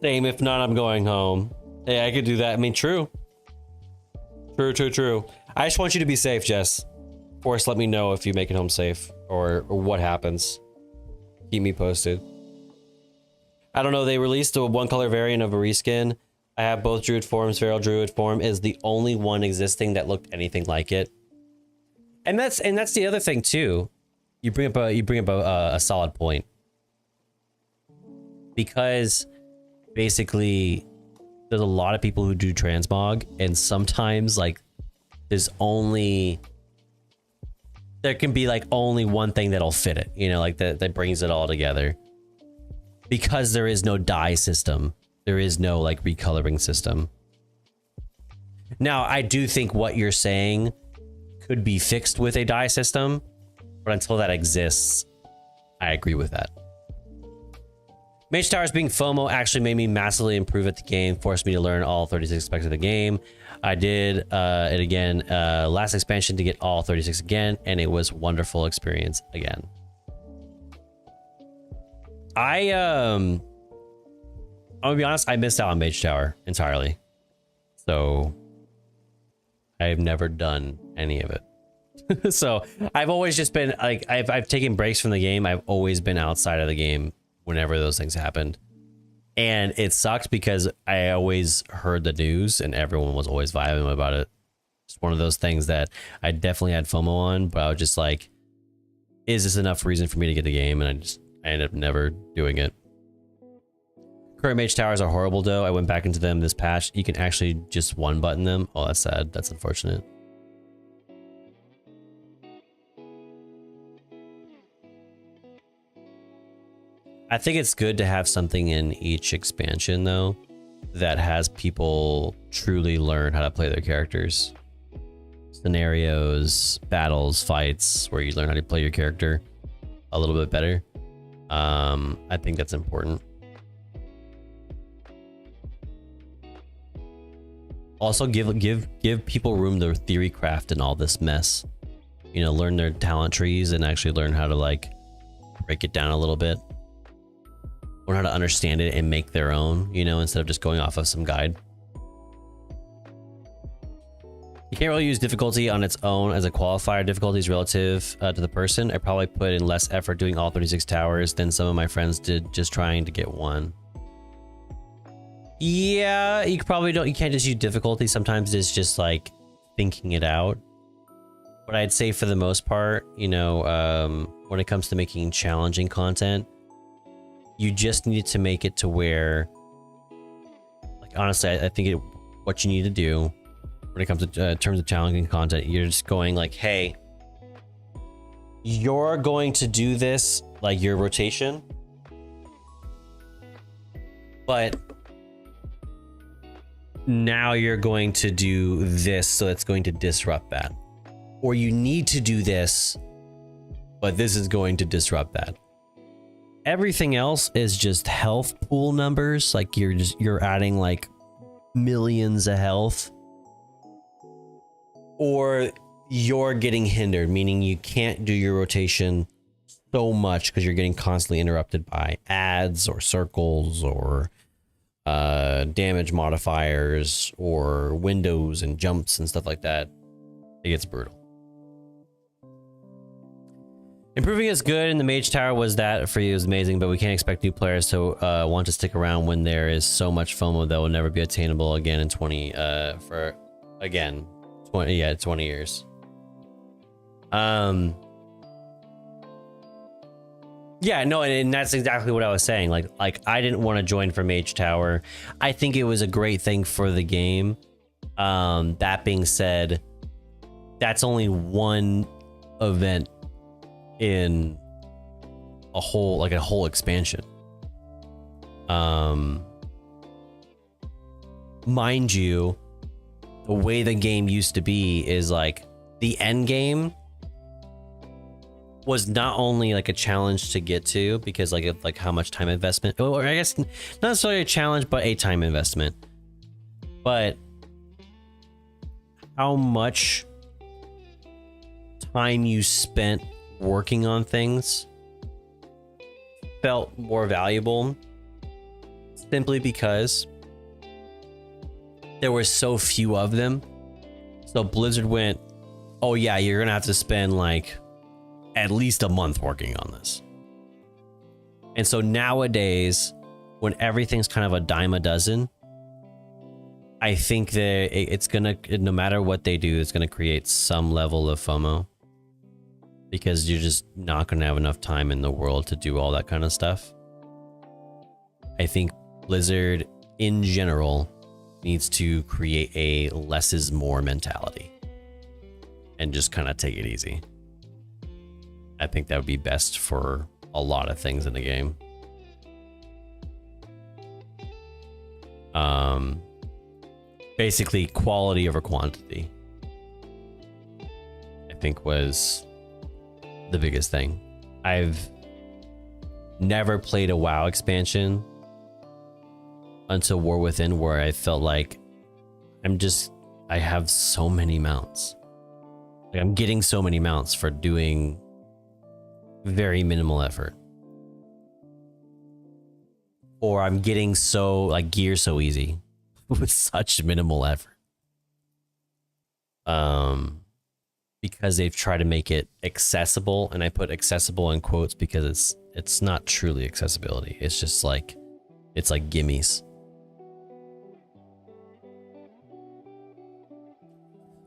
Same, if not, I'm going home. Hey, I could do that. I mean, true. True. I just want you to be safe, Jess. Of course, let me know if you make it home safe or what happens. Keep me posted. I don't know, they released a one color variant of a reskin. I have both Druid forms. Feral Druid form is the only one existing that looked anything like it. And that's the other thing too. You bring up a solid point. Because basically there's a lot of people who do transmog, and sometimes like there can be like only one thing that'll fit it, you know, like that brings it all together. Because there is no dye system, there is no like recoloring system. Now, I do think what you're saying could be fixed with a dye system, but until that exists, I agree with that. Mage Towers being FOMO actually made me massively improve at the game, forced me to learn all 36 specs of the game. I did it again last expansion to get all 36 again, and it was a wonderful experience again. I'm gonna be honest, I missed out on Mage Tower entirely. So I've never done any of it. So I've always just been like, I've taken breaks from the game. I've always been outside of the game whenever those things happened. And it sucked because I always heard the news and everyone was always vibing about it. It's one of those things that I definitely had FOMO on, but I was just like, is this enough reason for me to get the game? And I ended up never doing it. Current Mage Towers are horrible though. I went back into them this patch. You can actually just one button them. Oh, that's sad. That's unfortunate. I think it's good to have something in each expansion though that has people truly learn how to play their characters. Scenarios, battles, fights, where you learn how to play your character a little bit better. I think that's important. Also give people room to theory craft and all this mess. You know, learn their talent trees and actually learn how to like break it down a little bit. Learn how to understand it and make their own, you know, instead of just going off of some guide. You can't really use difficulty on its own as a qualifier. Difficulty is relative to the person. I probably put in less effort doing all 36 towers than some of my friends did just trying to get one. Yeah, you can't just use difficulty. Sometimes it's just like thinking it out. But I'd say for the most part, you know, when it comes to making challenging content, you just need to make it to where, like, honestly, I think what you need to do when it comes to terms of challenging content, you're just going like, hey, you're going to do this, like your rotation, but now you're going to do this, so it's going to disrupt that. Or you need to do this, but this is going to disrupt that. Everything else is just health pool numbers. Like you're adding like millions of health, or you're getting hindered, meaning you can't do your rotation so much because you're getting constantly interrupted by ads or circles or damage modifiers or windows and jumps and stuff like that. It gets brutal. Improving is good, and the Mage Tower was that for you is amazing, but we can't expect new players to want to stick around when there is so much FOMO that will never be attainable again in 20 years. Yeah, no, and that's exactly what I was saying. Like I didn't want to join for Mage Tower. I think it was a great thing for the game. That being said, that's only one event in a whole expansion. Mind you, the way the game used to be is like the end game was not only like a challenge to get to because like how much time investment, or I guess not necessarily a challenge, but a time investment, but how much time you spent working on things felt more valuable simply because there were so few of them. So Blizzard went, oh yeah, you're gonna have to spend like at least a month working on this. And so nowadays, when everything's kind of a dime a dozen, I think that it's gonna, no matter what they do, it's gonna create some level of FOMO, because you're just not gonna have enough time in the world to do all that kind of stuff. I think Blizzard in general needs to create a less is more mentality and just kind of take it easy. I think that would be best for a lot of things in the game. Basically quality over quantity, I think, was the biggest thing. I've never played a WoW expansion until War Within where I felt like I have so many mounts. Like I'm getting so many mounts for doing very minimal effort. Or I'm getting so like gear so easy with such minimal effort. Because they've tried to make it accessible, and I put accessible in quotes because it's not truly accessibility. It's just like, it's like gimmies.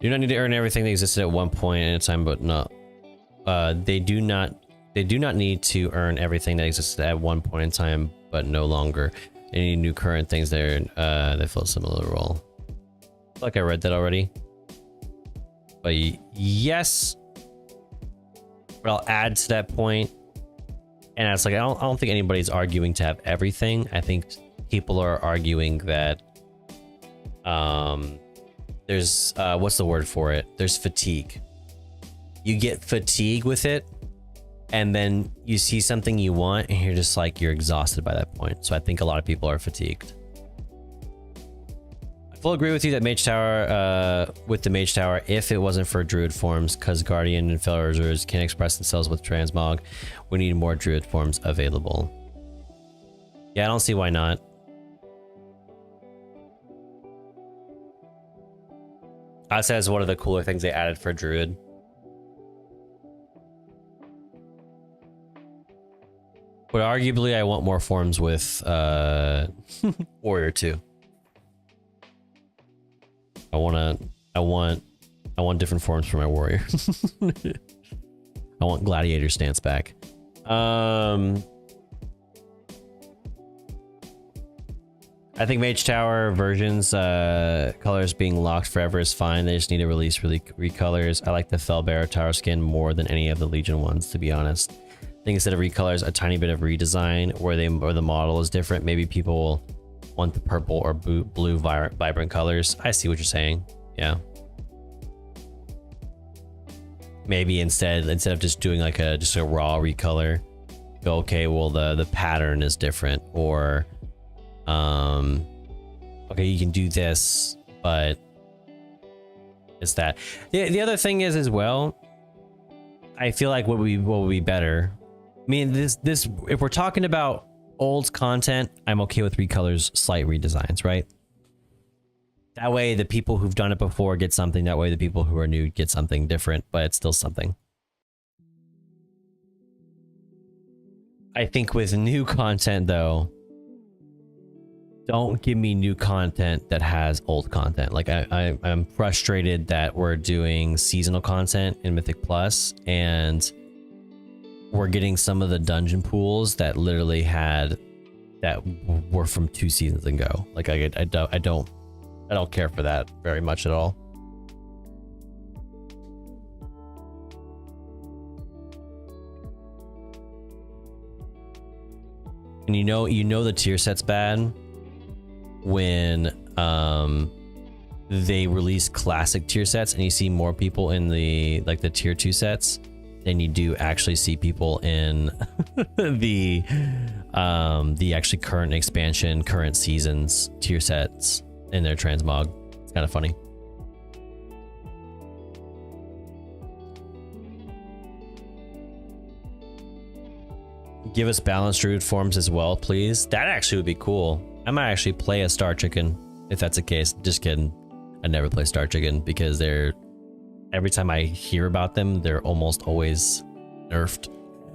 You don't need to earn everything that existed at one point in a time, but no. They do not need to earn everything that existed at one point in time, but no longer. Any new current things there that fill a similar role. I feel like I read that already. But yes, but I'll add to that point. And it's like, I don't think anybody's arguing to have everything. I think people are arguing that there's what's the word for it? There's fatigue. You get fatigue with it, and then you see something you want and you're just like, you're exhausted by that point. So I think a lot of people are fatigued. I fully agree with you that Mage Tower, with the Mage Tower, if it wasn't for Druid forms, because Guardian and Fellow Reserves can express themselves with transmog, we need more Druid forms available. Yeah, I don't see why not. I said it's one of the cooler things they added for Druid. But arguably, I want more forms with Warrior too. I want different forms for my Warrior. I want Gladiator stance back. I think Mage Tower versions, colors being locked forever is fine. They just need to release recolors. I like the Fellbearer Tower skin more than any of the Legion ones, to be honest. I think instead of recolors, a tiny bit of redesign where the model is different. Maybe people will want the purple or blue vibrant colors. I see what you're saying. Yeah. Maybe instead of just doing like just a raw recolor, go, okay, well the pattern is different, or okay, you can do this, but it's that. The other thing is as well, I feel like what would be better. I mean, this if we're talking about old content, I'm okay with recolors, slight redesigns, right? That way the people who've done it before get something, that way the people who are new get something different, but it's still something. I think with new content though, don't give me new content that has old content. Like I'm frustrated that we're doing seasonal content in Mythic Plus and we're getting some of the dungeon pools that literally were from 2 seasons ago. Like I don't care for that very much at all. And you know the tier set's bad when they release classic tier sets and you see more people in the tier 2 sets than you do actually see people in the actually current expansion, current seasons tier sets in their transmog. It's kind of funny. Give us balanced druid forms as well, please. That actually would be cool. I might actually play a Star Chicken if that's the case. Just kidding. I never play Star Chicken because every time I hear about them, they're almost always nerfed.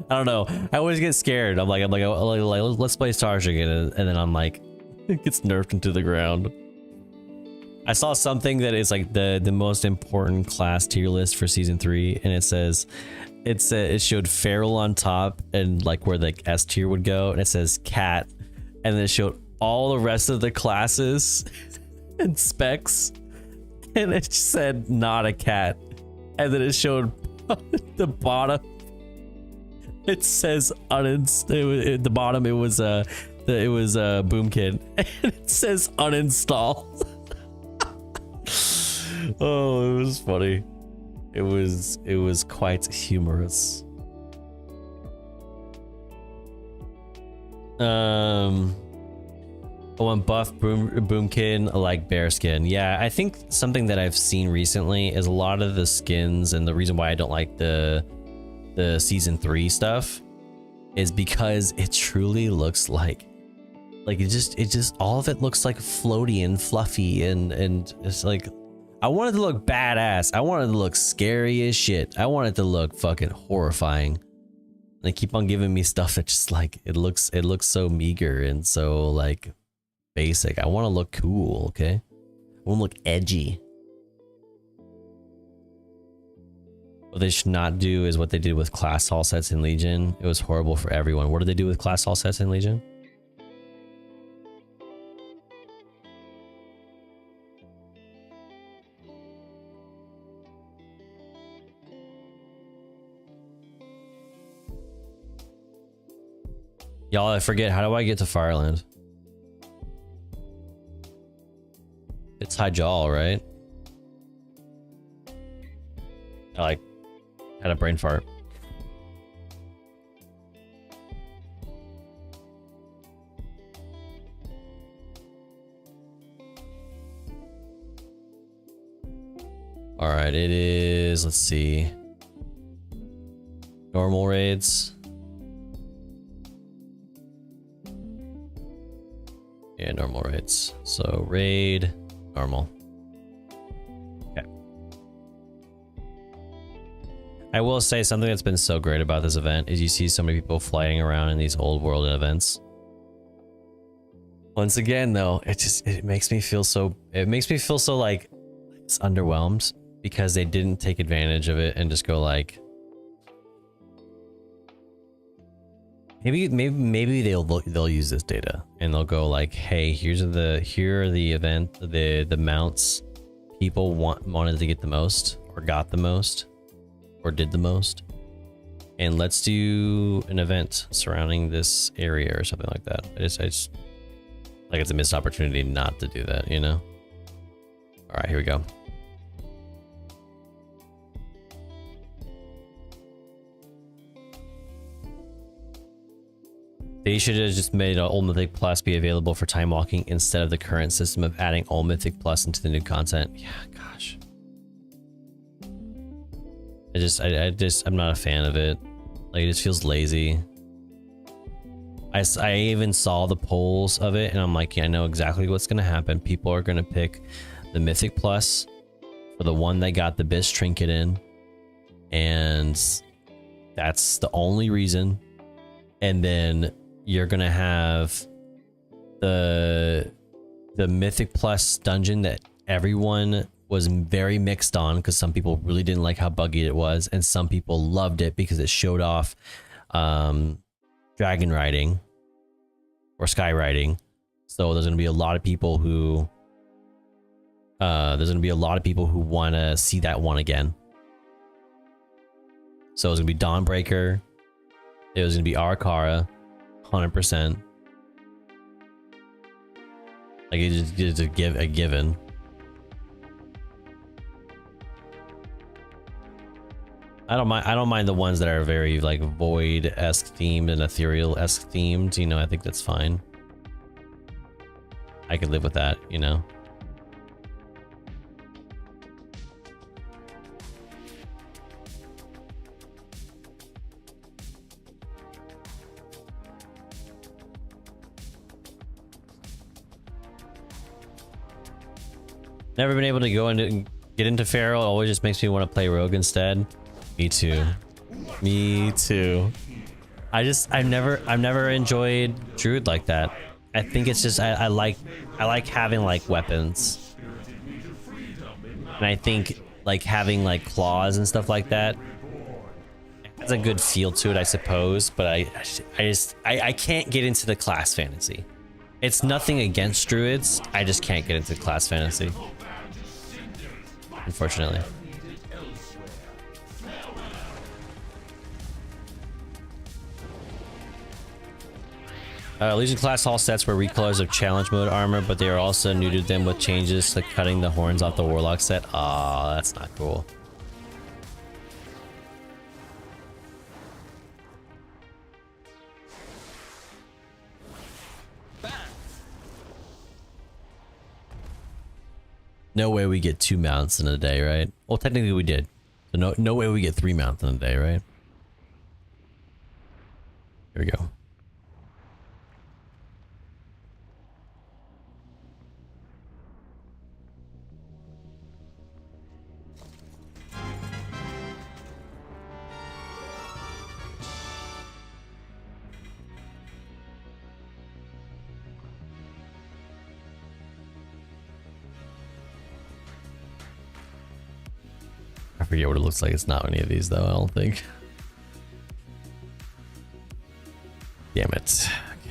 I don't know. I always get scared. I'm like, let's play Star Chicken, and then I'm like, it gets nerfed into the ground. I saw something that is like the most important class tier list for season 3, and it says, it showed Feral on top and like where the S tier would go, and it says cat, and then it showed all the rest of the classes and specs, and it said not a cat, and then it showed the bottom. It says at the bottom it was Boomkid, and it says uninstall. Oh, it was funny. It was quite humorous. When buff Boomkin like bearskin. Yeah, I think something that I've seen recently is a lot of the skins, and the reason why I don't like the season 3 stuff is because it truly looks like it just all of it looks like floaty and fluffy, and it's like, I want it to look badass. I want it to look scary as shit. I want it to look fucking horrifying. They keep on giving me stuff that just like it looks so meager and so like basic. I want to look cool, okay? I want to look edgy. What they should not do is what they did with class hall sets in Legion. It was horrible for everyone. What did they do with class hall sets in Legion? Y'all, I forget, how do I get to Fireland? It's Hyjal, right? I like had a brain fart. All right, it is, let's see. Normal raids. Yeah, normal raids. So raid, normal. Okay. I will say something that's been so great about this event is you see so many people flying around in these old world events. Once again, though, it makes me feel so like it's underwhelmed because they didn't take advantage of it and just go like, maybe they'll use this data and they'll go like, hey, here are the event, the mounts people wanted to get the most or got the most or did the most, and let's do an event surrounding this area or something like that. I just like it's a missed opportunity not to do that, you know? All right, here we go. They should have just made Old Mythic Plus be available for time walking instead of the current system of adding Old Mythic Plus into the new content. Yeah, gosh. I'm not a fan of it. Like, it just feels lazy. I even saw the polls of it and I'm like, yeah, I know exactly what's going to happen. People are going to pick the Mythic Plus for the one that got the best trinket in. And that's the only reason. And then you're gonna have the Mythic Plus dungeon that everyone was very mixed on because some people really didn't like how buggy it was and some people loved it because it showed off dragon riding or sky riding. So there's going to be a lot of people who want to see that one again. So it's going to be Dawnbreaker. It was going to be Arakara, 100%. Like it's just a given. I don't mind the ones that are very like void-esque themed and ethereal-esque themed, you know, I think that's fine. I could live with that, you know. Never been able to go into and get into Feral. It always just makes me want to play Rogue instead. Me too. Me too. I've never enjoyed Druid like that. I think it's just I like having like weapons. And I think like having like claws and stuff like that has a good feel to it, I suppose, but I can't get into the class fantasy. It's nothing against druids, I just can't get into class fantasy. Unfortunately. Legion class hall sets were recolors of challenge mode armor, but they are also neutered them with changes to cutting the horns off the warlock set. Aw, that's not cool. No way we get 2 mounts in a day, right? Well, technically we did. So no way we get 3 mounts in a day, right? Here we go. I forget what it looks like. It's not any of these though, I don't think. Damn it. Okay.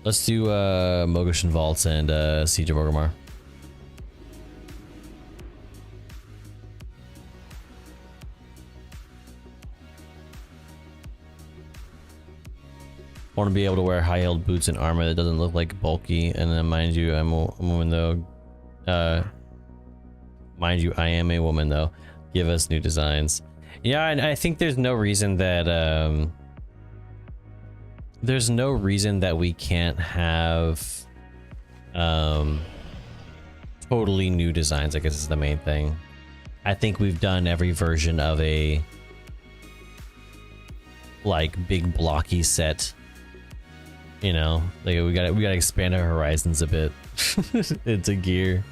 Let's do Mogushan Vaults and Siege of Orgrimmar. Want to be able to wear high-heeled boots and armor that doesn't look like bulky, and then mind you, I'm a woman though. Mind you, I am a woman though. Give us new designs. Yeah, and I think there's no reason that there's no reason that we can't have totally new designs, I guess is the main thing. I think we've done every version of a like big blocky set. You know, like we gotta expand our horizons a bit into gear.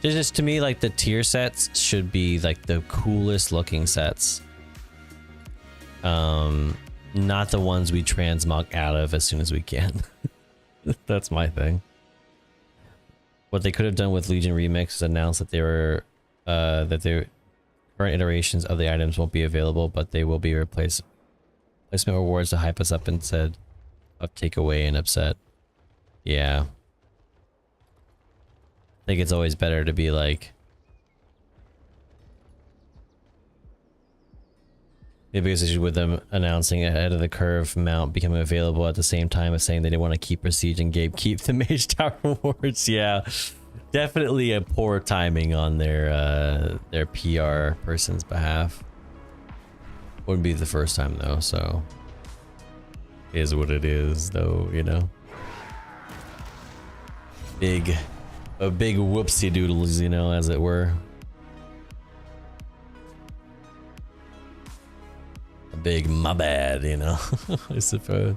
It's just, to me, like the tier sets should be like the coolest looking sets. Not the ones we transmog out of as soon as we can. That's my thing. What they could have done with Legion Remix is announce that they were that their current iterations of the items won't be available, but they will be replacement rewards to hype us up instead of take away and upset. Yeah. I think it's always better to be like, the biggest issue with them announcing ahead of the curve mount becoming available at the same time as saying they didn't want to keep Prestige and gatekeep the Mage Tower rewards. Yeah, definitely a poor timing on their PR person's behalf. Wouldn't be the first time though, so is what it is though, you know. A big whoopsie doodles, you know, as it were. Big my bad, you know. I suppose.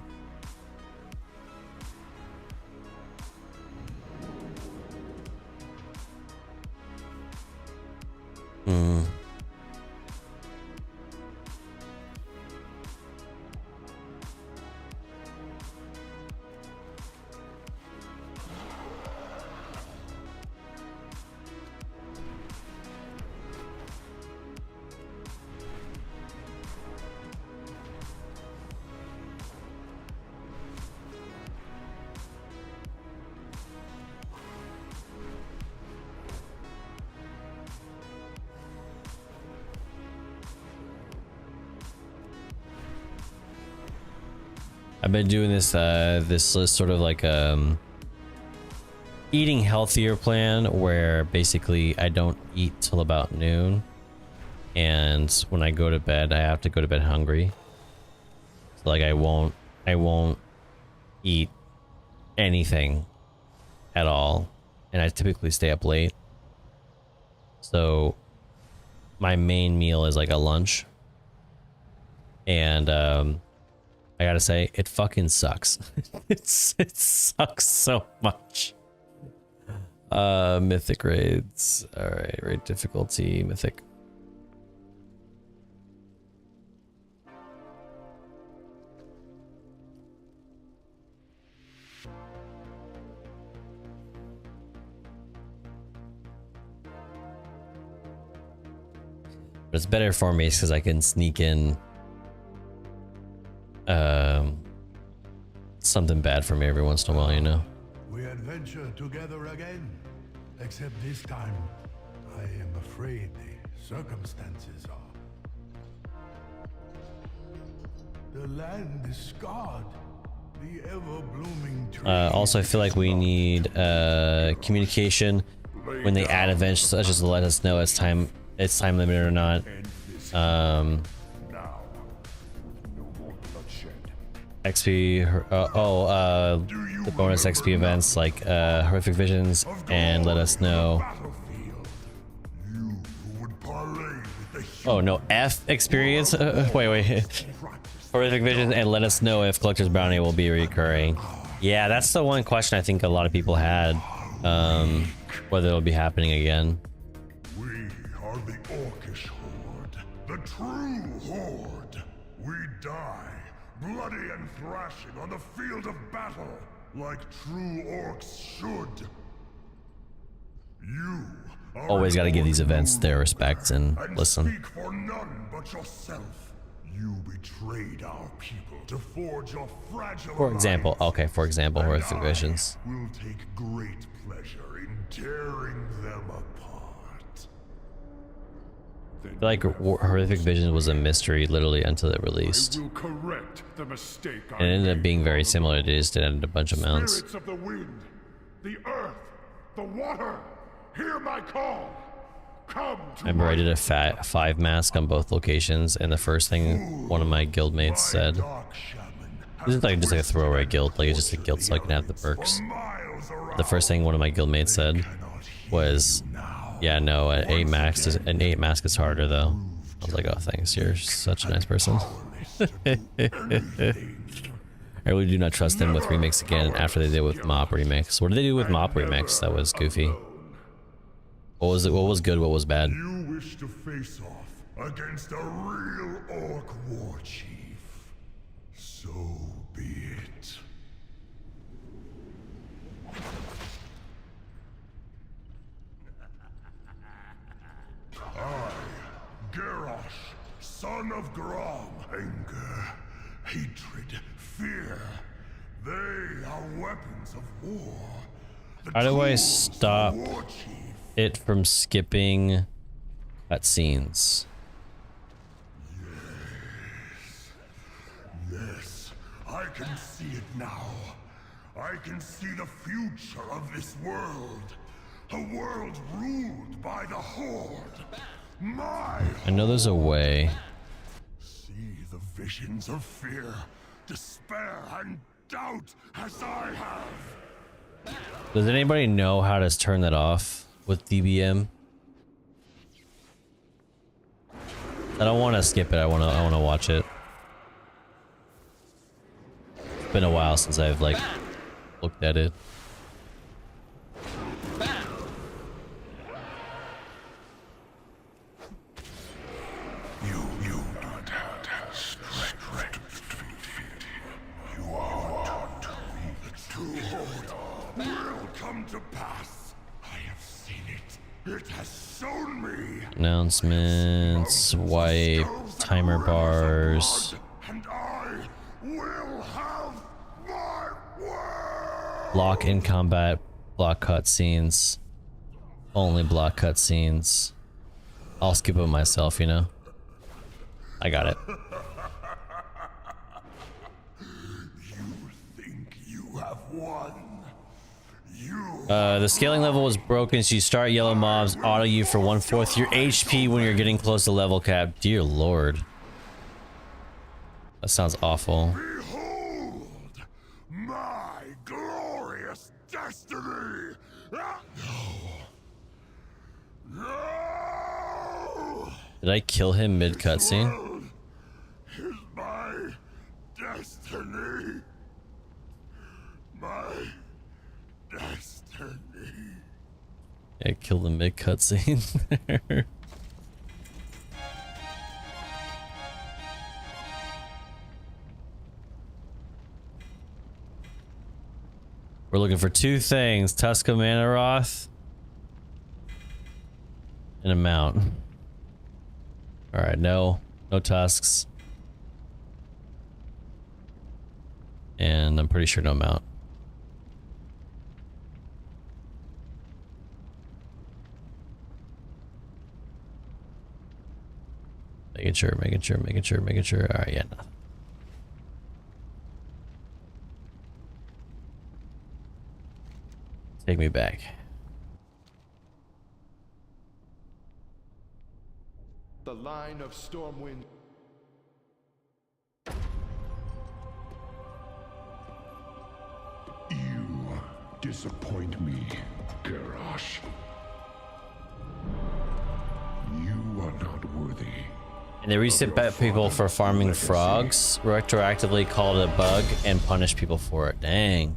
Hmm. I've been doing this this list sort of like eating healthier plan where basically I don't eat till about noon, and when I go to bed I have to go to bed hungry. So like I won't eat anything at all, and I typically stay up late. So my main meal is like a lunch, and I gotta say, it fucking sucks. it sucks so much. Mythic raids. Alright, raid difficulty, mythic. But it's better for me because I can sneak in something bad for me every once in a while, you know. We adventure together again, except this time I am afraid the circumstances are. The land is scarred. The ever-blooming tree. Also, I feel like we need communication when they add events, such as to let us know it's time limited or not. XP, the bonus XP events like horrific visions, and let us know. Oh no, F experience. Wait. Horrific visions, and let us know if collector's bounty will be recurring. Yeah, that's the one question I think a lot of people had, whether it'll be happening again. We are the Orcish Horde, the true Horde. We die, bloody and thrashing on the field of battle, like true orcs should. You always got to give these events their respect and listen. Speak for none but yourself. You betrayed our people to forge your fragile. For example, horrific visions. Will take great pleasure in tearing them apart. I feel like horrific visions was a mystery literally until it released. I will correct the mistake It ended up being very similar. It just added a bunch of mounts. Spirits of the wind, the earth, the water, hear my call. Remember, I did a 5 mask on both locations, and the first thing one of my guildmates said, this is like just like a throwaway guild, like it's just a guild so I can have the perks. The first thing one of my guildmates said was, yeah, no, an 8 mask is harder though. I was like, oh thanks, you're such a nice person. I really do not trust them with remix again after they did with Mop remix. What did they do with Mop remix that was goofy? What was it? What was good? What was bad? You wish to face off against a real orc war chief. So be it. I, Garrosh, son of Grom. Anger, hatred, fear. They are weapons of war. How do I stop it from skipping cutscenes? Yes, I can see it now. I can see the future of this world. A world ruled by the Horde. I know there's a way. See the visions of fear, despair, and doubt as I have. Does anybody know how to turn that off with DBM? I don't want to skip it. I want to watch it. It's been a while since I've like looked at it. to pass. I have seen it. It has shown me. Announcements, wipe, timer bars. And I will have my way. Block in combat, block cutscenes. Only block cutscenes. I'll skip it myself, you know. I got it. The scaling level was broken, so you start yellow mobs auto you for 1/4 your HP when you're getting close to level cap. Dear lord. That sounds awful. Behold my glorious destiny. Did I kill him mid cutscene? Is my destiny. My destiny. Yeah, killed him mid cutscene there. We're looking for two things: Tuska Manaroth and a mount. All right, no tusks, and I'm pretty sure no mount. Making sure. All right, yeah, nothing. Take me back. The line of Stormwind. You disappoint me, Garrosh. You are not worthy. And they reset back people for farming frogs, retroactively called it a bug, and punish people for it. Dang.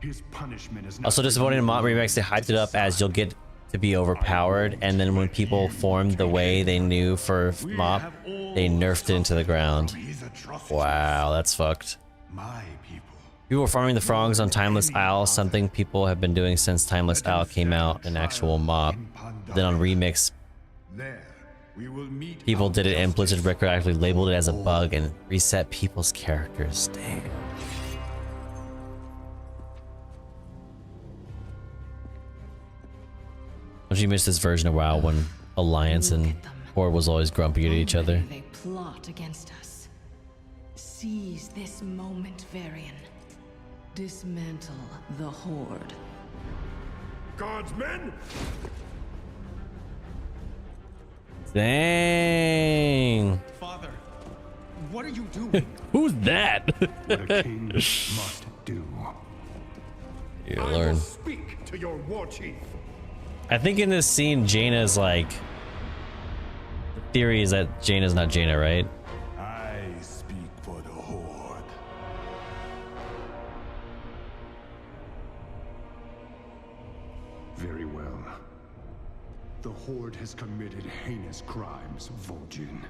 His punishment is Also disappointing in Mop Remix, they hyped it up as you'll get to be overpowered, and then when people formed the way they knew for Mop, they nerfed it into the ground. Wow, that's fucked. People were farming the frogs on Timeless Isle, something people have been doing since Timeless Isle came out in actual Mop. Then on Remix, people did it and Blizzard retroactively labeled it as a bug and reset people's characters. Damn. Don't you miss this version of WoW when Alliance and Horde was always grumpy at each other? They plot against us. Seize this moment, Varian. Dismantle the Horde. God's men! Dang. Father, what are you doing? Who's that? What a king must do. You learn. Speak to your war chief. I think in this scene, Jaina's like... The theory is that Jaina's not Jaina, right? I speak for the Horde. Very well. The Horde has committed heinous crimes, Vol'jin.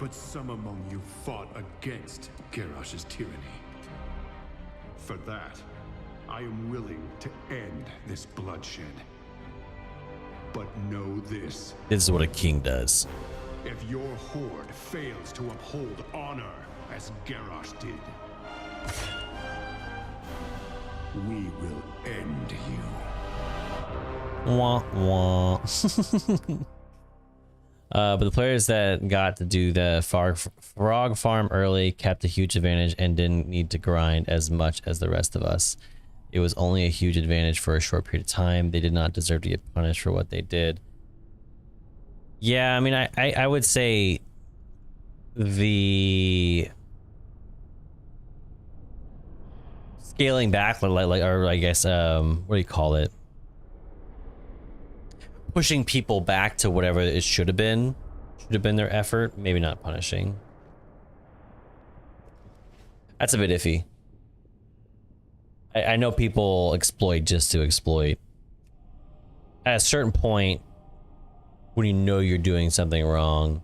But some among you fought against Garrosh's tyranny. For that, I am willing to end this bloodshed. But know this. This is what a king does. If your Horde fails to uphold honor as Garrosh did, we will end you. Wah wah. But the players that got to do the frog farm early kept a huge advantage and didn't need to grind as much as the rest of us. It was only a huge advantage for a short period of time. They did not deserve to get punished for what they did. Yeah, I mean, I would say the scaling back, or I guess, what do you call it? Pushing people back to whatever it should have been their effort, maybe not punishing. That's a bit iffy. I know people exploit just to exploit. At a certain point, when you know you're doing something wrong,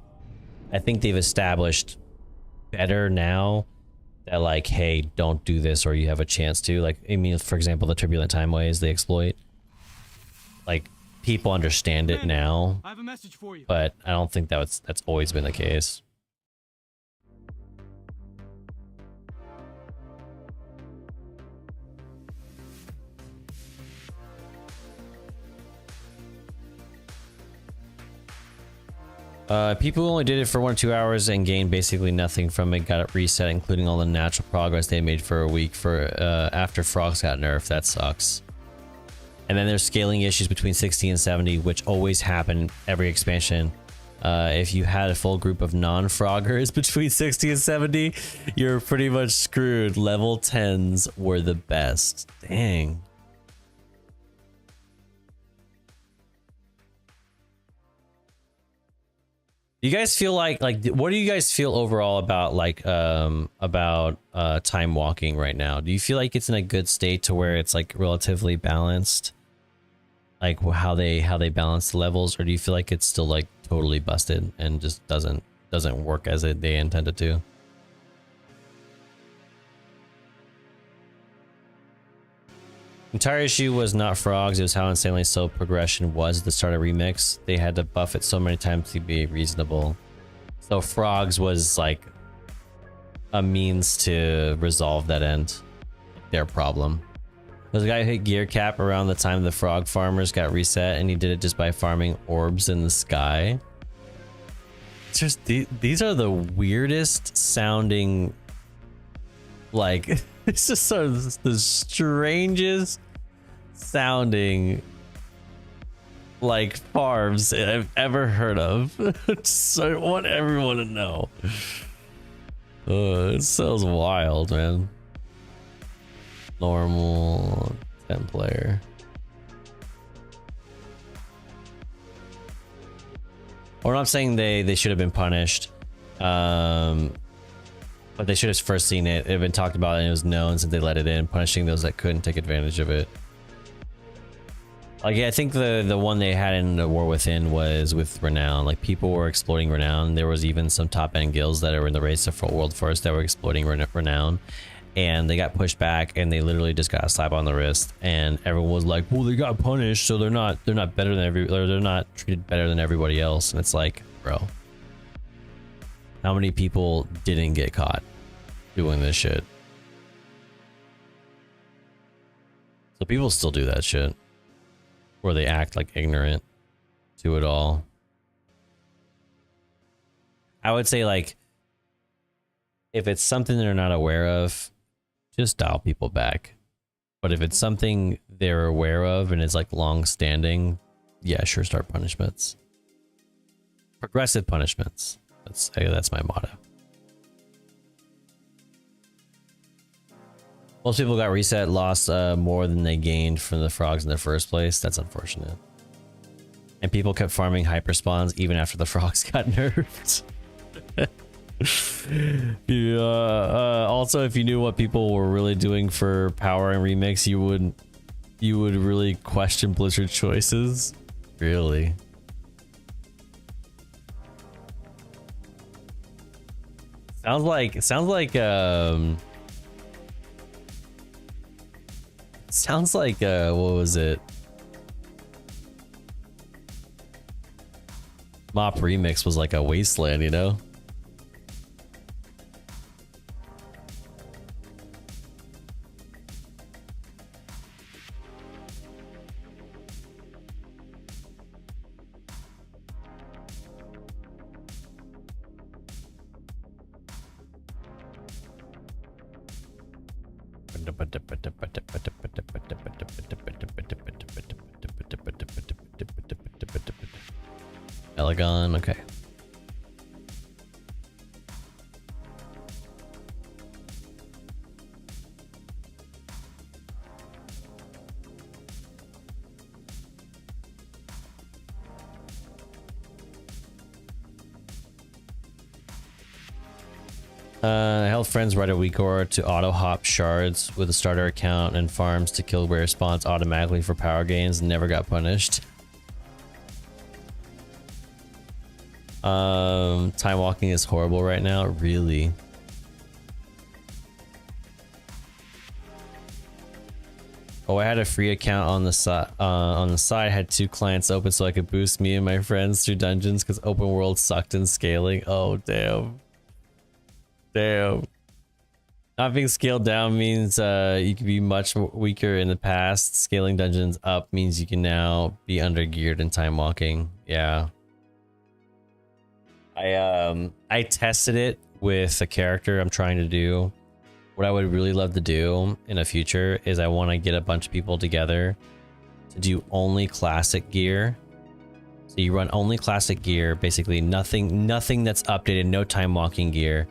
I think they've established better now that like, hey, don't do this or you have a chance to. Like, I mean, for example, the turbulent timeways they exploit. Like, people understand it now, I have a message for you. but I don't think that's always been the case. People who only did it for 1 or 2 hours and gained basically nothing from it got it reset, including all the natural progress they made for a week after frogs got nerfed. That sucks. And then there's scaling issues between 60 and 70, which always happen every expansion. If you had a full group of non-froggers between 60 and 70, you're pretty much screwed. Level 10s were the best. Dang. You guys feel like what do you guys feel overall about time walking right now? Do you feel like it's in a good state to where it's like relatively balanced, like how they balance the levels, or do you feel like it's still like totally busted and just doesn't work as they intended to? Entire issue was not frogs, it was how insanely slow progression was at the start of Remix. They had to buff it so many times to be reasonable. So frogs was like a means to resolve that end, their problem. There's a guy who hit gear cap around the time the frog farmers got reset, and he did it just by farming orbs in the sky. It's just these are the weirdest sounding, like it's just sort of the strangest sounding like farms I've ever heard of. So I want everyone to know. It sounds wild, man. Normal 10 player. Or I'm saying they should have been punished. But they should have first seen it. It had been talked about and it was known since they let it in, punishing those that couldn't take advantage of it. Like, yeah, I think the one they had in the War Within was with Renown. Like, people were exploiting Renown. There was even some top end guilds that were in the race of World Force that were exploiting Renown. And they got pushed back and they literally just got a slap on the wrist. And everyone was like, well, they got punished, so they're not better than they're not treated better than everybody else. And it's like, bro, how many people didn't get caught doing this shit? So people still do that shit, where they act like ignorant to it all. I would say, like, if it's something they're not aware of, just dial people back. But if it's something they're aware of and it's like long standing, yeah, sure, start punishments. Progressive punishments. That's my motto. Most people got reset, lost more than they gained from the frogs in the first place. That's unfortunate. And people kept farming hyper spawns even after the frogs got nerfed. Also, if you knew what people were really doing for power and remix, you would really question Blizzard choices. Really? Sounds like what was it? Mop Remix was like a wasteland, you know? Elegon, okay. I held friends right a week or to auto hop shards with a starter account and farms to kill rare spawns automatically for power gains and never got punished. Time walking is horrible right now, really. Oh, I had a free account on the side. I had 2 clients open so I could boost me and my friends through dungeons because open world sucked in scaling. Oh, damn. Damn. Not being scaled down means you can be much weaker in the past. Scaling dungeons up means you can now be under geared and time walking. Yeah. I tested it with a character I'm trying to do. What I would really love to do in the future is I want to get a bunch of people together to do only classic gear. So you run only classic gear, basically nothing that's updated, no time walking gear,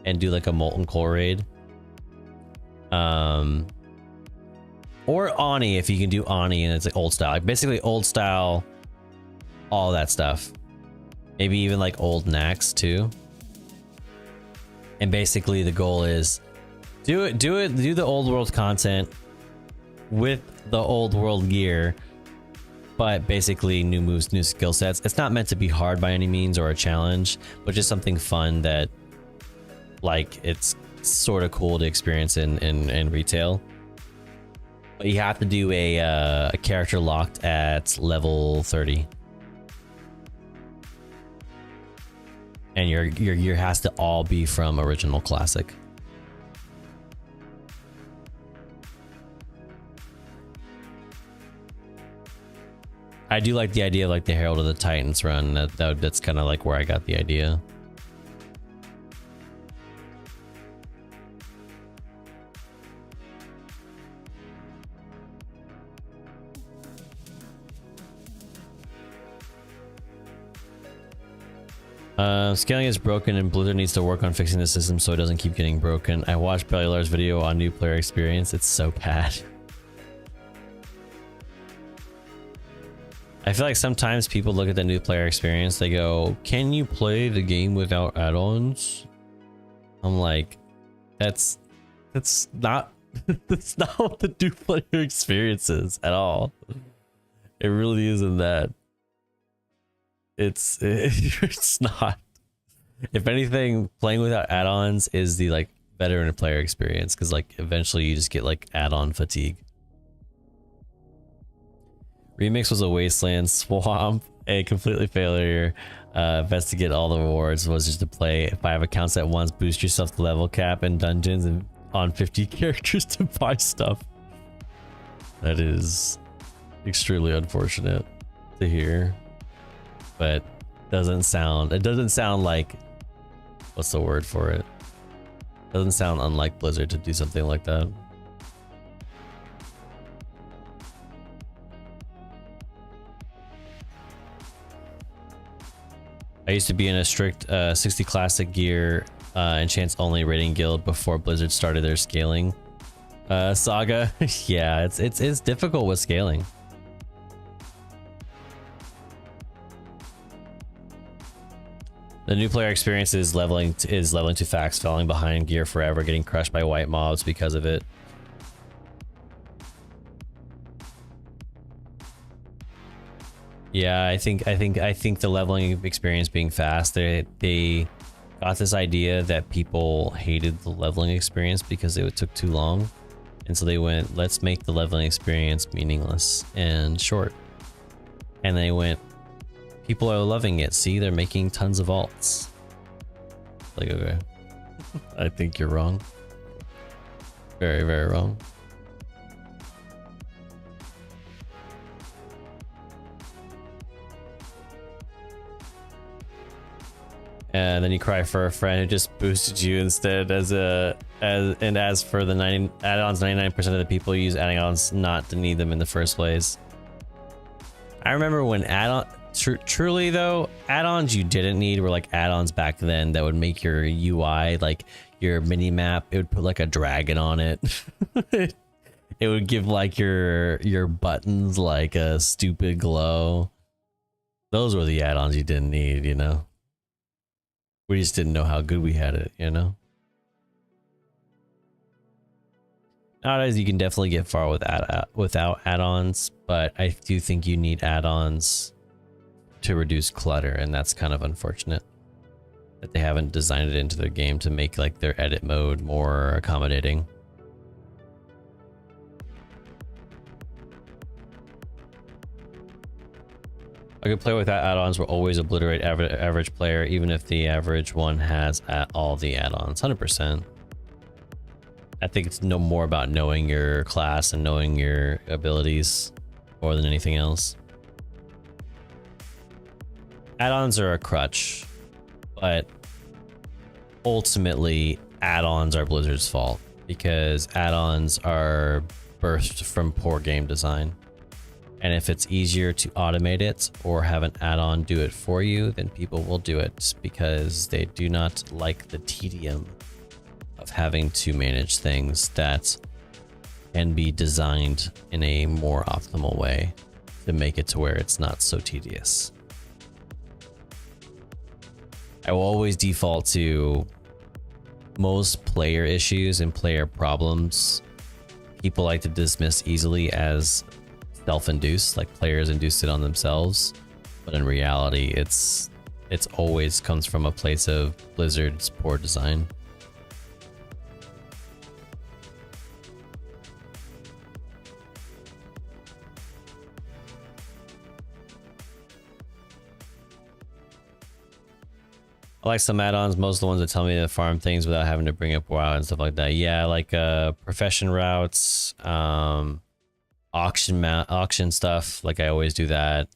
and do like a molten core raid. Or Ani if you can do Ani and it's like old style. Like basically old style, all that stuff. Maybe even like old Nax too. And basically the goal is do the old world content with the old world gear, but basically new moves, new skill sets. It's not meant to be hard by any means or a challenge, but just something fun that like it's sort of cool to experience in retail. But you have to do a character locked at level 30. And your gear has to all be from original classic. I do like the idea of like the Herald of the Titans run. That's kind of like where I got the idea. Scaling is broken and Blizzard needs to work on fixing the system so it doesn't keep getting broken. I watched Bellular's video on new player experience. It's so bad. I feel like sometimes people look at the new player experience, they go, can you play the game without add-ons? I'm like, that's not that's not what the new player experience is at all. It really isn't that. It's not. If anything, playing without add-ons is the like better in a player experience, because like eventually you just get like add-on fatigue. Remix was a wasteland swamp, a completely failure. Best to get all the rewards was just to play 5 accounts at once, boost yourself to level cap in dungeons, and on 50 characters to buy stuff. That is extremely unfortunate to hear, but it doesn't sound like, what's the word for it? Doesn't sound unlike Blizzard to do something like that. I used to be in a strict 60 classic gear and chance only raiding guild before Blizzard started their scaling saga. Yeah, it's difficult with scaling. The new player experience is leveling too fast, falling behind gear forever, getting crushed by white mobs because of it. Yeah, I think the leveling experience being fast, they got this idea that people hated the leveling experience because it took too long. And so they went, let's make the leveling experience meaningless and short. And they went, people are loving it. See, they're making tons of alts. Like, okay. I think you're wrong. Very, very wrong. And then you cry for a friend who just boosted you instead. As for the add-ons, 99% of the people use add-ons not to need them in the first place. I remember when truly though, add-ons you didn't need were like add-ons back then that would make your UI, like your mini map, it would put like a dragon on it. It would give like your buttons like a stupid glow. Those were the add-ons you didn't need, you know. We just didn't know how good we had it, you know? Nowadays, you can definitely get far without add-ons, but I do think you need add-ons to reduce clutter, and that's kind of unfortunate that they haven't designed it into their game to make like their edit mode more accommodating. A good player without add-ons will always obliterate average player, even if the average one has all the add-ons. 100%. I think it's no more about knowing your class and knowing your abilities more than anything else. Add-ons are a crutch, but ultimately add-ons are Blizzard's fault because add-ons are birthed from poor game design. And if it's easier to automate it or have an add-on do it for you, then people will do it because they do not like the tedium of having to manage things that can be designed in a more optimal way to make it to where it's not so tedious. I will always default to most player issues and player problems. People like to dismiss easily as self-induced, like players induced it on themselves, but in reality it's always comes from a place of Blizzard's poor design. I like some add-ons, most of the ones that tell me to farm things without having to bring up WoW and stuff like that. Yeah, like profession routes, auction stuff, like I always do that.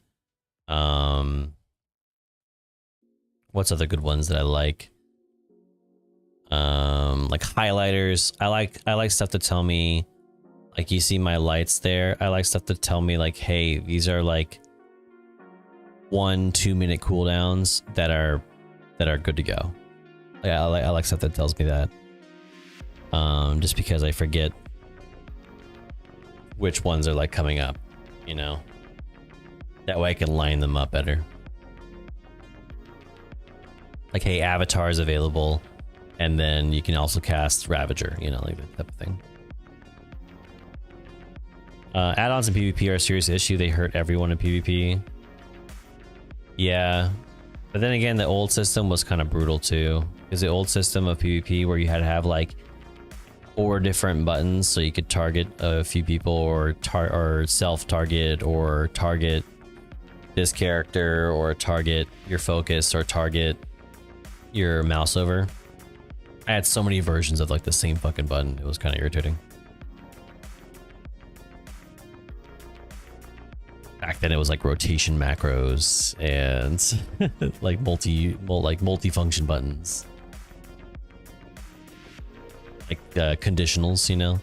What's other good ones that I like? Like highlighters. I like stuff to tell me, like you see my lights there. I like stuff to tell me like, hey, these are like 1-2 minute cooldowns that are good to go. Like, I like stuff that tells me that. Just because I forget which ones are like coming up, you know? That way I can line them up better. Like, hey, Avatar is available, and then you can also cast Ravager, you know, like that type of thing. Add-ons in PvP are a serious issue. They hurt everyone in PvP. Yeah. But then again, the old system was kind of brutal too. Because the old system of PvP where you had to have like 4 different buttons so you could target a few people or self-target or target this character or target your focus or target your mouse over. I had so many versions of like the same fucking button. It was kind of irritating. Back then it was like rotation macros and like multi-function buttons. Like conditionals, you know?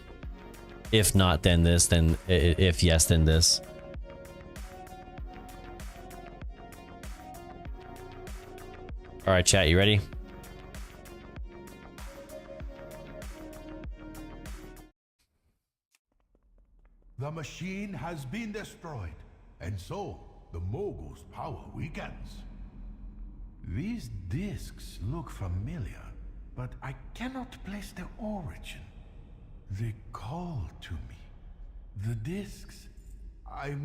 If not, then this, then if yes, then this. All right, chat, you ready? The machine has been destroyed, and so the mogul's power weakens. These discs look familiar, but I cannot place their origin. They call to me. The discs. I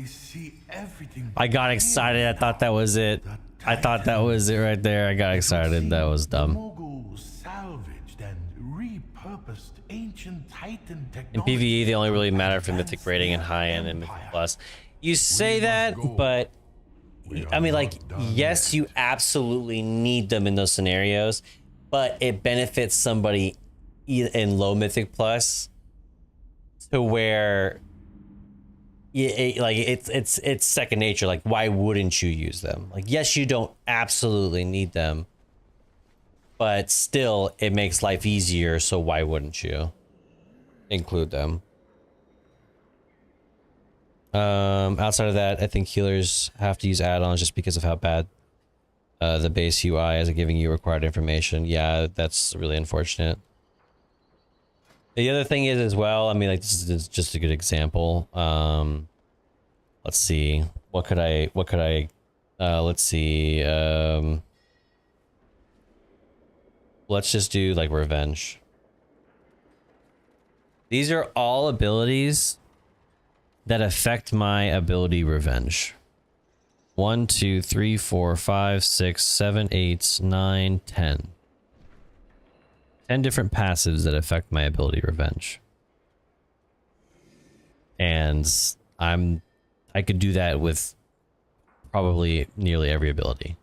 see everything. I got excited. I thought that was it. I thought that was it right there. I got excited. That was dumb. Mogul salvaged and repurposed ancient Titan In technology. PvE, they only really matter for Mythic rating and high-end and Mythic Plus. You say that, but I mean, like, yes, you absolutely need them in those scenarios, but it benefits somebody in low Mythic Plus to where it's second nature. Like, why wouldn't you use them? Like, yes, you don't absolutely need them, but still, it makes life easier. So why wouldn't you include them? Outside of that, I think healers have to use add-ons just because of how bad the base UI is at giving you required information. Yeah, that's really unfortunate. The other thing is as well, I mean, like, this is just a good example. Let's see. Let's see. Let's just do like revenge. These are all abilities that affect my ability revenge. 1, 2, 3, 4, 5, 6, 7, 8, 9, 10. 10 different passives that affect my ability revenge. And I could do that with probably nearly every ability,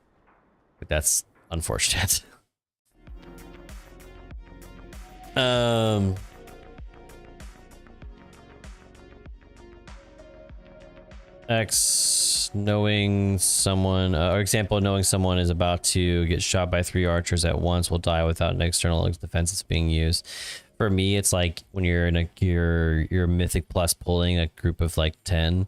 but that's unfortunate. X, knowing someone, or example, knowing someone is about to get shot by 3 archers at once will die without an external defense being used. For me, it's like when you're in you're Mythic Plus pulling a group of like 10,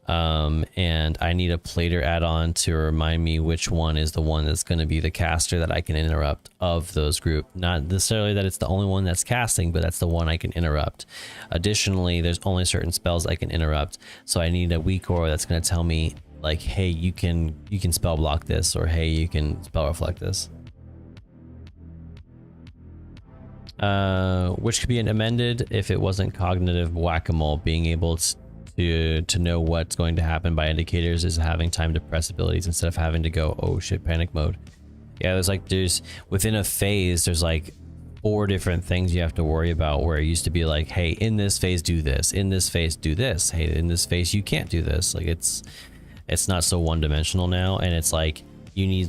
and I need a plater add-on to remind me which one is the one that's going to be the caster that I can interrupt of those group. Not necessarily that it's the only one that's casting, but that's the one I can interrupt. Additionally, there's only certain spells I can interrupt, so I need a weak aura that's going to tell me like, hey, you can spell block this, or hey, you can spell reflect this. Which could be amended if it wasn't cognitive whack-a-mole. Being able to know what's going to happen by indicators is having time to press abilities instead of having to go, oh shit, panic mode. Yeah, there's within a phase, there's like 4 different things you have to worry about, where it used to be like, hey, in this phase do this, in this phase do this, hey, in this phase you can't do this. Like it's not so one-dimensional now, and it's like you need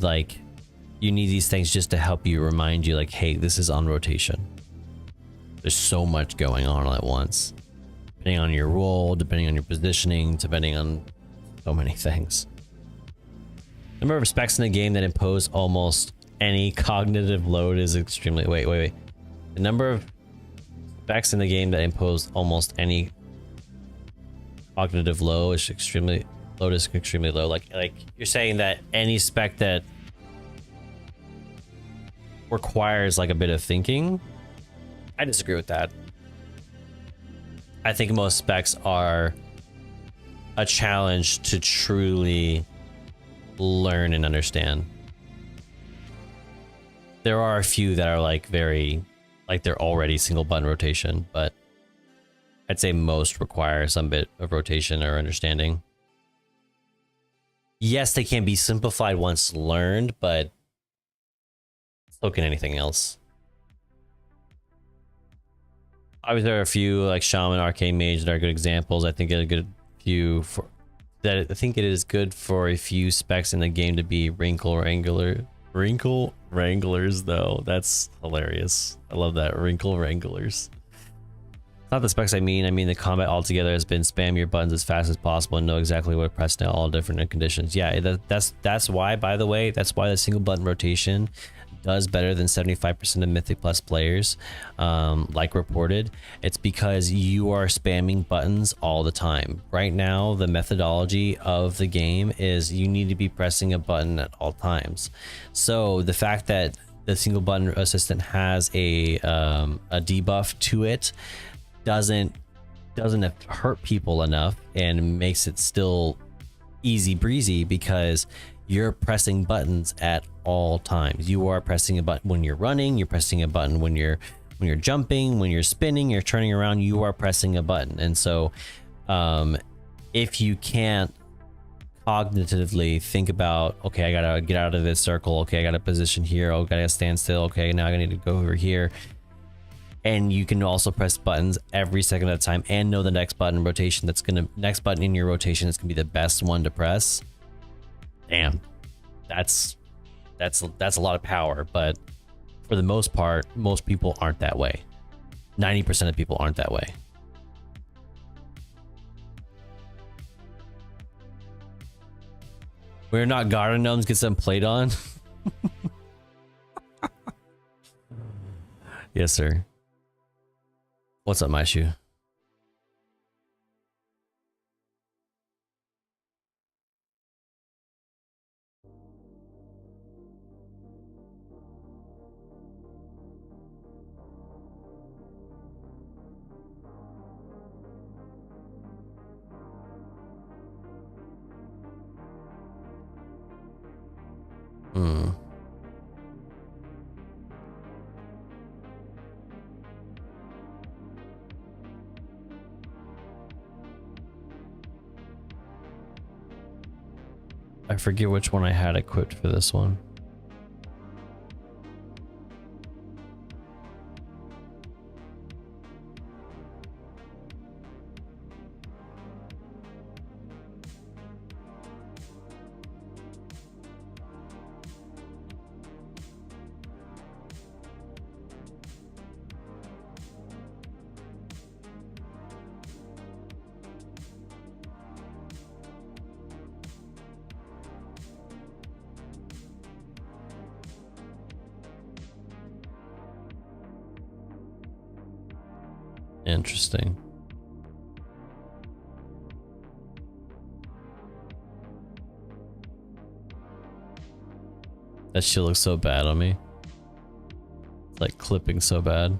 these things just to help you, remind you like, hey, this is on rotation. There's so much going on all at once, depending on your role, depending on your positioning, depending on so many things. Number of specs in the game that impose almost any cognitive load is extremely... Wait. The number of specs in the game that impose almost any cognitive load is extremely low. Like you're saying that any spec that requires like a bit of thinking. I disagree with that. I think most specs are a challenge to truly learn and understand. There are a few that are like very, like they're already single button rotation, but I'd say most require some bit of rotation or understanding. Yes, they can be simplified once learned, but so can anything else. Obviously, there are a few like Shaman, Arcane Mage that are good examples. I think it is good for a few specs in the game to be wrinkle wranglers though. That's hilarious. I love that, wrinkle wranglers. It's not the specs I mean the combat altogether has been spam your buttons as fast as possible and know exactly what to press in all different conditions. Yeah, that's why, by the way, that's why the single button rotation does better than 75% of Mythic Plus players, like reported. It's because you are spamming buttons all the time. Right now, the methodology of the game is you need to be pressing a button at all times. So the fact that the single button assistant has a debuff to it doesn't hurt people enough and makes it still easy breezy, because you're pressing buttons at all times. You are pressing a button when you're running, you're pressing a button when you're jumping, when you're spinning, you're turning around, you are pressing a button. And so if you can't cognitively think about, okay, I gotta get out of this circle, okay, I gotta position here, oh, I gotta stand still, okay, now I need to go over here, and you can also press buttons every second at a time and know the next button rotation next button in your rotation is gonna be the best one to press. Damn, that's a lot of power, but for the most part, most people aren't that way. 90% of people aren't that way. We're not garden gnomes, get some played on. Yes, sir. What's up, my shoe? I forget which one I had equipped for this one. Interesting. That shit looks so bad on me. It's like clipping so bad.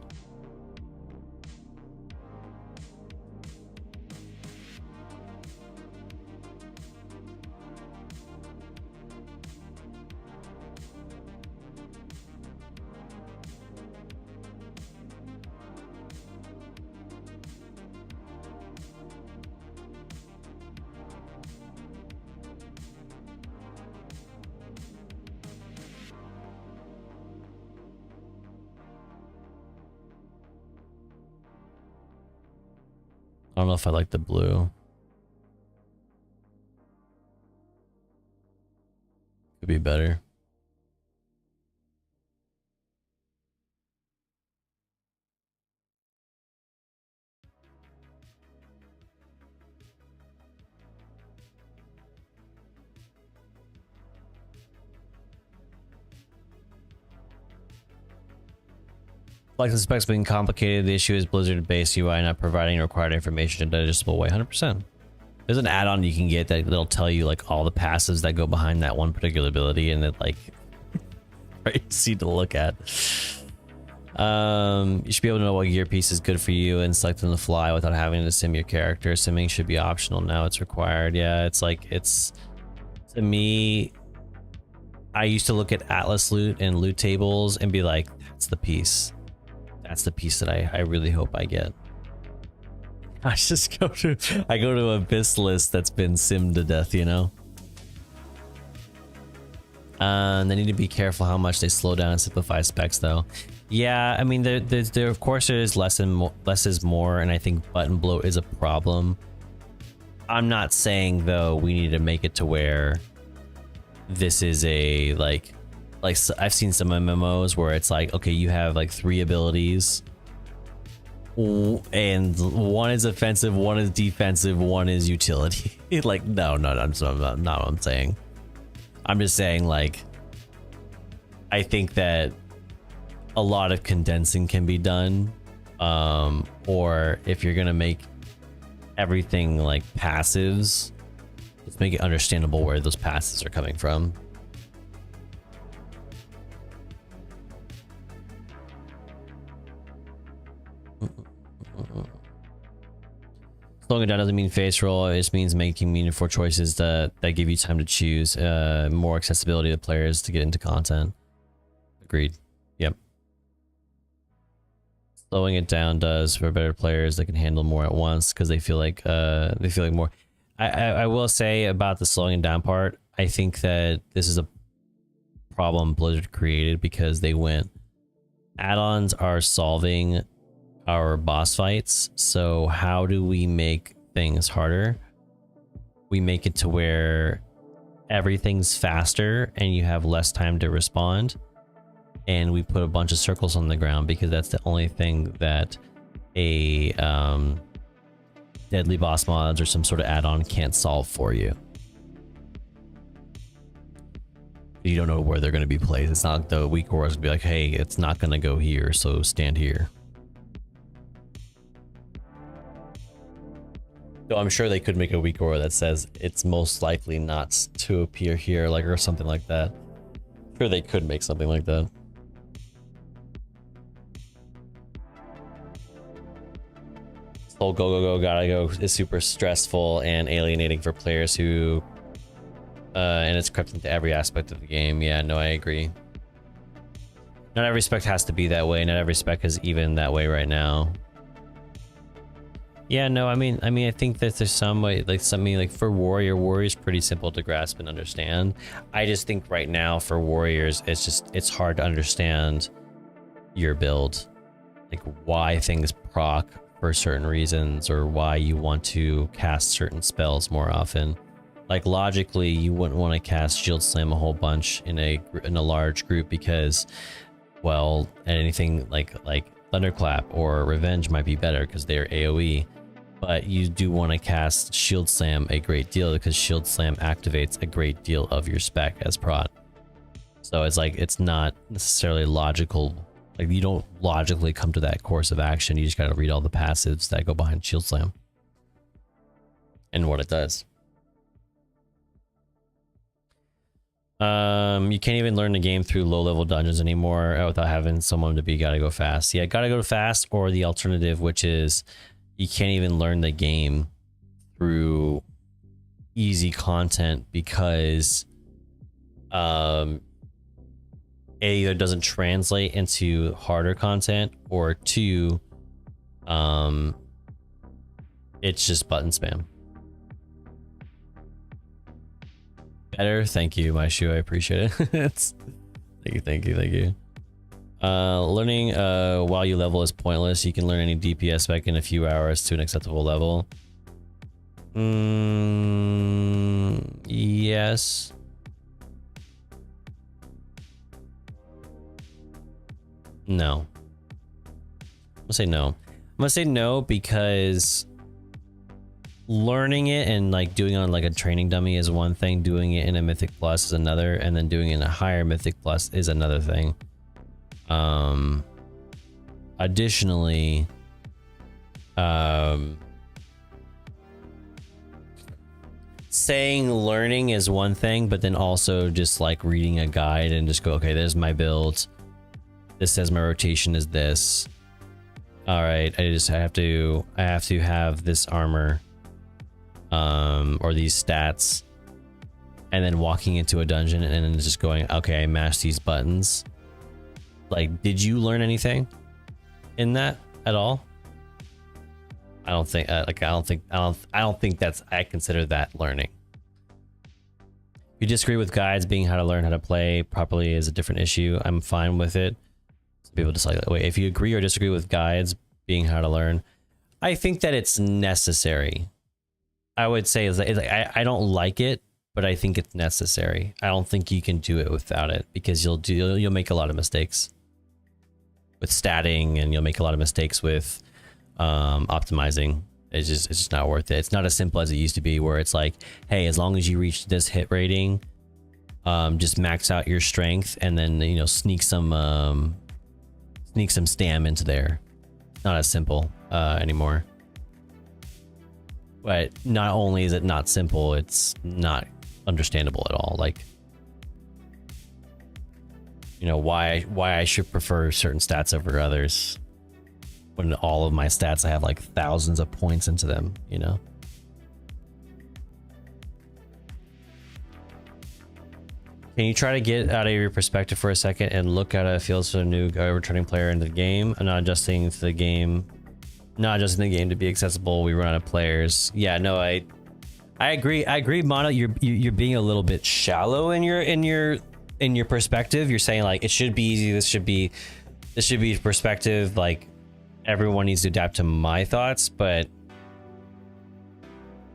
I don't know if I like the blue. Could be better. Like the specs being complicated, the issue is Blizzard base UI not providing required information in a digestible way. 100%. There's an add-on you can get that'll tell you like all the passives that go behind that one particular ability, and it like crazy to look at. You should be able to know what gear piece is good for you and select on the fly without having to sim your character. Simming should be optional. Now it's required. Yeah, it's like to me. I used to look at Atlas loot and loot tables and be like, that's the piece. That's the piece that I really hope I get. I just go to Abyss list that's been simmed to death, you know? They need to be careful how much they slow down and simplify specs though. Yeah, I mean, there of course there is less is more, and I think button bloat is a problem. I'm not saying though we need to make it to where this is a like I've seen some MMOs where it's like, okay, you have like 3 abilities and one is offensive, one is defensive, one is utility. Like, no, that's not what I'm saying. I'm just saying, like, I think that a lot of condensing can be done, or if you're gonna make everything like passives, let's make it understandable where those passives are coming from. Slowing it down doesn't mean face roll. It just means making meaningful choices that give you time to choose, more accessibility to players to get into content. Agreed. Yep. Slowing it down does for better players that can handle more at once because they feel like more. I will say about the slowing it down part, I think that this is a problem Blizzard created because they went, add-ons are solving our boss fights, so how do we make things harder? We make it to where everything's faster and you have less time to respond, and we put a bunch of circles on the ground because that's the only thing that a deadly boss mods or some sort of add-on can't solve for you. You don't know where they're going to be placed. It's not like the weak auras would be like, hey, it's not going to go here, so stand here. So I'm sure they could make a weak aura that says it's most likely not to appear here, like, or something like that. I'm sure they could make something like that. This whole go, gotta go is super stressful and alienating for players who, and it's crept into every aspect of the game. Yeah, no, I agree. Not every spec has to be that way. Not every spec is even that way right now. Yeah, no, I mean, I think that there's some way, like something like for Warrior's pretty simple to grasp and understand. I just think right now for Warriors, it's hard to understand your build, like why things proc for certain reasons or why you want to cast certain spells more often. Like logically, you wouldn't want to cast Shield Slam a whole bunch in a large group because, well, anything like Thunderclap or Revenge might be better because they're AoE. But you do want to cast Shield Slam a great deal because Shield Slam activates a great deal of your spec as prot. So it's like, it's not necessarily logical Like, you don't logically come to that course of action. You just got to read all the passives that go behind Shield Slam and what it does. You can't even learn the game through low-level dungeons anymore without having someone to be gotta go fast. Yeah, gotta go fast, or the alternative, which is you can't even learn the game through easy content because it either doesn't translate into harder content, or two, it's just button spam. Better, thank you, my shoe. I appreciate it. Thank you. Learning while you level is pointless. You can learn any DPS spec in a few hours to an acceptable level. Yes. No. I'm gonna say no. I'm gonna say no because learning it and like doing it on like a training dummy is one thing, doing it in a Mythic Plus is another, and then doing it in a higher Mythic Plus is another thing. Additionally, saying learning is one thing, but then also just like reading a guide and just go, okay, there's my build. This says my rotation is this. All right, I have to have this armor. Or these stats, and then walking into a dungeon and then just going, okay, I mashed these buttons. Like, did you learn anything in that at all? I don't think I consider that learning. If you disagree with guides being how to learn how to play properly is a different issue, I'm fine with it. Some people just like that way. If you agree or disagree with guides being how to learn, I think that it's necessary. I would say is I don't like it, but I think it's necessary. I don't think you can do it without it, because you'll make a lot of mistakes with statting, and you'll make a lot of mistakes with optimizing. It's just not worth it. It's not as simple as it used to be, where it's like, hey, as long as you reach this hit rating, just max out your strength and then, you know, sneak some stam into there. It's not as simple anymore. But not only is it not simple, it's not understandable at all. Like, you know, why I should prefer certain stats over others, when all of my stats I have like thousands of points into them, you know? Can you try to get out of your perspective for a second and look at a feels for a new returning player into the game? I'm not adjusting to the game. Not just in the game to be accessible. We run out of players. Yeah, no, I agree, Mono. You're being a little bit shallow in your perspective. You're saying like it should be easy. This should be perspective. Like everyone needs to adapt to my thoughts, but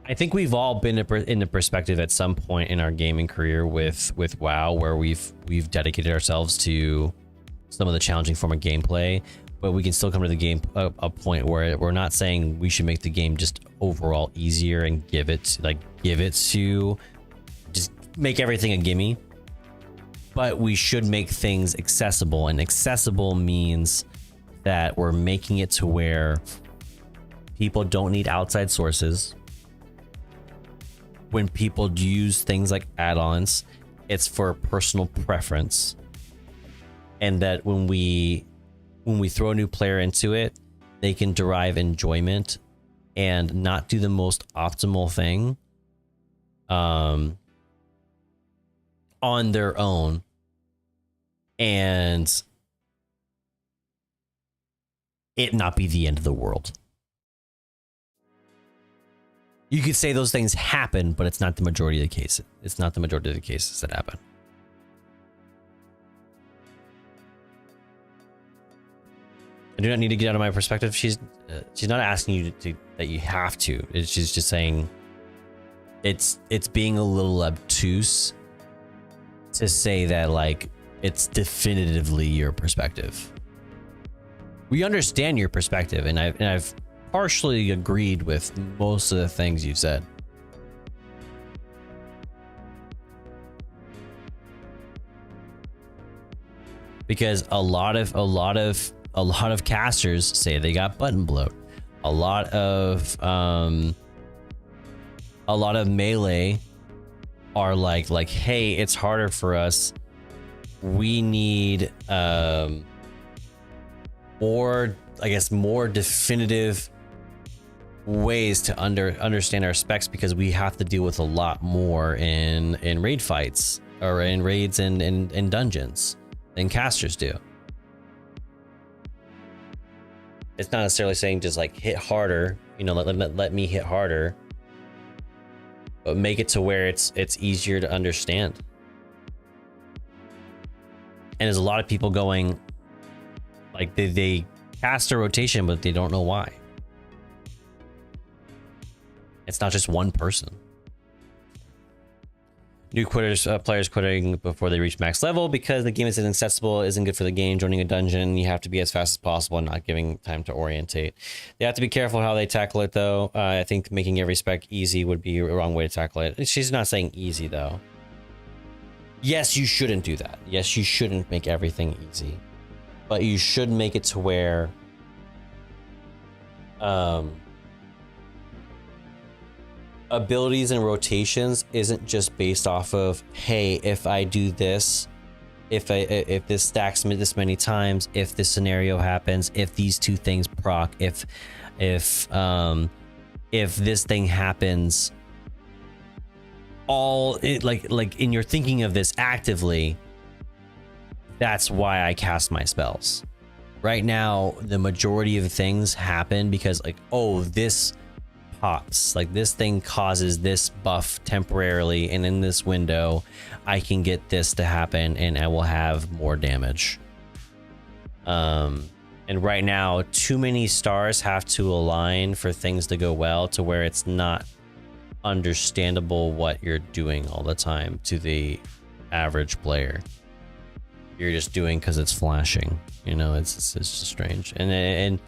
I think we've all been in the perspective at some point in our gaming career with WoW, where we've dedicated ourselves to some of the challenging form of gameplay. But we can still come to the game a point where we're not saying we should make the game just overall easier and give it to just make everything a gimme. But we should make things accessible, and accessible means that we're making it to where people don't need outside sources. When people use things like add-ons, it's for personal preference, and that when we throw a new player into it, they can derive enjoyment and not do the most optimal thing on their own, and it not be the end of the world. You could say those things happen, but it's not the majority of the cases. It's not the majority of the cases that happen. I do not need to get out of my perspective. She's not asking you that you have to. She's just saying it's being a little obtuse to say that like it's definitively your perspective. We understand your perspective, and I've partially agreed with most of the things you've said. because a lot of casters say they got button bloat. A lot of melee are like, hey, it's harder for us. We need more, I guess, more definitive ways to understand our specs, because we have to deal with a lot more in raid fights or in raids and in dungeons than casters do. It's not necessarily saying just like hit harder, you know, let me hit harder, but make it to where it's easier to understand. And there's a lot of people going like they cast a rotation, but they don't know why. It's not just one person. New players quitting before they reach max level because the game is inaccessible, isn't good for the game. Joining a dungeon, you have to be as fast as possible and not giving time to orientate. They have to be careful how they tackle it, though. I think making every spec easy would be a wrong way to tackle it. She's not saying easy, though. Yes, you shouldn't do that. Yes, you shouldn't make everything easy, but you should make it to where abilities and rotations isn't just based off of, hey, if I do this, if this stacks this many times, if this scenario happens, if these two things proc, if this thing happens, like in your thinking of this actively, that's why I cast my spells. Right now, the majority of things happen because like, oh, this pops, like this thing causes this buff temporarily, and in this window I can get this to happen and I will have more damage. And right now too many stars have to align for things to go well, to where it's not understandable what you're doing all the time to the average player. You're just doing because it's flashing, you know. It's just strange, and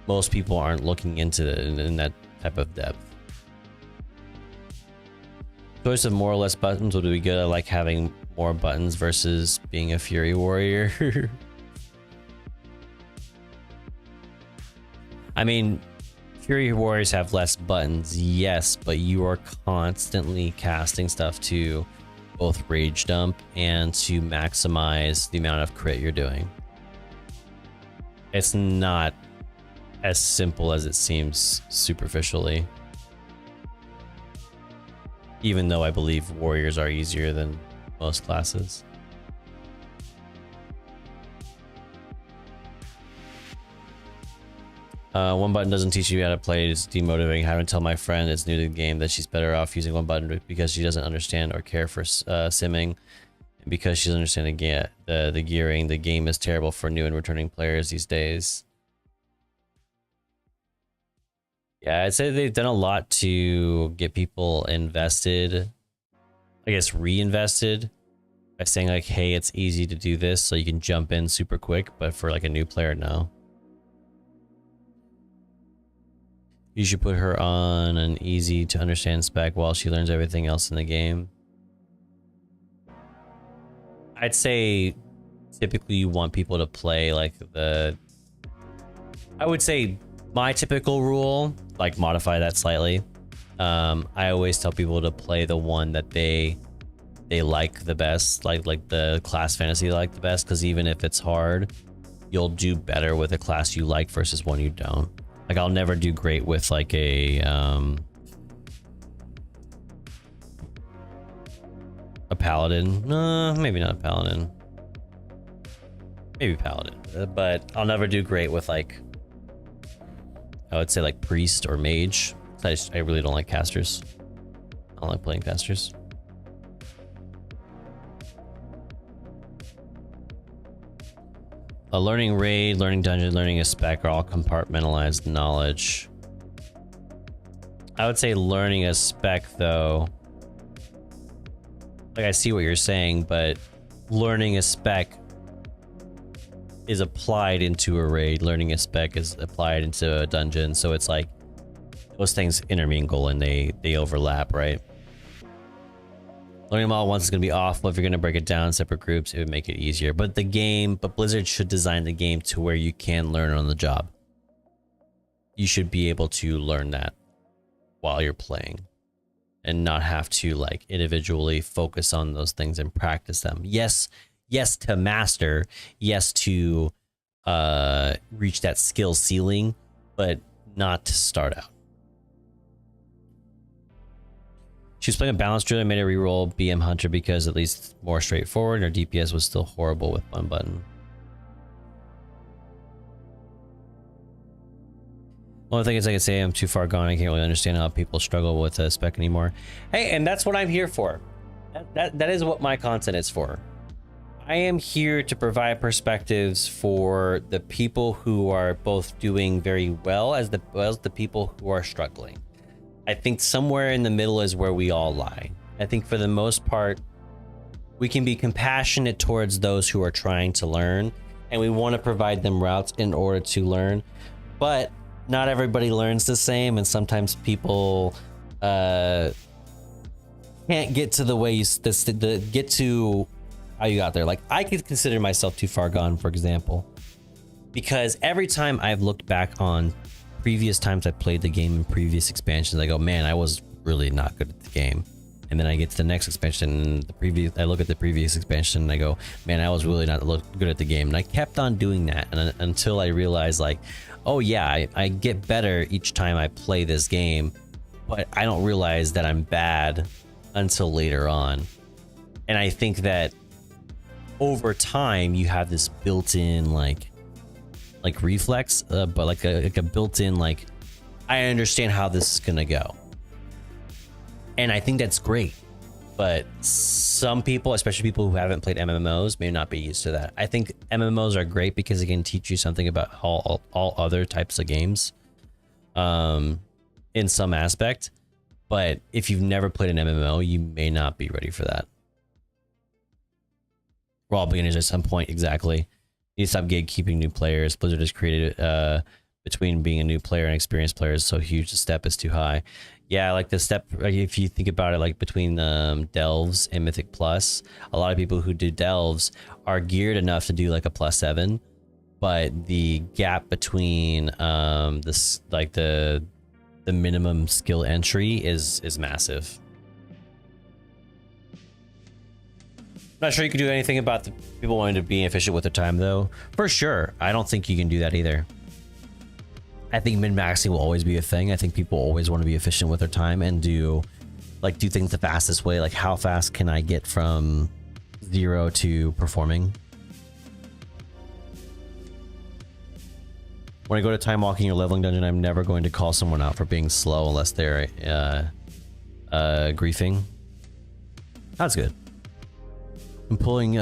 most people aren't looking into it in that type of depth. Choice of more or less buttons would be good. I like having more buttons versus being a Fury Warrior. I mean, Fury Warriors have less buttons, yes, but you are constantly casting stuff to both rage dump and to maximize the amount of crit you're doing. It's not as simple as it seems superficially, even though I believe warriors are easier than most classes. One button doesn't teach you how to play. It's demotivating. Having to tell my friend it's new to the game that she's better off using one button because she doesn't understand or care for simming, and because she doesn't understand the gearing. The game is terrible for new and returning players these days. Yeah, I'd say they've done a lot to get people invested, I guess reinvested, by saying like, hey, it's easy to do this, so you can jump in super quick, but for like a new player, no. You should put her on an easy to understand spec while she learns everything else in the game. I'd say typically you want people to play like I would say my typical rule, like modify that slightly. I always tell people to play the one that they like the best, like the class fantasy they like the best, because even if it's hard, you'll do better with a class you like versus one you don't. Like I'll never do great with like a paladin. Maybe not a paladin. Maybe paladin, but I'll never do great with like, I would say like priest or mage. I really don't like casters. I don't like playing casters. Learning raid, learning dungeon, learning a spec are all compartmentalized knowledge. I would say learning a spec though, like I see what you're saying, but learning a spec is applied into a raid. Learning a spec is applied into a dungeon. So it's like those things intermingle and they overlap, right? Learning them all at once is going to be awful. If you're going to break it down in separate groups, it would make it easier. But Blizzard should design the game to where you can learn on the job. You should be able to learn that while you're playing and not have to like individually focus on those things and practice them. Yes, to master, yes, to reach that skill ceiling, but not to start out. She was playing a balanced driller, made a reroll BM Hunter because at least more straightforward, and her DPS was still horrible with one button. Only thing is I can say I'm too far gone. I can't really understand how people struggle with spec anymore. Hey, and that's what I'm here for. That is what my content is for. I am here to provide perspectives for the people who are both doing very well as the people who are struggling. I think somewhere in the middle is where we all lie. I think for the most part, we can be compassionate towards those who are trying to learn, and we want to provide them routes in order to learn, but not everybody learns the same, and sometimes people can't get to the way you get to how you got there. Like, I could consider myself too far gone, for example, because every time I've looked back on previous times I played the game in previous expansions, I go, man, I was really not good at the game. And then I get to the next expansion, and I look at the previous expansion and I go, man, I was really not good at the game. And I kept on doing that until I realized, like, oh yeah, I get better each time I play this game, but I don't realize that I'm bad until later on. And I think that over time you have this built-in like reflex, but like a built-in, like, I understand how this is gonna go. And I think that's great. But some people, especially people who haven't played MMOs, may not be used to that. I think MMOs are great because it can teach you something about all other types of games in some aspect. But if you've never played an MMO, you may not be ready for that. We're all beginners at some point, exactly. You need to stop gatekeeping new players. Blizzard has created between being a new player and experienced player is so huge, the step is too high. Yeah, like the step, like if you think about it, like between Delves and Mythic Plus, a lot of people who do Delves are geared enough to do like a +7, but the gap between this, like the minimum skill entry is massive. Not sure you can do anything about the people wanting to be efficient with their time, though. For sure, I don't think you can do that either. I think min-maxing will always be a thing. I think people always want to be efficient with their time and do things the fastest way. Like, how fast can I get from 0 to performing? When I go to time walking or leveling dungeon, I'm never going to call someone out for being slow unless they're griefing. That's good. And pulling,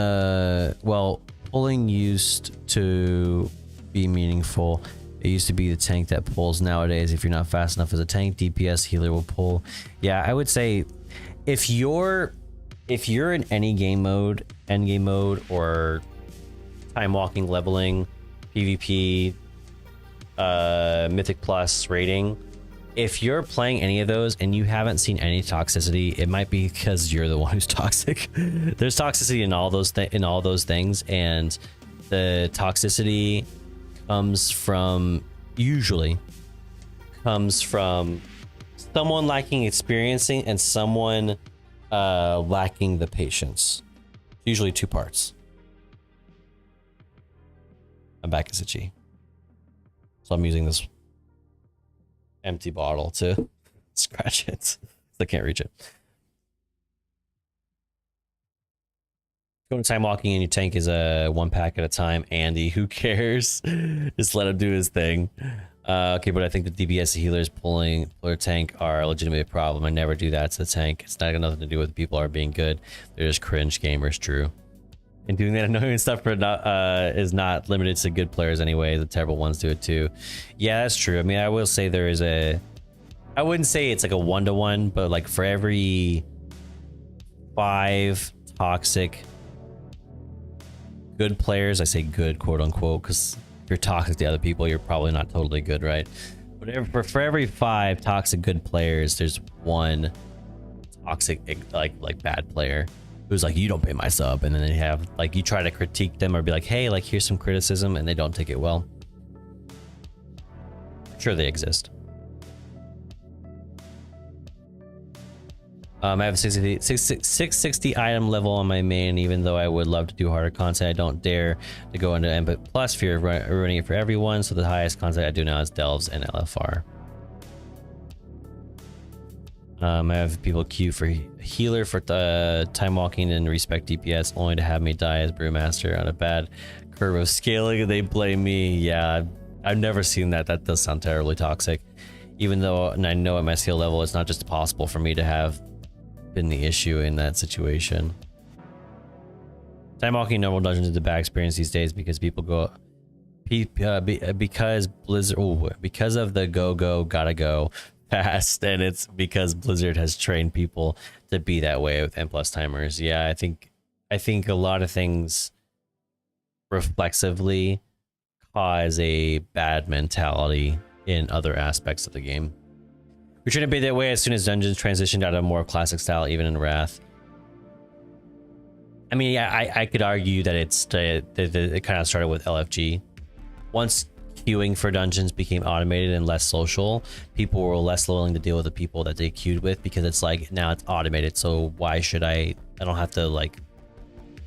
pulling used to be meaningful. It used to be the tank that pulls. Nowadays, if you're not fast enough as a tank, DPS healer will pull. Yeah, I would say if you're in any game mode, end game mode, or time walking, leveling, PvP, Mythic Plus rating, if you're playing any of those and you haven't seen any toxicity, it might be because you're the one who's toxic. There's toxicity in all those things, and the toxicity usually comes from someone lacking experiencing and someone lacking the patience. Usually two parts. I'm back as itchy, so I'm using this empty bottle to scratch it. I can't reach it. Going time walking and your tank is a 1 pack at a time. Andy, who cares? Just let him do his thing. Okay, but I think the DPS healers pulling their tank are a legitimate problem. I never do that to the tank. It's not got nothing to do with the people are being good. They're just cringe gamers, true. And doing that annoying stuff is not limited to good players anyway. The terrible ones do it too. Yeah, that's true. I mean, I will say there is I wouldn't say it's like a 1-to-1, but like for every 5 toxic good players, I say good quote unquote, because if you're toxic to other people, you're probably not totally good, right? But for every 5 toxic good players, there's 1 toxic like bad player who's like, you don't pay my sub, and then they have like, you try to critique them or be like, hey, like here's some criticism, and they don't take it well. Sure, they exist. I have a 660 item level on my main, even though I would love to do harder content. I don't dare to go into Input Plus, fear of ruining it for everyone, so the highest content I do now is Delves and LFR. I have people queue for healer for time walking and respect DPS, only to have me die as Brewmaster on a bad curve of scaling, and they blame me. Yeah, I've never seen that. That does sound terribly toxic. Even though I know at my skill level, it's not just possible for me to have been the issue in that situation. Time walking normal dungeons is a bad experience these days because people go because Blizzard because of the go gotta go fast, and it's because Blizzard has trained people to be that way with N+ timers. Yeah, I think a lot of things reflexively cause a bad mentality in other aspects of the game. We're trying to be that way as soon as dungeons transitioned out of more classic style, even in Wrath. I mean, yeah, I could argue that it kind of started with LFG. Once queuing for dungeons became automated and less social, people were less willing to deal with the people that they queued with, because it's like, now it's automated, so why should I don't have to like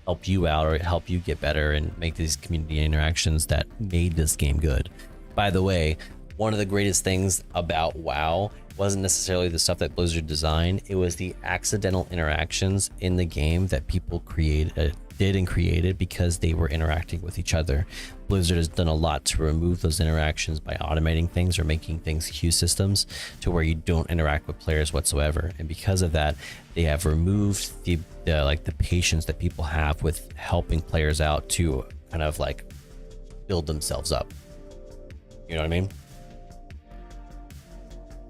help you out or help you get better and make these community interactions that made this game good. By the way, one of the greatest things about WoW wasn't necessarily the stuff that Blizzard designed, it was the accidental interactions in the game that people created because they were interacting with each other. Blizzard has done a lot to remove those interactions by automating things or making things queue systems to where you don't interact with players whatsoever, and because of that, they have removed the patience that people have with helping players out to kind of like build themselves up. You know what I mean?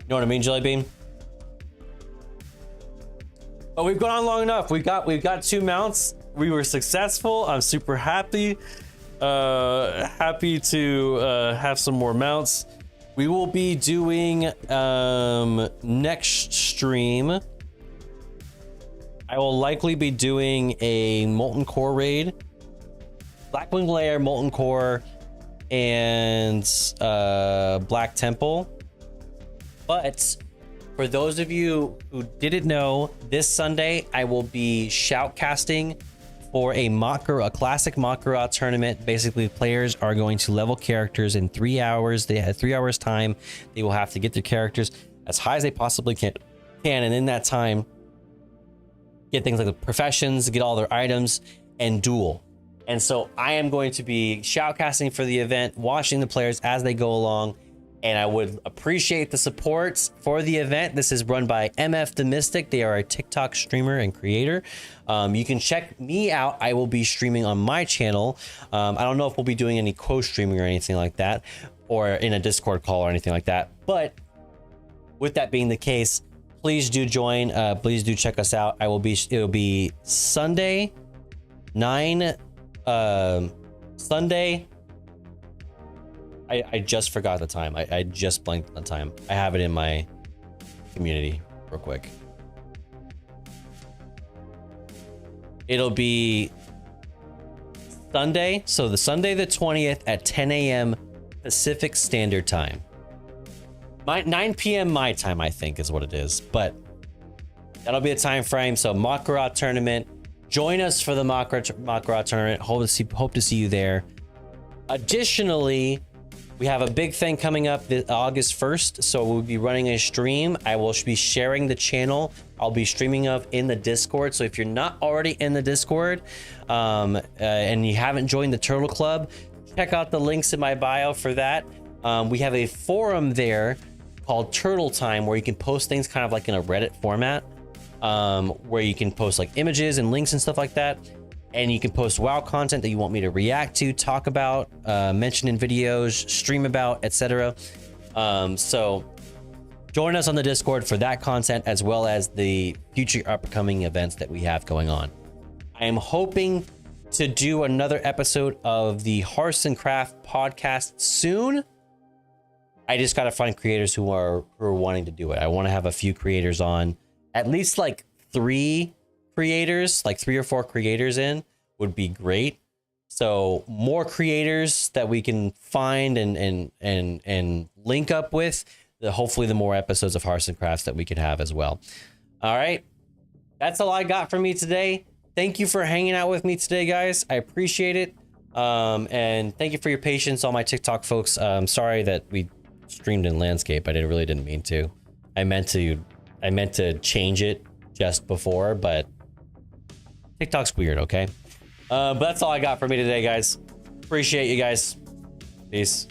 You know what I mean, Jellybean? But we've gone on long enough. We've got 2 mounts. We were successful. I'm super happy. Happy to have some more mounts. We will be doing next stream. I will likely be doing a Molten Core raid, Blackwing Lair, Molten Core, and Black Temple. But for those of you who didn't know, this Sunday I will be shoutcasting for a classic Makara tournament. Basically, players are going to level characters in 3 hours. They have 3 hours time. They will have to get their characters as high as they possibly can, and in that time, get things like the professions, get all their items, and duel. And so I am going to be shoutcasting for the event, watching the players as they go along. And I would appreciate the support for the event. This is run by MF the Mystic. They are a TikTok streamer and creator. You can check me out. I will be streaming on my channel. I don't know if we'll be doing any co-streaming or anything like that, or in a Discord call or anything like that. But with that being the case, please do join. Please do check us out. It'll be Sunday, Sunday. I just forgot the time. I just blanked on the time. I have it in my community real quick. It'll be Sunday. So the Sunday the 20th at 10 a.m. Pacific Standard Time. 9 p.m. my time, I think, is what it is. But that'll be a time frame. So Makara tournament. Join us for the Makara tournament. Hope to see you there. Additionally, we have a big thing coming up August 1st, so we'll be running a stream. I will be sharing the channel. I'll be streaming in the Discord, so if you're not already in the Discord and you haven't joined the Turtle Club, check out the links in my bio for that. We have a forum there called Turtle Time where you can post things kind of like in a Reddit format, where you can post like images and links and stuff like that. And you can post WoW content that you want me to react to, talk about, mention in videos, stream about, etc. So join us on the Discord for that content, as well as the future upcoming events that we have going on. I am hoping to do another episode of the Hearths and Craft podcast soon. I just got to find creators who are wanting to do it. I want to have a few creators on, at least like 3 creators, like 3 or 4 creators in, would be great. So more creators that we can find and link up with, hopefully the more episodes of Hearts and Crafts that we can have as well. All right. That's all I got for me today. Thank you for hanging out with me today, guys. I appreciate it. And thank you for your patience, all my TikTok folks. Sorry that we streamed in landscape. I really didn't mean to. I meant to change it just before, but TikTok's weird, okay? But that's all I got for me today, guys. Appreciate you guys. Peace.